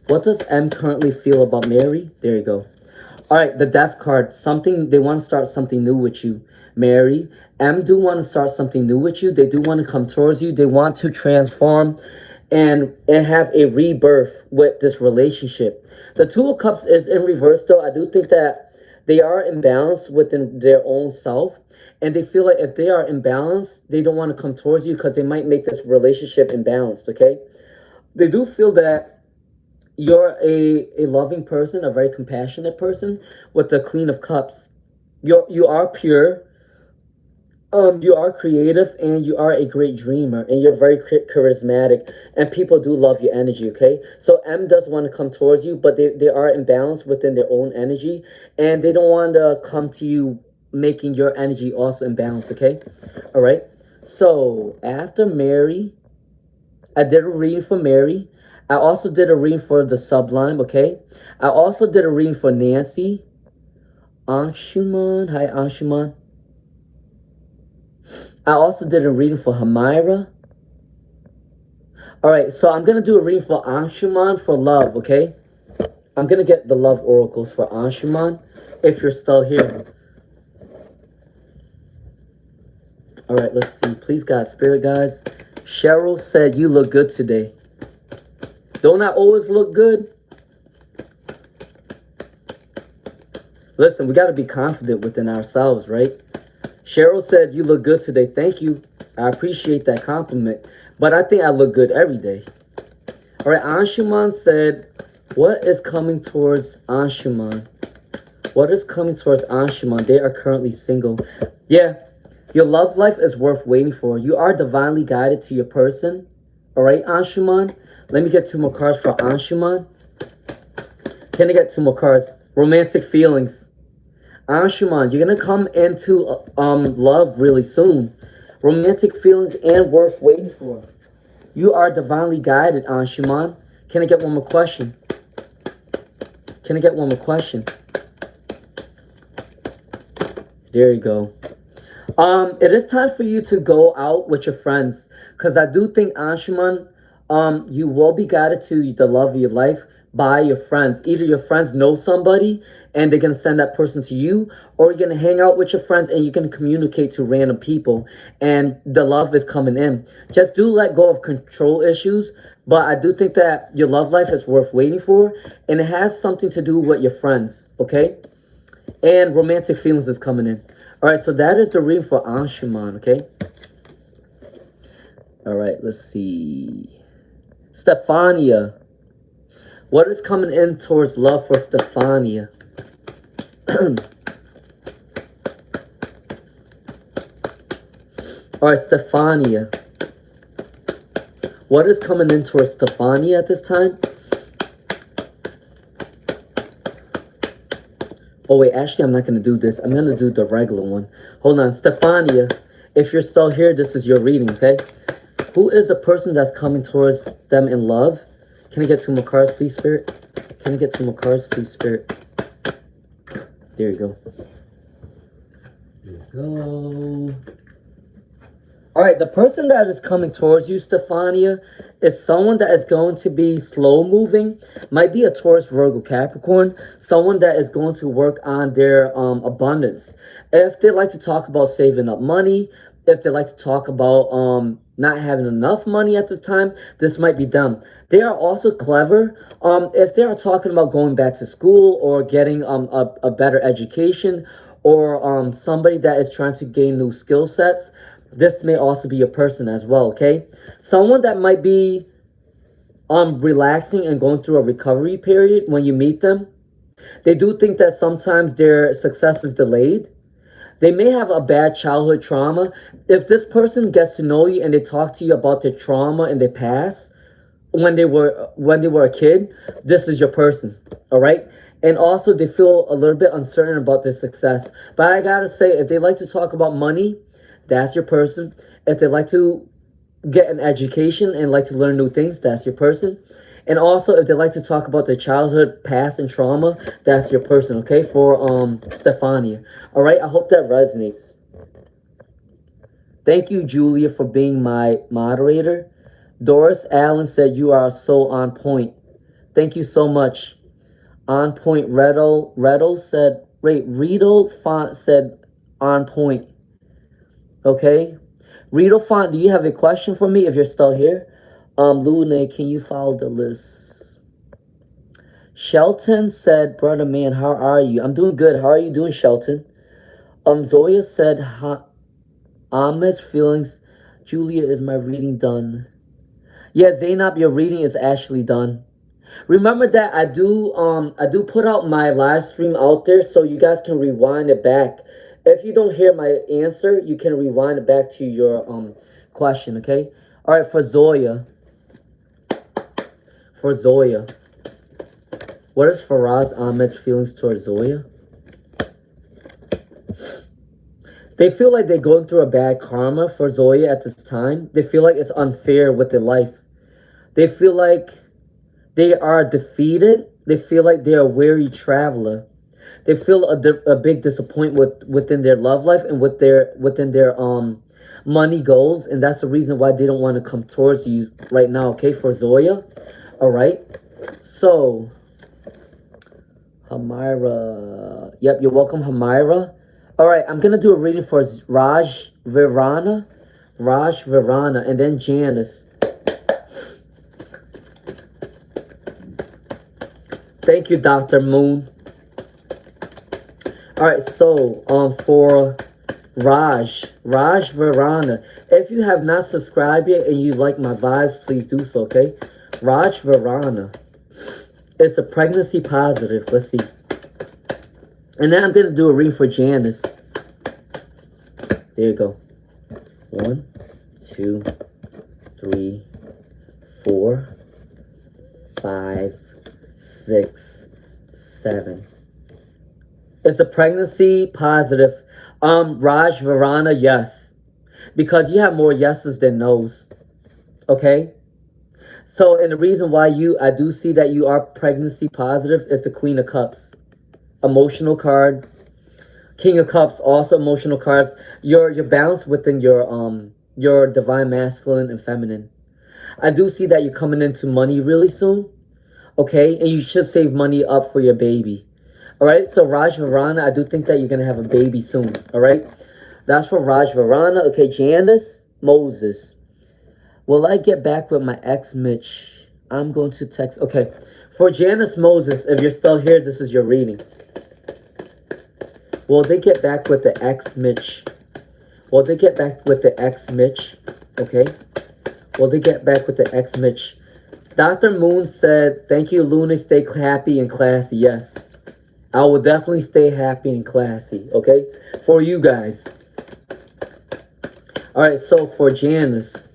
what does M currently feel about Mary? There you go. All right, the Death card. They want to start something new with you, Mary. M do want to start something new with you. They do want to come towards you. They want to transform and have a rebirth with this relationship. The 2 of Cups is in reverse, though. I do think that they are imbalanced within their own self. And they feel like if they are imbalanced, they don't want to come towards you, because they might make this relationship imbalanced, okay? They do feel that you're a loving person, a very compassionate person with the Queen of Cups. You are pure. You are creative, and you are a great dreamer, and you're very charismatic, and people do love your energy, okay? So M does want to come towards you, but they are imbalanced within their own energy, and they don't want to come to you making your energy also imbalanced, okay? All right. So after Mary, I did a reading for Mary. I also did a reading for the Sublime, okay? I also did a reading for Nancy. Anshuman. Hi, Anshuman. I also did a reading for Hamira. All right, so I'm gonna do a reading for Anshuman for love. Okay, I'm gonna get the love oracles for Anshuman if you're still here. All right, let's see. Please, God, spirit guys. Cheryl said you look good today. Don't I always look good? Listen, we got to be confident within ourselves, right? Cheryl said you look good today. Thank you. I appreciate that compliment. But I think I look good every day. All right, Anshuman said, what is coming towards Anshuman? What is coming towards Anshuman? They are currently single. Yeah, your love life is worth waiting for. You are divinely guided to your person. All right, Anshuman. Let me get 2 more cards for Anshuman. Can I get 2 more cards? Romantic feelings. Anshuman, you're going to come into love really soon. Romantic feelings and worth waiting for. You are divinely guided, Anshuman. Can I get 1 more question? Can I get 1 more question? There you go. It is time for you to go out with your friends. Because I do think, Anshuman, you will be guided to the love of your life by your friends. Either your friends know somebody and they're going to send that person to you, or you're going to hang out with your friends and you can communicate to random people and the love is coming in. Just do let go of control issues, but I do think that your love life is worth waiting for, and it has something to do with your friends, okay? And romantic feelings is coming in. All right, so that is the reading for Anshuman, okay? All right, let's see. Stephania. What is coming in towards love for Stephania? All right, Stephania. What is coming in towards Stephania at this time? Oh, wait, actually, I'm not going to do this. I'm going to do the regular one. Hold on. Stephania, if you're still here, this is your reading, okay? Who is the person that's coming towards them in love? Can I get 2 more cards, please, Spirit? Can I get 2 more cards, please, Spirit? There you go. There you go. All right, the person that is coming towards you, Stephania, is someone that is going to be slow moving. Might be a Taurus, Virgo, Capricorn. Someone that is going to work on their abundance. If they like to talk about saving up money, if they like to talk about not having enough money at this time, this might be them. They are also clever. If they are talking about going back to school or getting a better education, or somebody that is trying to gain new skill sets, this may also be a person as well, okay? Someone that might be relaxing and going through a recovery period when you meet them. They do think that sometimes their success is delayed. They may have a bad childhood trauma. If this person gets to know you and they talk to you about their trauma in their past, when they were a kid, this is your person, all right? And also, they feel a little bit uncertain about their success. But I gotta say, if they like to talk about money, that's your person. If they like to get an education and like to learn new things, that's your person. And also, if they like to talk about their childhood past and trauma, that's your person, okay? For Stephania. All right, I hope that resonates. Thank you, Julia, for being my moderator. Doris Allen said you are so on point. Thank you so much. On point. Reddle said, wait, Riddle Font said on point. Okay. Riddle Font, do you have a question for me if you're still here? Luna, can you follow the list? Shelton said, brother man, how are you? I'm doing good. How are you doing, Shelton? Zoya said, Ahmed's feelings. Julia, is my reading done? Yeah, Zainab, your reading is actually done. Remember that I do put out my live stream out there so you guys can rewind it back. If you don't hear my answer, you can rewind it back to your question, okay? All right, for Zoya. For Zoya. What is Faraz Ahmed's feelings towards Zoya? They feel like they're going through a bad karma for Zoya at this time. They feel like it's unfair with their life. They feel like they are defeated. They feel like they're a weary traveler. They feel a big disappointment within their love life and within their money goals, and that's the reason why they don't want to come towards you right now, okay, for Zoya. All right. So, Hamira. Yep, you're welcome, Hamira. All right, I'm going to do a reading for Raj Virana, and then Janice. Thank you, Dr. Moon. All right, so for Raj Virana, if you have not subscribed yet and you like my vibes, please do so, okay? Raj Virana. It's a pregnancy positive. Let's see. And then I'm going to do a reading for Janice. There you go. 1, 2, 3, 4, 5, 6, 7. It's a pregnancy positive. Raj Virana, yes. Because you have more yeses than nos. Okay? So, and the reason why I do see that you are pregnancy positive is the Queen of Cups. Emotional card. King of Cups, also emotional cards. You're balanced within your divine masculine and feminine. I do see that you're coming into money really soon. Okay? And you should save money up for your baby. Alright? So Raj Virana, I do think that you're going to have a baby soon. Alright? That's for Raj Virana. Okay, Janice Moses. Will I get back with my ex, Mitch? I'm going to text. Okay. For Janice Moses, if you're still here, this is your reading. Will they get back with the ex, Mitch? Will they get back with the ex, Mitch? Okay. Will they get back with the ex, Mitch? Dr. Moon said, thank you, Luna. Stay happy and classy. Yes. I will definitely stay happy and classy. Okay. For you guys. All right. So for Janice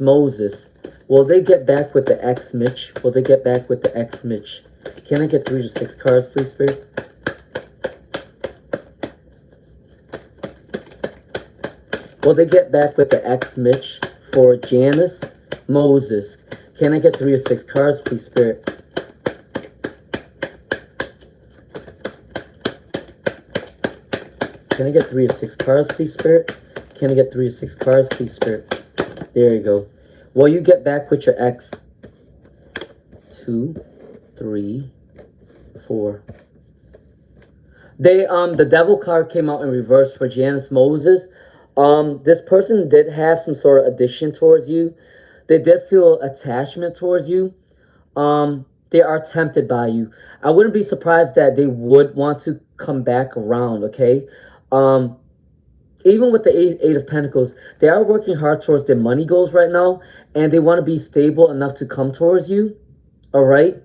Moses. Will they get back with the ex, Mitch? Will they get back with the ex, Mitch? Can I get 3 to 6 cards, please, Spirit? Will they get back with the ex, Mitch? For Janice Moses. Can I get 3 or 6 cards, please, Spirit? Can I get 3 or 6 cards, please, Spirit? Can I get 3 or 6 cards, please, Spirit? There you go. Will you get back with your ex? 2, 3, 4. The devil card came out in reverse for Janice Moses. This person did have some sort of addiction towards you. They did feel attachment towards you. They are tempted by you. I wouldn't be surprised that they would want to come back around, okay? Even with the Eight of Pentacles, they are working hard towards their money goals right now, and they want to be stable enough to come towards you, all right?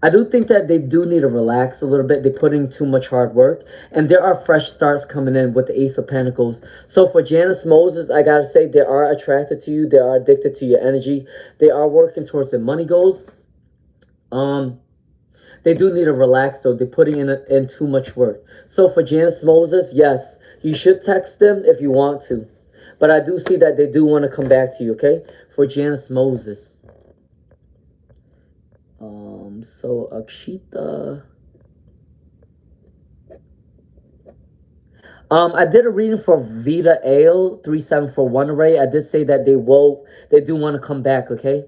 I do think that they do need to relax a little bit. They're putting too much hard work, and there are fresh starts coming in with the Ace of Pentacles. So for Janice Moses, I got to say, they are attracted to you. They are addicted to your energy. They are working towards their money goals. They do need to relax, though. They're putting in too much work. So for Janice Moses, yes, you should text them if you want to. But I do see that they do want to come back to you, okay? For Janice Moses. So Akshita. I did a reading for Vita Ale 3741 array. I did say that they do want to come back, okay?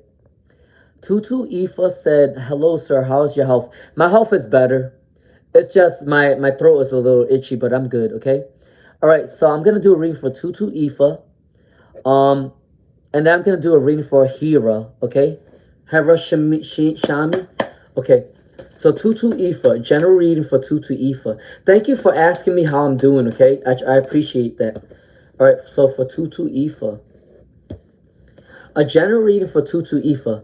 Tutu Ifa said, hello, sir. How's your health? My health is better. It's just my throat is a little itchy, but I'm good, okay? All right, so I'm going to do a reading for Tutu Ifa. And then I'm going to do a reading for Hira, okay? Hira Shami. Okay, so Tutu Ifa, general reading for Tutu Ifa. Thank you for asking me how I'm doing, okay? I appreciate that. All right, so for Tutu Ifa. A general reading for Tutu Ifa.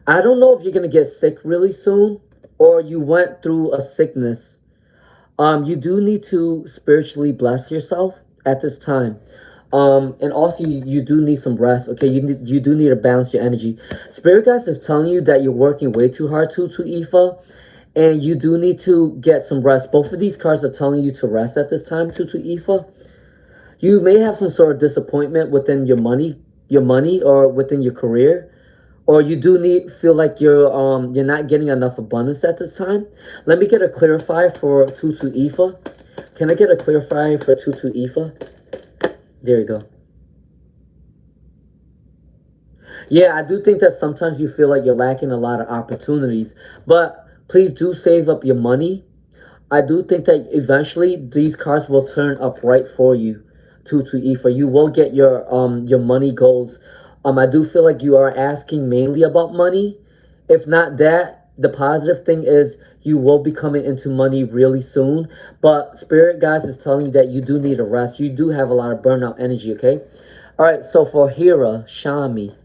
I don't know if you're going to get sick really soon, or you went through a sickness. You do need to spiritually bless yourself at this time. And also you do need some rest, okay? You do need to balance your energy. Spirit guides is telling you that you're working way too hard, Tutu Ifa, and you do need to get some rest. Both of these cards are telling you to rest at this time, Tutu Ifa. You may have some sort of disappointment within your money or within your career, or you do feel like you're not getting enough abundance at this time. Let me get a clarifier for Tutu Ifa. Can I get a clarifier for 2-2 Ifa? There you go. Yeah, I do think that sometimes you feel like you're lacking a lot of opportunities, but please do save up your money. I do think that eventually these cards will turn up right for you. 2-2 Ifa. You will get your money goals. I do feel like you are asking mainly about money. If not that, the positive thing is you will be coming into money really soon. But Spirit Guys is telling you that you do need a rest. You do have a lot of burnout energy, okay? All right, so for Hira, Shami,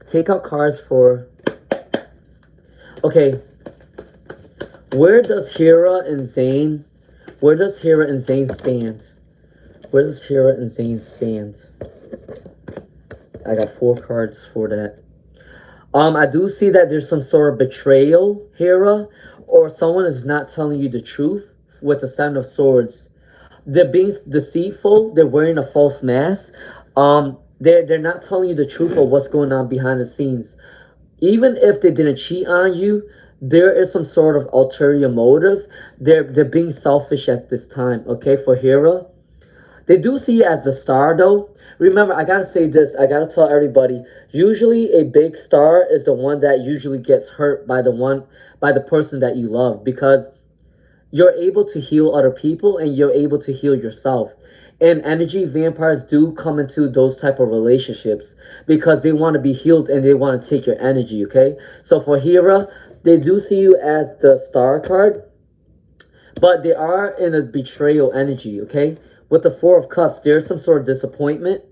take out cards for... Okay, where does Hira and Zayn... Where does Hira and Zayn stand? Where does Hira and Zayn stand? I got 4 cards for that. I do see that there's some sort of betrayal, Hira, or someone is not telling you the truth with the Seven of Swords. They're being deceitful. They're wearing a false mask. They're not telling you the truth of what's going on behind the scenes. Even if they didn't cheat on you, there is some sort of ulterior motive. They're being selfish at this time, okay, for Hira. They do see you as the star, though. Remember, I gotta say this. I gotta tell everybody. Usually, a big star is the one that usually gets hurt by the person that you love, because you're able to heal other people and you're able to heal yourself. And energy vampires do come into those type of relationships because they want to be healed and they want to take your energy, okay? So for Hira, they do see you as the star card, but they are in a betrayal energy, okay? With the 4 of Cups, there's some sort of disappointment.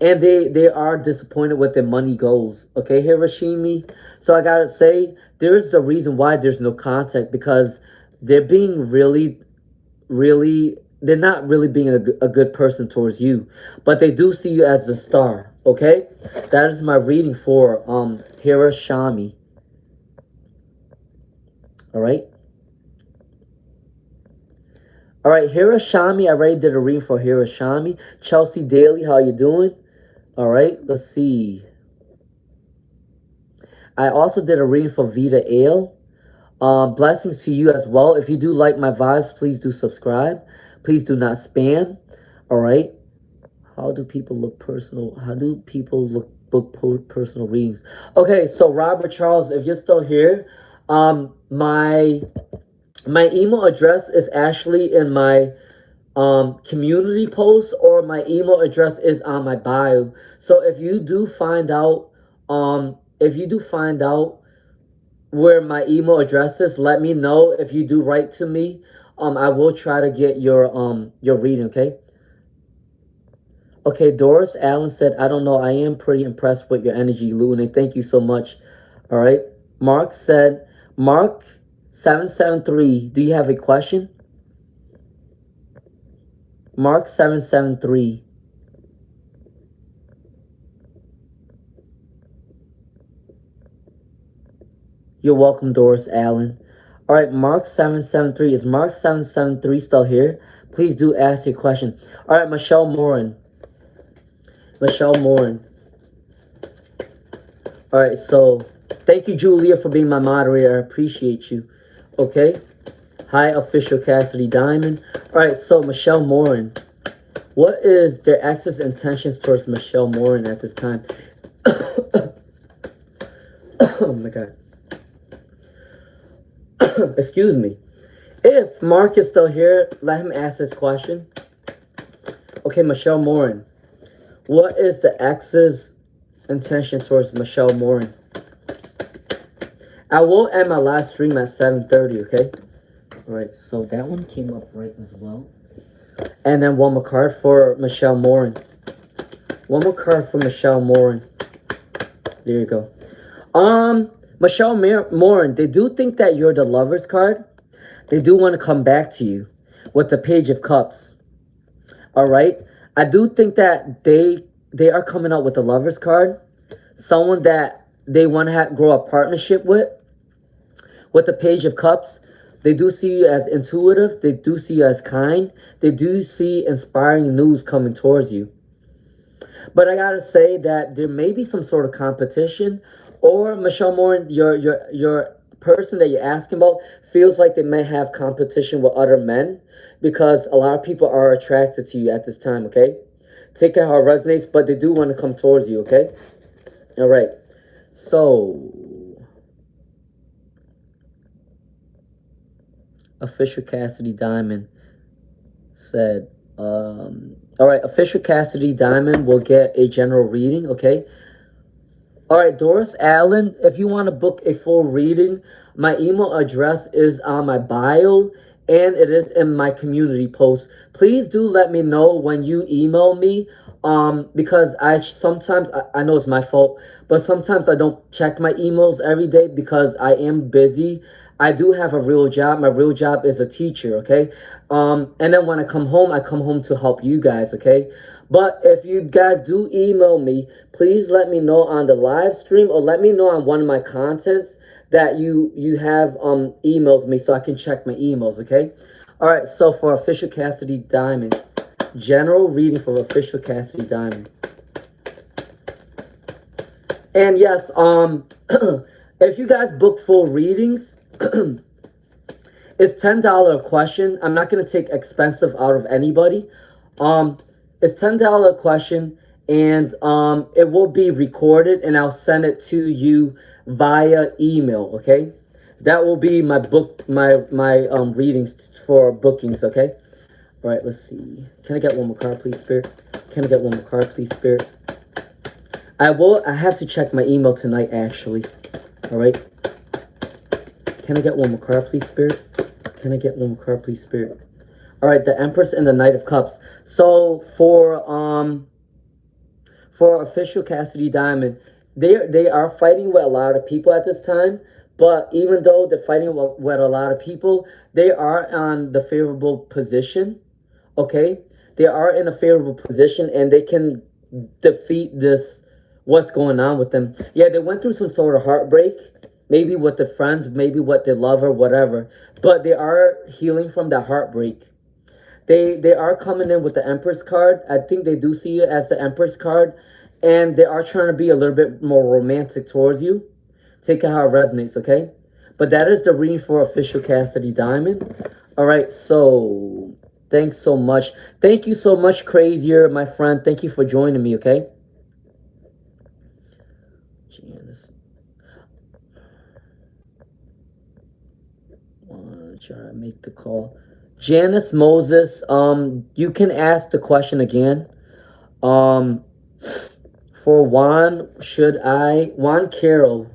And they are disappointed with their money goals, okay, Hiroshima? So I gotta say, there's the reason why there's no contact, because they're being they're not really being a good person towards you. But they do see you as the star, okay? That is my reading for Hiroshima. All right? All right, Hiroshima, I already did a reading for Hiroshima. Chelsea Daly, how you doing? All right, let's see. I also did a reading for Vita Ale. Blessings to you as well. If you do like my vibes, please do subscribe. Please do not spam. All right. How do people look personal? How do people book personal readings? Okay, so Robert Charles, if you're still here, my email address is actually in my community post, or my email address is on my bio. So if you do find out where my email address is, let me know. If you do write to me, I will try to get your reading, okay? Okay, Doris Allen said, I don't know, I am pretty impressed with your energy, Luna. Thank you so much. All right. Mark said, Mark 773, do you have a question? Mark 773. You're welcome, Doris Allen. All right, Mark 773. Is Mark 773 still here? Please do ask your question. All right, Michelle Morin. Michelle Morin. All right, so thank you, Julia, for being my moderator. I appreciate you. Okay. Hi, Official Cassidy Diamond. All right, so Michelle Morin. What is their ex's intentions towards Michelle Morin at this time? Oh, my God. Excuse me. If Mark is still here, let him ask this question. Okay, Michelle Morin. What is the ex's intention towards Michelle Morin? I will end my live stream at 7:30, okay? All right, so that one came up right as well. And then one more card for Michelle Morin. One more card for Michelle Morin. There you go. Michelle Morin, they do think that you're the Lover's card. They do want to come back to you with the Page of Cups. All right? I do think that they are coming out with the Lover's card. Someone that they want to grow a partnership with. With the Page of Cups, they do see you as intuitive. They do see you as kind. They do see inspiring news coming towards you. But I gotta say that there may be some sort of competition, or Michelle Morin, your person that you're asking about feels like they may have competition with other men, because a lot of people are attracted to you at this time, okay? Take it how it resonates, but they do want to come towards you, okay? All right. So, Official Cassidy Diamond said, all right, Official Cassidy Diamond will get a general reading, okay? All right, Doris Allen, if you want to book a full reading, my email address is on my bio and it is in my community post. Please do let me know when you email me, because I know it's my fault, but sometimes I don't check my emails every day because I am busy. I do have a real job. My real job is a teacher, okay? And then when I come home to help you guys, okay? But if you guys do email me, please let me know on the live stream or let me know on one of my contents that you have emailed me so I can check my emails, okay? All right, so for Official Cassidy Diamond, general reading for Official Cassidy Diamond. And yes, if you guys book full readings, it's $10 a question. I'm not going to take expensive out of anybody. It's $10 a question, and it will be recorded, and I'll send it to you via email, okay? That will be my readings for bookings, okay? All right, let's see. Can I get one more card, please, Spirit? Can I get one more card, please, Spirit? I have to check my email tonight, actually. All right. Can I get one more card, please, Spirit? Can I get one more card, please, Spirit? All right, the Empress and the Knight of Cups. So for Official Cassidy Diamond, they are fighting with a lot of people at this time. But even though they're fighting with a lot of people, they are on the favorable position. Okay, they are in a favorable position, and they can defeat what's going on with them. Yeah, they went through some sort of heartbreak. Maybe with their friends, maybe with their lover, whatever. But they are healing from that heartbreak. They are coming in with the Empress card. I think they do see it as the Empress card. And they are trying to be a little bit more romantic towards you. Take it how it resonates, okay? But that is the reading for Official Cassidy Diamond. All right, so thanks so much. Thank you so much, Crazier, my friend. Thank you for joining me, okay? Janice. Try to make the call. Janice Moses, you can ask the question again. For Juan Carroll,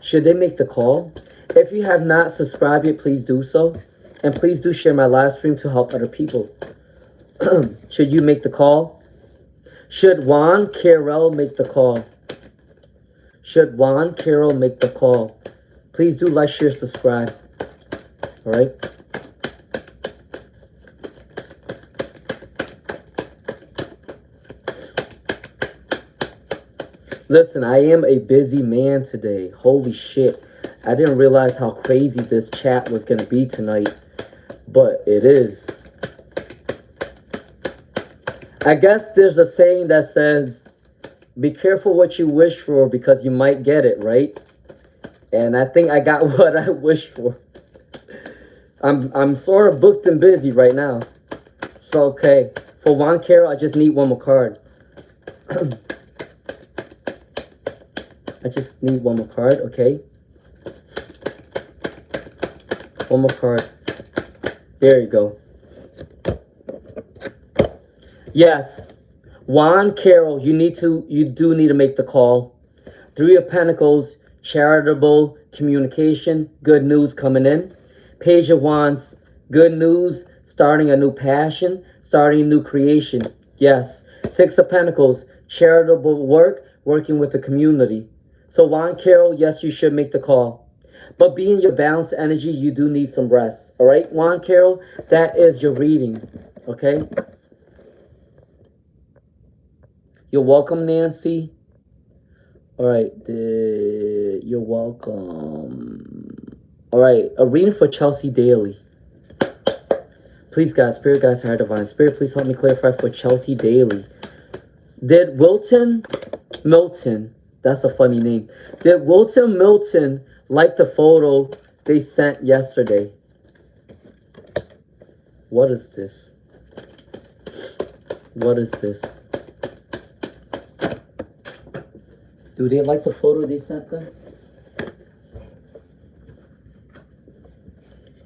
should they make the call? If you have not subscribed yet, please do so. And please do share my live stream to help other people. Should you make the call? Should Juan Carroll make the call? Should Juan Carroll make the call? Please do like, share, subscribe. All right. Listen, I am a busy man today. Holy shit. I didn't realize how crazy this chat was going to be tonight. But it is. I guess there's a saying that says, be careful what you wish for because you might get it, right? And I think I got what I wished for. I'm sort of booked and busy right now. So, okay. For Juan Carroll, I just need one more card. I just need one more card, okay? One more card. There you go. Yes. Juan Carroll, you do need to make the call. 3 of Pentacles, charitable communication, good news coming in. Page of Wands, good news, starting a new passion, starting a new creation. Yes. 6 of Pentacles, charitable work, working with the community. So Juan Carroll, yes, you should make the call. But being your balanced energy, you do need some rest. All right, Juan Carroll, that is your reading. Okay? You're welcome, Nancy. All right, you're welcome. All right, a reading for Chelsea Daly. Please, God, Spirit, God's Higher Divine Spirit, please help me clarify for Chelsea Daly. Did Milton, that's a funny name. Did Milton like the photo they sent yesterday. What is this? What is this? Do they like the photo they sent them?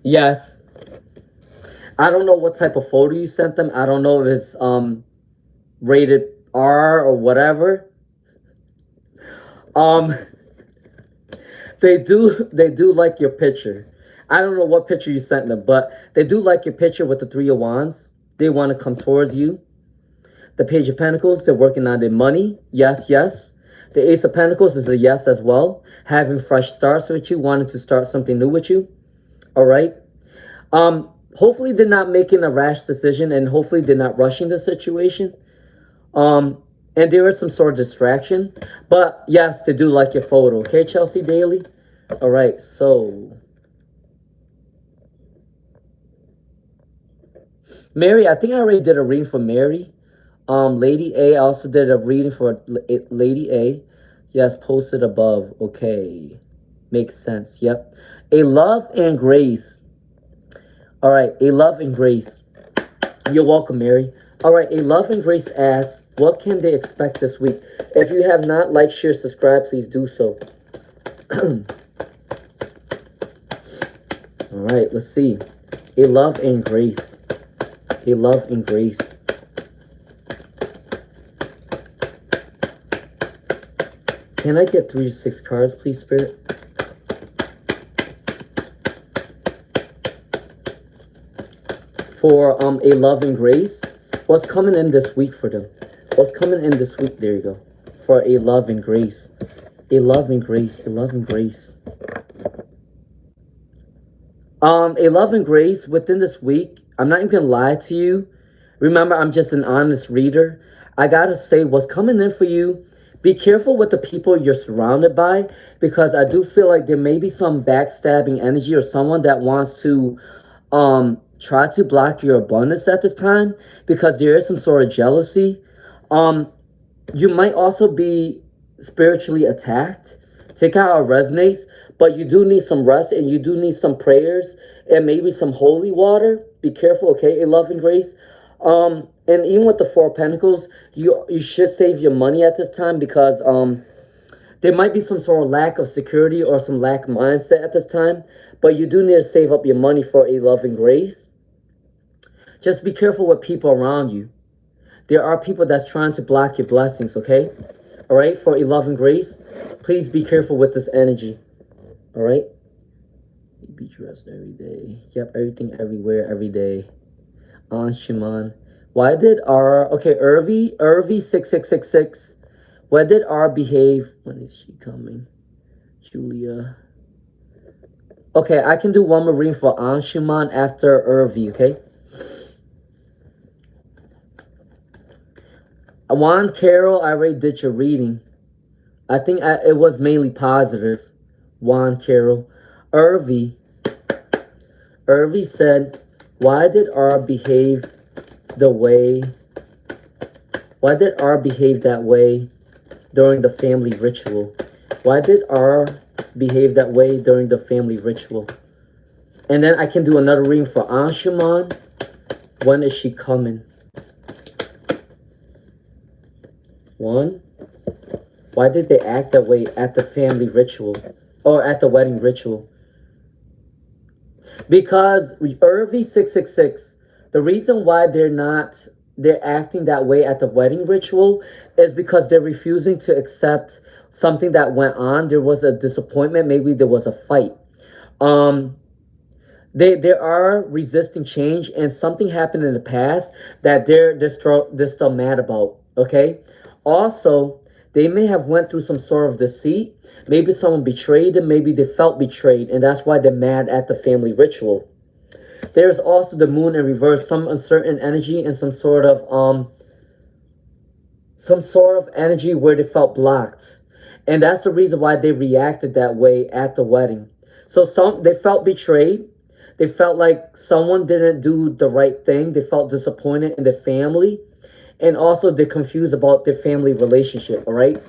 Yes. I don't know what type of photo you sent them. I don't know if it's rated R or whatever. They do like your picture. I don't know what picture you sent them, but they do like your picture with the 3 of Wands. They want to come towards you. The Page of Pentacles, they're working on their money. Yes, yes. The Ace of Pentacles is a yes as well. Having fresh starts with you, wanting to start something new with you. All right. Hopefully they're not making a rash decision, and hopefully they're not rushing the situation. And there is some sort of distraction. But yes, they do like your photo. Okay, Chelsea Daly? All right, so Mary, I think I already did a reading for Mary. Lady A, I also did a reading for Lady A. Yes, posted above. Okay. Makes sense. Yep. A love and grace. All right. A love and grace. You're welcome, Mary. All right. A love and grace asks, what can they expect this week? If you have not liked, share, subscribe, please do so. All right. Let's see. A love and grace. A love and grace. Can I get 3 to 6 cards, please, Spirit? For a love and grace. What's coming in this week for them? What's coming in this week? There you go. For a love and grace. A love and grace. A love and grace. A love and grace within this week. I'm not even gonna lie to you. Remember, I'm just an honest reader. I gotta say, what's coming in for you, be careful with the people you're surrounded by, because I do feel like there may be some backstabbing energy or someone that wants to try to block your abundance at this time, because there is some sort of jealousy. You might also be spiritually attacked. Take out how it resonates, but you do need some rest, and you do need some prayers and maybe some holy water. Be careful, okay? A love and grace. And even with the 4 of Pentacles, you should save your money at this time, because there might be some sort of lack of security or some lack mindset at this time. But you do need to save up your money for a love and grace. Just be careful with people around you. There are people that's trying to block your blessings, okay? All right, for a love and grace, please be careful with this energy. All right? Be dressed every day. Yep, everything, everywhere, every day. Shimon. Why did R... Okay, Irvi 6666. Why did R behave... When is she coming? Julia. Okay, I can do one more reading for Anshuman after Irvi, okay? Juan Carroll, I already did your reading. I think it was mainly positive. Juan Carroll. Irvi said, why did R behave the way... Why did R behave that way during the family ritual? Why did R behave that way during the family ritual? And then I can do another reading for Anshuman. When is she coming? 1. Why did they act that way at the family ritual? Or at the wedding ritual? Because Irvi 666, the reason why they're acting that way at the wedding ritual is because they're refusing to accept something that went on. There was a disappointment. Maybe there was a fight. They are resisting change, and something happened in the past that they're still mad about. Okay. Also, they may have went through some sort of deceit. Maybe someone betrayed them. Maybe they felt betrayed, and that's why they're mad at the family ritual. There's also the moon in reverse, some uncertain energy and some sort of energy where they felt blocked. And that's the reason why they reacted that way at the wedding. So they felt betrayed. They felt like someone didn't do the right thing. They felt disappointed in their family. And also they're confused about their family relationship, all right?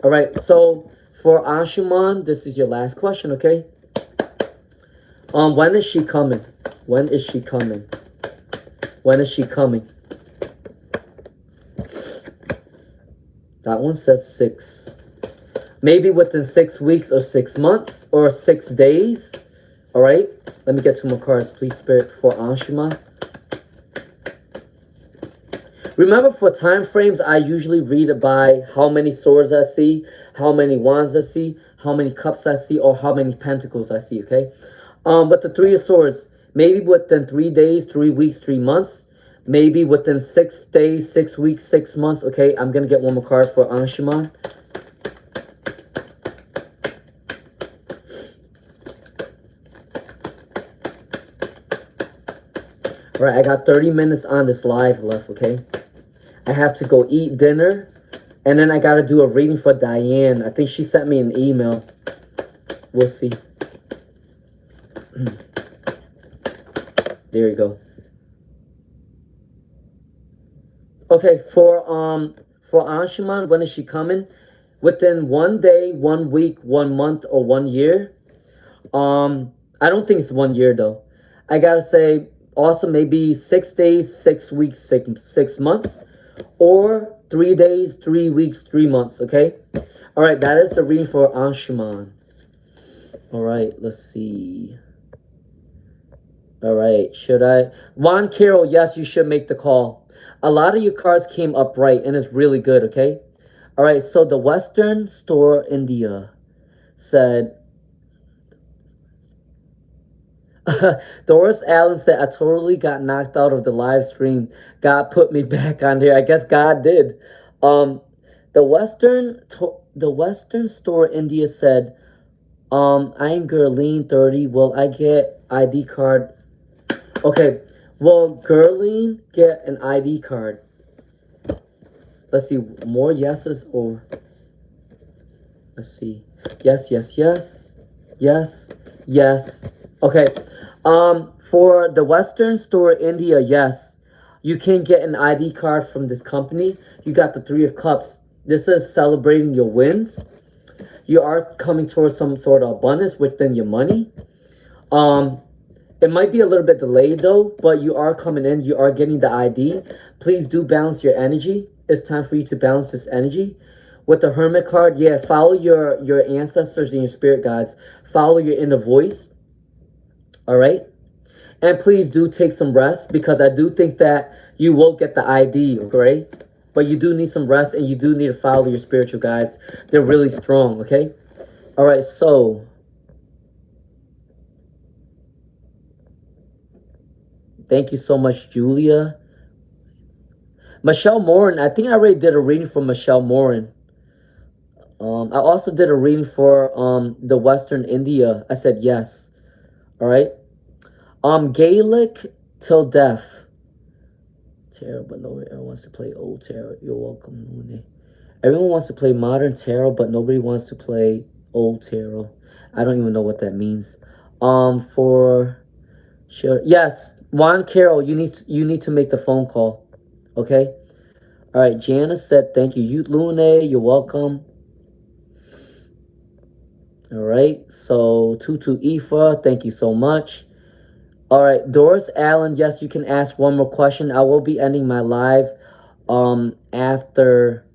All right, so for Anshuman, this is your last question, okay? When is she coming? When is she coming? When is she coming? That one says 6. Maybe within 6 weeks or 6 months or 6 days. All right. Let me get 2 more cards, please, Spirit, for Anshuman. Remember, for time frames, I usually read it by how many swords I see, how many wands I see, how many cups I see, or how many pentacles I see, okay? But the 3 of swords, maybe within 3 days, 3 weeks, 3 months, maybe within 6 days, 6 weeks, 6 months, okay? I'm going to get 1 more card for Anshuman. All right, I got 30 minutes on this live left, okay? I have to go eat dinner, and then I got to do a reading for Diane. I think she sent me an email. We'll see. There you go. Okay, for Anshuman, when is she coming? Within 1 day, 1 week, 1 month, or 1 year. I don't think it's 1 year though. I gotta say, also maybe 6 days, 6 weeks, 6 months, or 3 days, 3 weeks, 3 months. Okay. All right, that is the reading for Anshuman. All right, let's see. All right, should I? Juan Carroll, yes, you should make the call. A lot of your cards came up right, and it's really good, okay? All right, so the Western Store India said, Doris Allen said, I totally got knocked out of the live stream. God put me back on here. I guess God did. The Western Store India said, I'm Gerline 30. Will I get ID card? Okay, will Gerline get an ID card? Let's see, more yeses or... Let's see. Yes, yes, yes. Yes, yes. Okay. For the Western Store India, yes. You can get an ID card from this company. You got the 3 of Cups. This is celebrating your wins. You are coming towards some sort of abundance within your money. It might be a little bit delayed though, but you are coming in. You are getting the ID. Please do balance your energy. It's time for you to balance this energy. With the Hermit card, yeah, follow your ancestors and your spirit guides. Follow your inner voice. All right? And please do take some rest, because I do think that you will get the ID, okay? But you do need some rest, and you do need to follow your spiritual guides. They're really strong, okay? All right, so... Thank you so much, Julia. Michelle Morin, I think I already did a reading for Michelle Morin. I also did a reading for the Western India. I said yes. All right. Gaelic till death. Tarot, but nobody ever wants to play old tarot. You're welcome, Lune. Everyone wants to play modern tarot, but nobody wants to play old tarot. I don't even know what that means. For sure. Yes, Juan Carroll, you need to make the phone call. Okay? All right, Janice said thank you. You Lune, you're welcome. All right, so Tutu Ifa, thank you so much. All right, Doris Allen, yes, you can ask one more question. I will be ending my live after,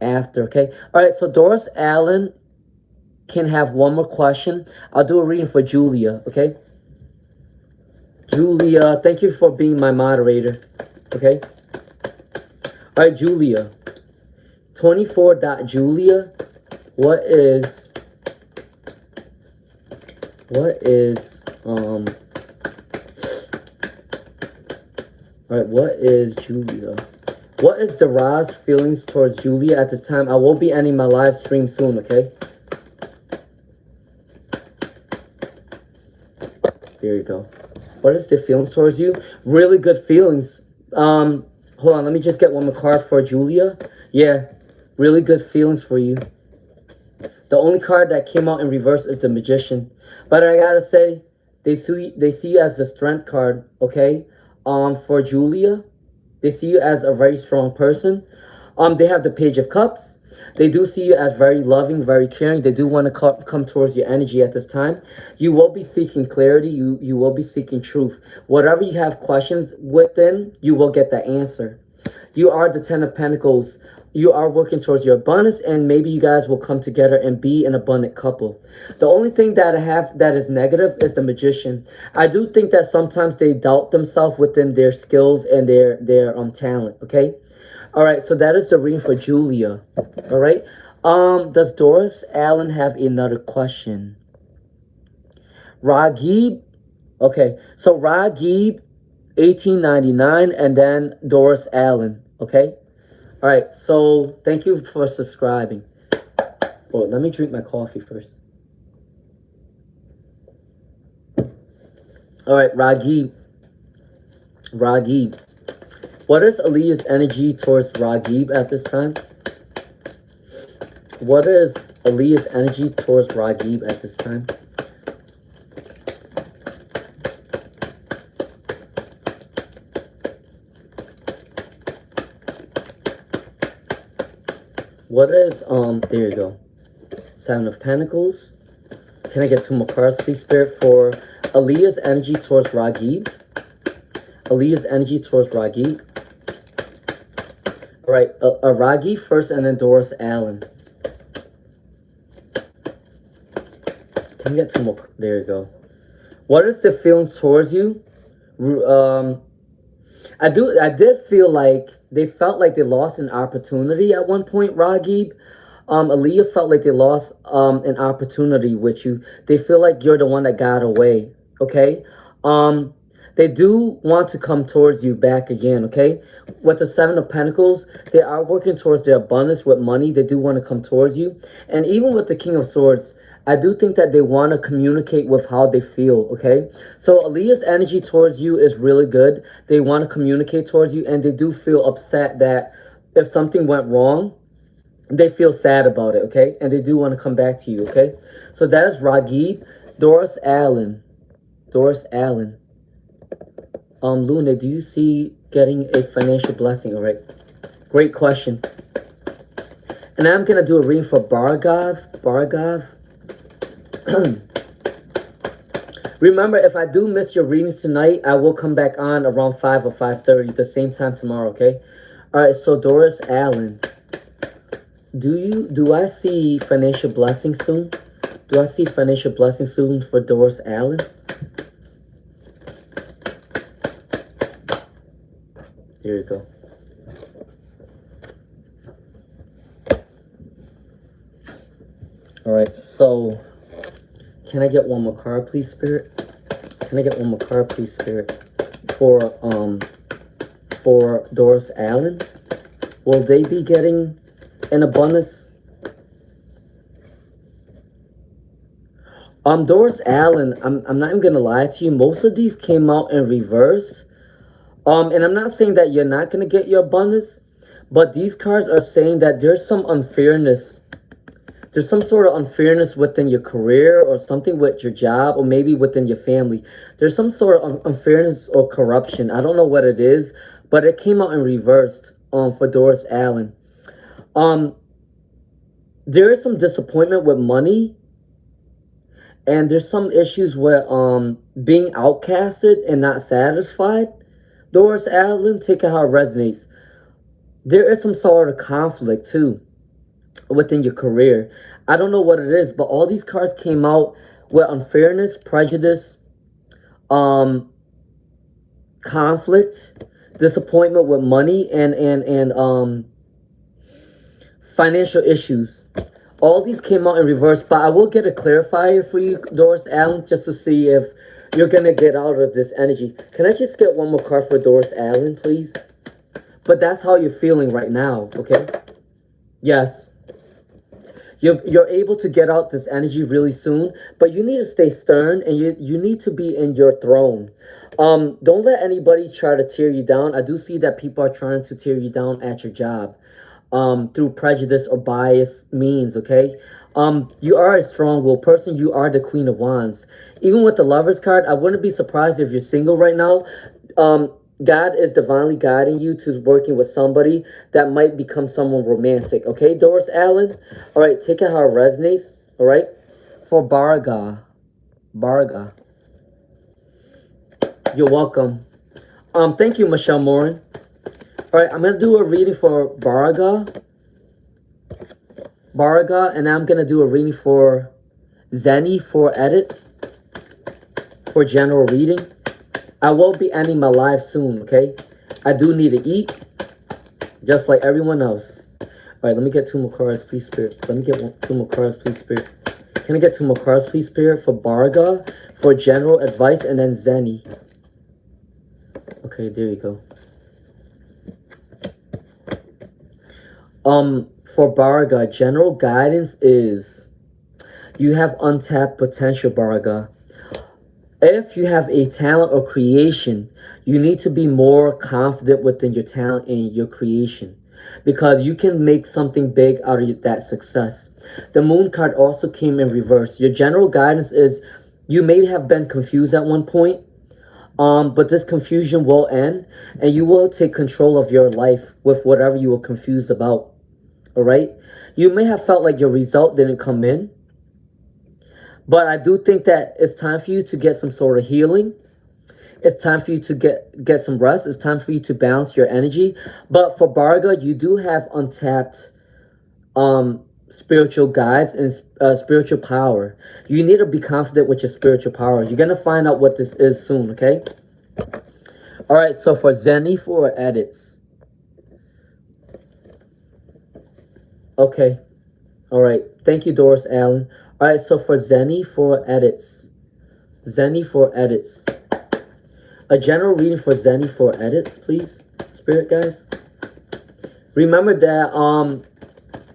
okay? All right, so Doris Allen can have one more question. I'll do a reading for Julia, okay? Julia, thank you for being my moderator, okay? All right, Julia. 24.Julia, what is all right, what is Julia? What is Daraz's feelings towards Julia at this time? I will be ending my live stream soon, okay? There you go. What is their feelings towards you? Really good feelings. Hold on, let me just get one more card for Julia. Yeah, really good feelings for you. The only card that came out in reverse is the Magician. But I gotta say, they see you as the Strength card, okay? For Julia, they see you as a very strong person. They have the Page of Cups. They do see you as very loving, very caring. They do want to come towards your energy at this time. You will be seeking clarity. You will be seeking truth. Whatever you have questions within, you will get the answer. You are the Ten of Pentacles. You are working towards your abundance, and maybe you guys will come together and be an abundant couple. The only thing that I have that is negative is the Magician. I do think that sometimes they doubt themselves within their skills and their talent. Okay. All right, so that is the reading for Julia. All right. Does Doris Allen have another question? Ragib. Okay, so Ragib, 1899, and then Doris Allen. Okay. All right, so thank you for subscribing. Well, let me drink my coffee first. All right, Ragib. Ragib. What is Aaliyah's energy towards Ragib at this time? What is Aaliyah's energy towards Ragib at this time? What is, there you go. Seven of Pentacles. Can I get two more cards, please, Spirit, for Aaliyah's energy towards Ragib? Aaliyah's energy towards Ragib. All right, Ragib first and then Doris Allen. Can I get two more? There you go. What is the feelings towards you? I did feel like they felt like they lost an opportunity at one point, Ragib. Aaliyah felt like they lost an opportunity with you. They feel like you're the one that got away, okay? They do want to come towards you back again, okay? With the Seven of Pentacles, they are working towards their abundance with money. They do want to come towards you. And even with the King of Swords, I do think that they want to communicate with how they feel, okay? So Aaliyah's energy towards you is really good. They want to communicate towards you, and they do feel upset that if something went wrong, they feel sad about it, okay? And they do want to come back to you, okay? So that is Ragib. Doris Allen. Doris Allen. Luna, do you see getting a financial blessing? All right. Great question. And I'm going to do a reading for Bargav. Bargav. Remember, if I do miss your readings tonight, I will come back on around 5 or 5:30, the same time tomorrow, okay? All right, so Doris Allen. Do I see financial blessings soon? Do I see financial blessings soon for Doris Allen? Here you go. All right, so can I get one more card, please, Spirit? Can I get one more card, please, Spirit? For Doris Allen? Will they be getting an abundance? Doris Allen, I'm not even gonna lie to you. Most of these came out in reverse. And I'm not saying that you're not gonna get your abundance, but these cards are saying that there's some unfairness. There's some sort of unfairness within your career or something with your job or maybe within your family. There's some sort of unfairness or corruption. I don't know what it is, but it came out in reverse for Doris Allen. There is some disappointment with money. And there's some issues with being outcasted and not satisfied. Doris Allen, take it how it resonates. There is some sort of conflict too within your career. I don't know what it is, but all these cards came out with unfairness, prejudice, conflict, disappointment with money, and financial issues. All these came out in reverse, but I will get a clarifier for you, Doris Allen, just to see if you're going to get out of this energy. Can I just get one more card for Doris Allen, please? But that's how you're feeling right now, okay? Yes. You're able to get out this energy really soon, but you need to stay stern and you need to be in your throne. Don't let anybody try to tear you down. I do see that people are trying to tear you down at your job through prejudice or bias means, okay? You are a strong-willed person. You are the Queen of Wands. Even with the Lovers card, I wouldn't be surprised if you're single right now. God is divinely guiding you to working with somebody that might become someone romantic. Okay, Doris Allen? All right, take it how it resonates. All right? For Baraga. Baraga. You're welcome. Thank you, Michelle Morin. All right, I'm going to do a reading for Baraga. Baraga, and I'm going to do a reading for Zenny for edits, for general reading. I will be ending my live soon, okay? I do need to eat, just like everyone else. All right, let me get 2 more cards, please, Spirit. Let me get 2 more cards, please, Spirit. Can I get 2 more cards, please, Spirit, for Baraga, for general advice, and then Zenny. Okay, there you go. For Baraga, general guidance is you have untapped potential, Baraga. If you have a talent or creation, you need to be more confident within your talent and your creation, because you can make something big out of that success. The moon card also came in reverse. Your general guidance is you may have been confused at one point, but this confusion will end and you will take control of your life with whatever you were confused about. All right? You may have felt like your result didn't come in, but I do think that it's time for you to get some sort of healing. It's time for you to get some rest. It's time for you to balance your energy. But for Baraga, you do have untapped spiritual guides and spiritual power. You need to be confident with your spiritual power. You're going to find out what this is soon, okay? All right, so for Zenny for edits. Okay. All right. Thank you, Doris Allen. All right, so for Zenny for edits. Zenny for edits. A general reading for Zenny for edits, please, Spirit guys. Remember that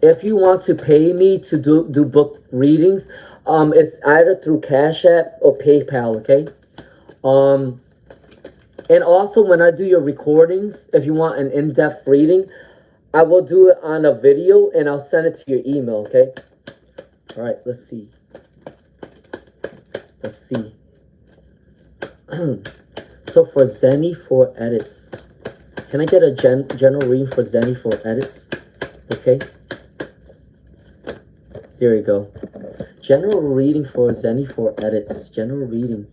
if you want to pay me to do book readings, it's either through Cash App or PayPal, okay? And also when I do your recordings, if you want an in-depth reading, I will do it on a video and I'll send it to your email, okay? All right, let's see. Let's see. So for Zenny for edits, can I get a general reading for Zenny for edits? Okay. There you go. General reading for Zenny for edits. General reading.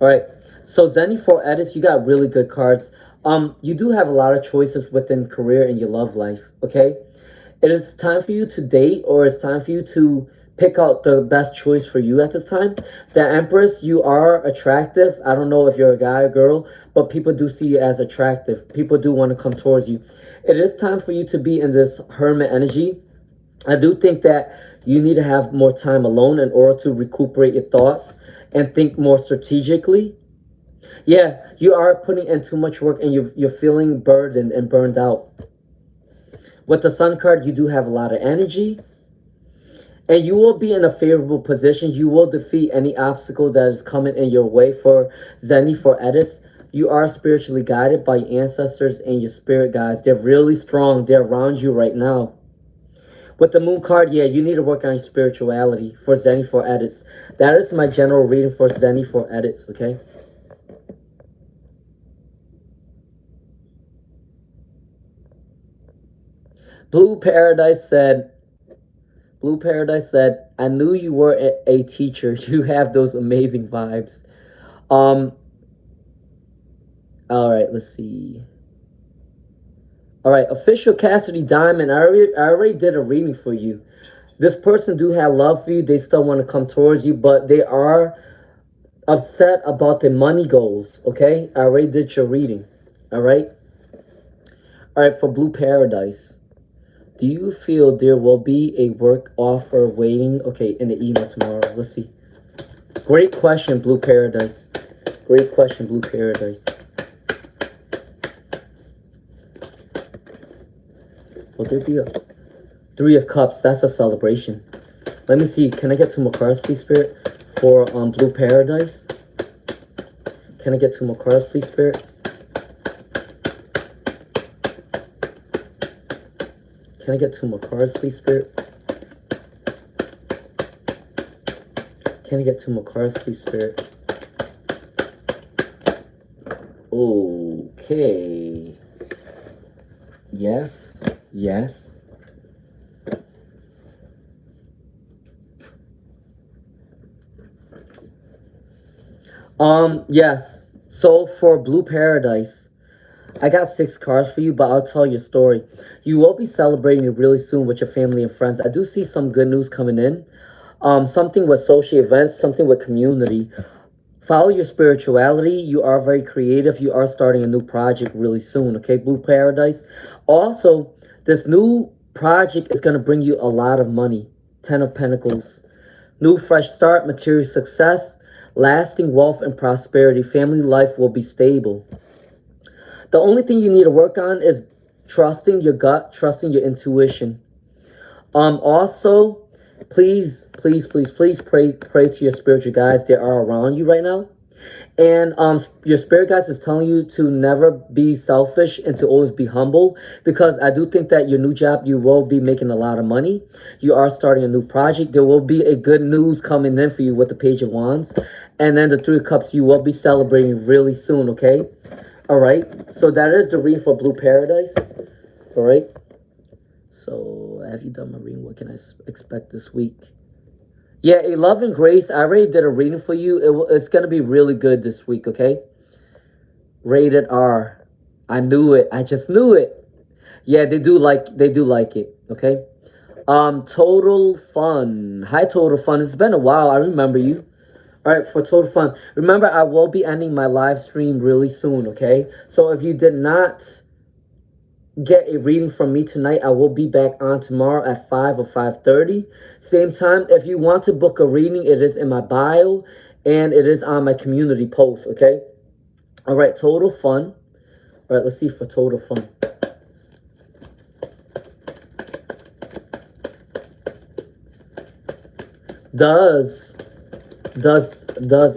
All right. So Zenny for edits, you got really good cards. You do have a lot of choices within career and your love life, okay? It is time for you to date, or it's time for you to pick out the best choice for you at this time. The Empress, you are attractive. I don't know if you're a guy or girl, but people do see you as attractive. People do want to come towards you. It is time for you to be in this hermit energy. I do think that you need to have more time alone in order to recuperate your thoughts and think more strategically. Yeah, you are putting in too much work and you're feeling burdened and burned out. With the Sun card, you do have a lot of energy. And you will be in a favorable position. You will defeat any obstacle that is coming in your way for Zenny for edits. You are spiritually guided by your ancestors and your spirit guides. They're really strong. They're around you right now. With the Moon card, yeah, you need to work on your spirituality for Zenny for edits. That is my general reading for Zenny for edits, okay? Blue Paradise said, I knew you were a teacher. You have those amazing vibes. All right, let's see. All right, Official Cassidy Diamond, I already did a reading for you. This person do have love for you. They still want to come towards you, but they are upset about their money goals, okay? I already did your reading, all right? All right, for Blue Paradise. Do you feel there will be a work offer waiting? Okay, in the email tomorrow. Let's see. Great question, Blue Paradise. Great question, Blue Paradise. Will there be a 3 of Cups? That's a celebration. Let me see. Can I get 2 more cards, please, Spirit? For Blue Paradise. Can I get 2 more cards, please, Spirit? Can I get 2 more cards, please, Spirit? Can I get 2 more cards, please, Spirit? Okay. Yes. Yes. Yes. So for Blue Paradise, I got 6 cards for you, but I'll tell your story. You will be celebrating it really soon with your family and friends. I do see some good news coming in. Something with social events, something with community. Follow your spirituality. You are very creative. You are starting a new project really soon, okay, Blue Paradise? Also, this new project is going to bring you a lot of money. 10 of Pentacles. New fresh start, material success, lasting wealth and prosperity. Family life will be stable. The only thing you need to work on is trusting your gut, trusting your intuition. Also, please pray to your spiritual guides that are around you right now. And your spirit guides is telling you to never be selfish and to always be humble, because I do think that your new job, you will be making a lot of money. You are starting a new project. There will be a good news coming in for you with the Page of Wands. And then the 3 of Cups, you will be celebrating really soon, okay? All right. So that is the reading for Blue Paradise. All right. So have you done my reading? What can I expect this week? Yeah, a love and grace. I already did a reading for you. It's going to be really good this week, okay? Rated R. I knew it. I just knew it. Yeah, they do like it, okay? Total Fun. Hi, Total Fun. It's been a while. I remember you. All right, for Total Fun. Remember, I will be ending my live stream really soon, okay? So if you did not get a reading from me tonight, I will be back on tomorrow at 5 or 5:30. Same time, if you want to book a reading, it is in my bio and it is on my community post, okay? All right, Total Fun. All right, let's see for Total Fun. Does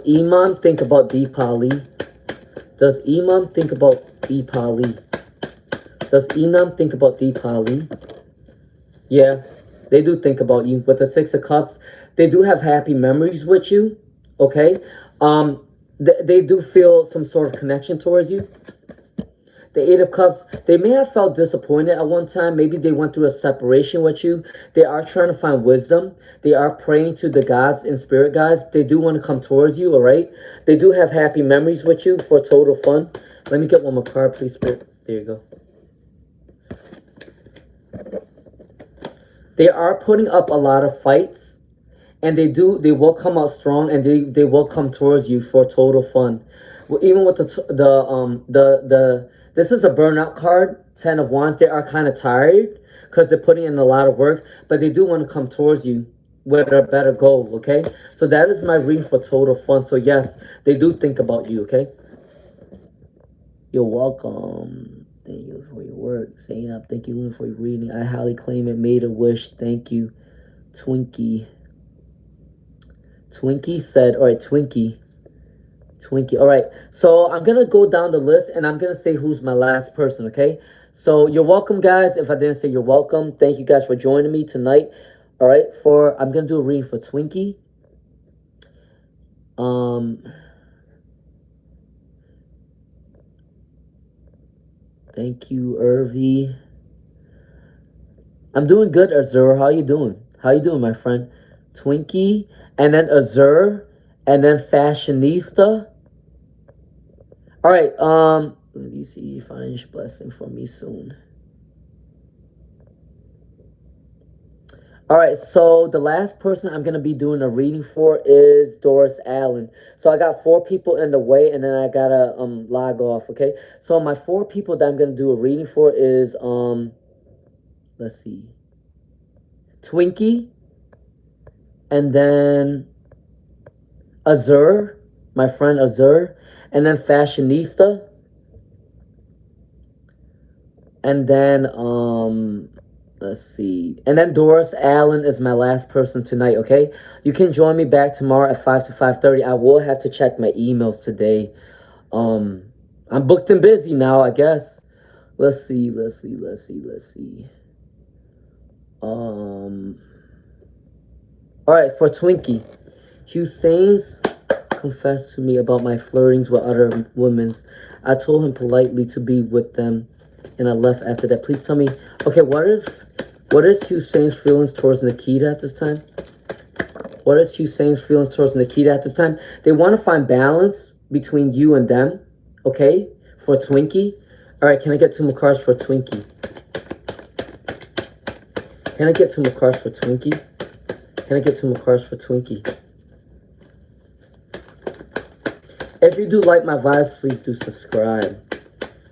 Iman think about Deepali? Does Iman think about Deepali? Does Enam think about Deepali? Yeah, they do think about you. With the 6 of Cups, they do have happy memories with you, okay? They do feel some sort of connection towards you. The 8 of Cups, they may have felt disappointed at one time. Maybe they went through a separation with you. They are trying to find wisdom. They are praying to the gods and spirit guides. They do want to come towards you, all right? They do have happy memories with you for Total Fun. Let me get one more card, please, Spirit. There you go. They are putting up a lot of fights, and they will come out strong, and they will come towards you for Total Fun. Well, even with this is a burnout card, 10 of Wands. They are kind of tired because they're putting in a lot of work, but they do want to come towards you with a better goal, okay? So that is my reading for Total Fun. So yes, they do think about you, okay? You're welcome. Thank you for your work. Saying up. Thank you, Luna, for your reading. I highly claim it. Made a wish. Thank you, Twinkie. Twinkie said, all right, Twinkie. All right. So I'm going to go down the list and I'm going to say who's my last person, okay? So you're welcome, guys. If I didn't say you're welcome, thank you guys for joining me tonight. All right. I'm going to do a reading for Twinkie. Thank you, Irvi. I'm doing good, Azur. How you doing? How you doing, my friend? Twinkie, and then Azur, and then Fashionista. All right, let me see, financial blessing for me soon. All right, so the last person I'm going to be doing a reading for is Doris Allen. So I got 4 people in the way, and then I got to log off, okay? So my 4 people that I'm going to do a reading for is, let's see, Twinkie, and then Azur, my friend Azur, and then Fashionista, and then, let's see. And then Doris Allen is my last person tonight, okay? You can join me back tomorrow at 5 to 5:30. I will have to check my emails today. I'm booked and busy now, I guess. Let's see. All right, for Twinkie. Hussein's confessed to me about my flirtings with other women. I told him politely to be with them, and I left after that. Please tell me, okay, what is Hussein's feelings towards Nikita at this time? What is Hussein's feelings towards Nikita at this time? They want to find balance between you and them, okay, for Twinkie. All right, can I get 2 more cards for Twinkie? Can I get 2 more cards for Twinkie? Can I get 2 more cards for Twinkie? If you do like my vibes, please do subscribe.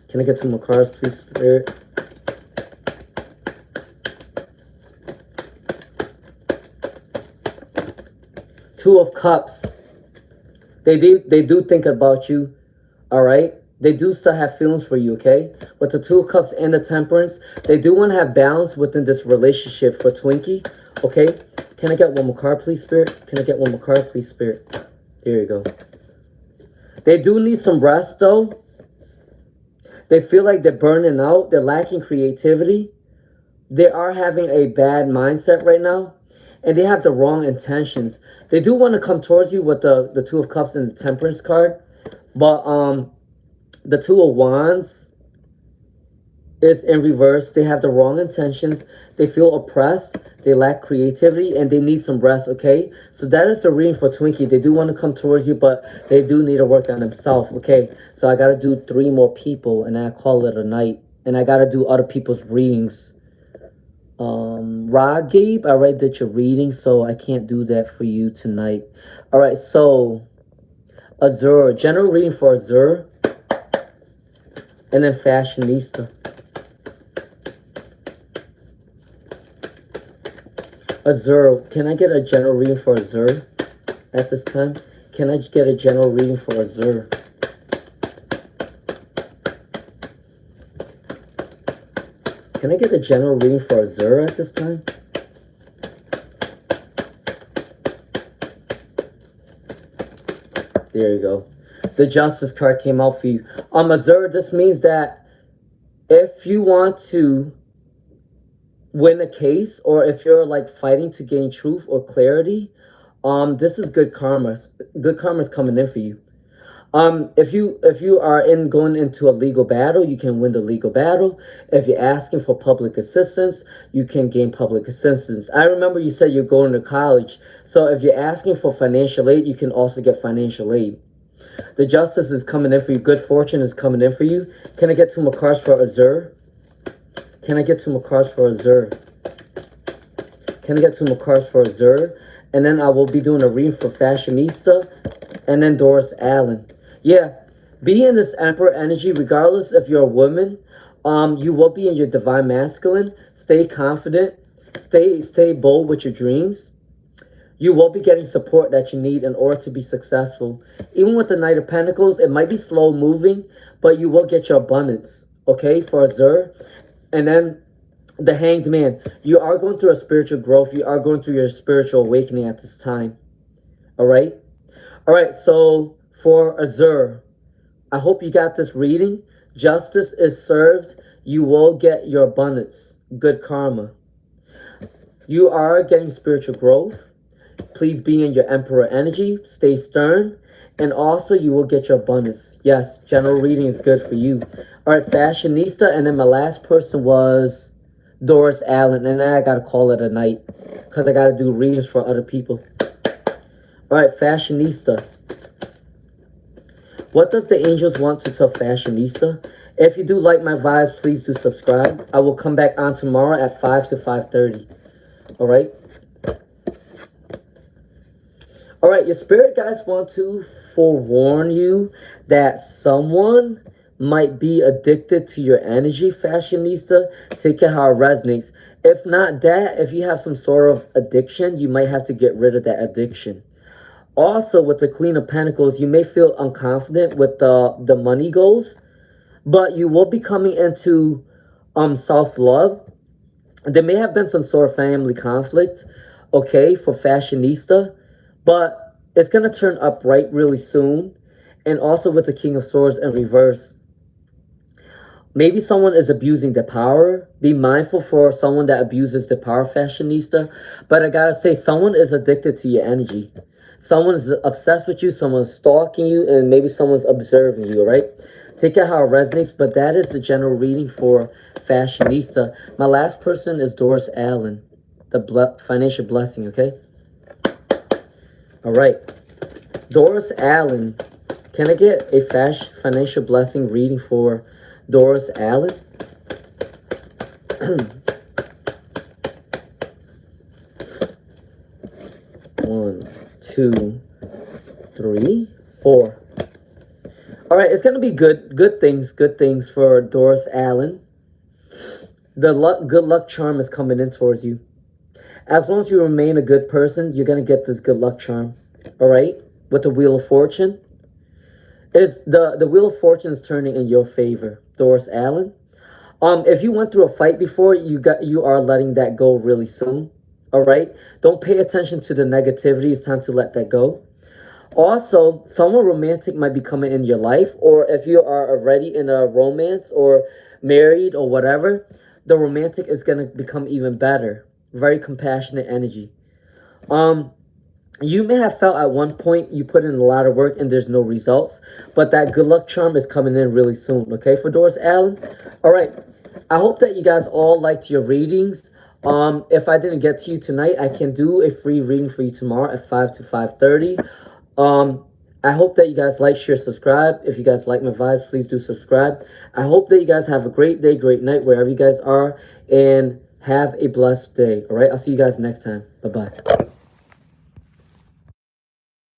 Can I get 2 more cards, please, Spirit? Two of Cups. They do think about you, all right? They do still have feelings for you, okay? With the 2 of Cups and the Temperance, they do want to have balance within this relationship for Twinkie, okay? Can I get 1 more card, please, Spirit? Can I get 1 more card, please, Spirit? There you go. They do need some rest, though. They feel like they're burning out. They're lacking creativity. They are having a bad mindset right now. And they have the wrong intentions. They do want to come towards you with the 2 of Cups and the Temperance card. But the 2 of Wands is in reverse. They have the wrong intentions. They feel oppressed. They lack creativity. And they need some rest, okay? So that is the reading for Twinkie. They do want to come towards you, but they do need to work on themselves, okay? So I got to do 3 more people, and I call it a night. And I got to do other people's readings. Gabe, I already did your reading, so I can't do that for you tonight. All right, so Azure, general reading for Azure, and then Fashionista. Azure, can I get a general reading for Azure at this time? Can I get a general reading for Azure? Can I get a general reading for Azure at this time? There you go. The Justice card came out for you. Azure, this means that if you want to win a case, or if you're like fighting to gain truth or clarity, this is good karma. Good karma is coming in for you. If you are going into a legal battle, you can win the legal battle. If you're asking for public assistance, you can gain public assistance. I remember you said you're going to college. So if you're asking for financial aid, you can also get financial aid. The Justice is coming in for you. Good fortune is coming in for you. Can I get 2 more cards for Azure? Can I get 2 more cards for Azure? Can I get 2 more cards for Azure? And then I will be doing a reading for Fashionista and then Doris Allen. Yeah, be in this Emperor energy, regardless if you're a woman. You will be in your divine masculine. Stay confident. Stay bold with your dreams. You will be getting support that you need in order to be successful. Even with the Knight of Pentacles, it might be slow moving, but you will get your abundance, okay, for Azure. And then the Hanged Man. You are going through a spiritual growth. You are going through your spiritual awakening at this time, all right? All right, so for Azure, I hope you got this reading. Justice is served. You will get your abundance. Good karma. You are getting spiritual growth. Please be in your Emperor energy. Stay stern. And also, you will get your abundance. Yes, general reading is good for you. All right, Fashionista. And then my last person was Doris Allen. And then I got to call it a night because I got to do readings for other people. All right, Fashionista. What does the angels want to tell Fashionista? If you do like my vibes, please do subscribe. I will come back on tomorrow at 5 to 5:30. All right? All right, your spirit guides want to forewarn you that someone might be addicted to your energy, Fashionista. Take it how it resonates. If not that, if you have some sort of addiction, you might have to get rid of that addiction. Also, with the Queen of Pentacles, you may feel unconfident with the money goals, but you will be coming into self-love. There may have been some sort of family conflict, okay, for Fashionista, but it's going to turn upright really soon. And also with the King of Swords in reverse. Maybe someone is abusing their power. Be mindful for someone that abuses their power, Fashionista. But I got to say, someone is addicted to your energy. Someone's obsessed with you, someone's stalking you, and maybe someone's observing you, all right? Take it how it resonates, but that is the general reading for Fashionista. My last person is Doris Allen, the financial blessing, okay? All right. Doris Allen. Can I get a financial blessing reading for Doris Allen? 1, 2, 3, 4. All right, it's gonna be good things for Doris Allen. The good luck charm is coming in towards you. As long as you remain a good person, you're gonna get this good luck charm. All right, with the Wheel of Fortune, is the Wheel of Fortune is turning in your favor, Doris Allen. If you went through a fight before, you are letting that go really soon. All right, don't pay attention to the negativity. It's time to let that go. Also, someone romantic might be coming in your life, or if you are already in a romance or married or whatever, the romantic is going to become even better. Very compassionate energy. You may have felt at one point you put in a lot of work and there's no results, but that good luck charm is coming in really soon, okay, for Doris Allen? All right, I hope that you guys all liked your readings. If I didn't get to you tonight, I can do a free reading for you tomorrow at 5 to 5:30. I hope that you guys like, share, subscribe. If you guys like my vibes, please do subscribe. I hope that you guys have a great day, great night, wherever you guys are, and have a blessed day. All right, I'll see you guys next time. Bye-bye.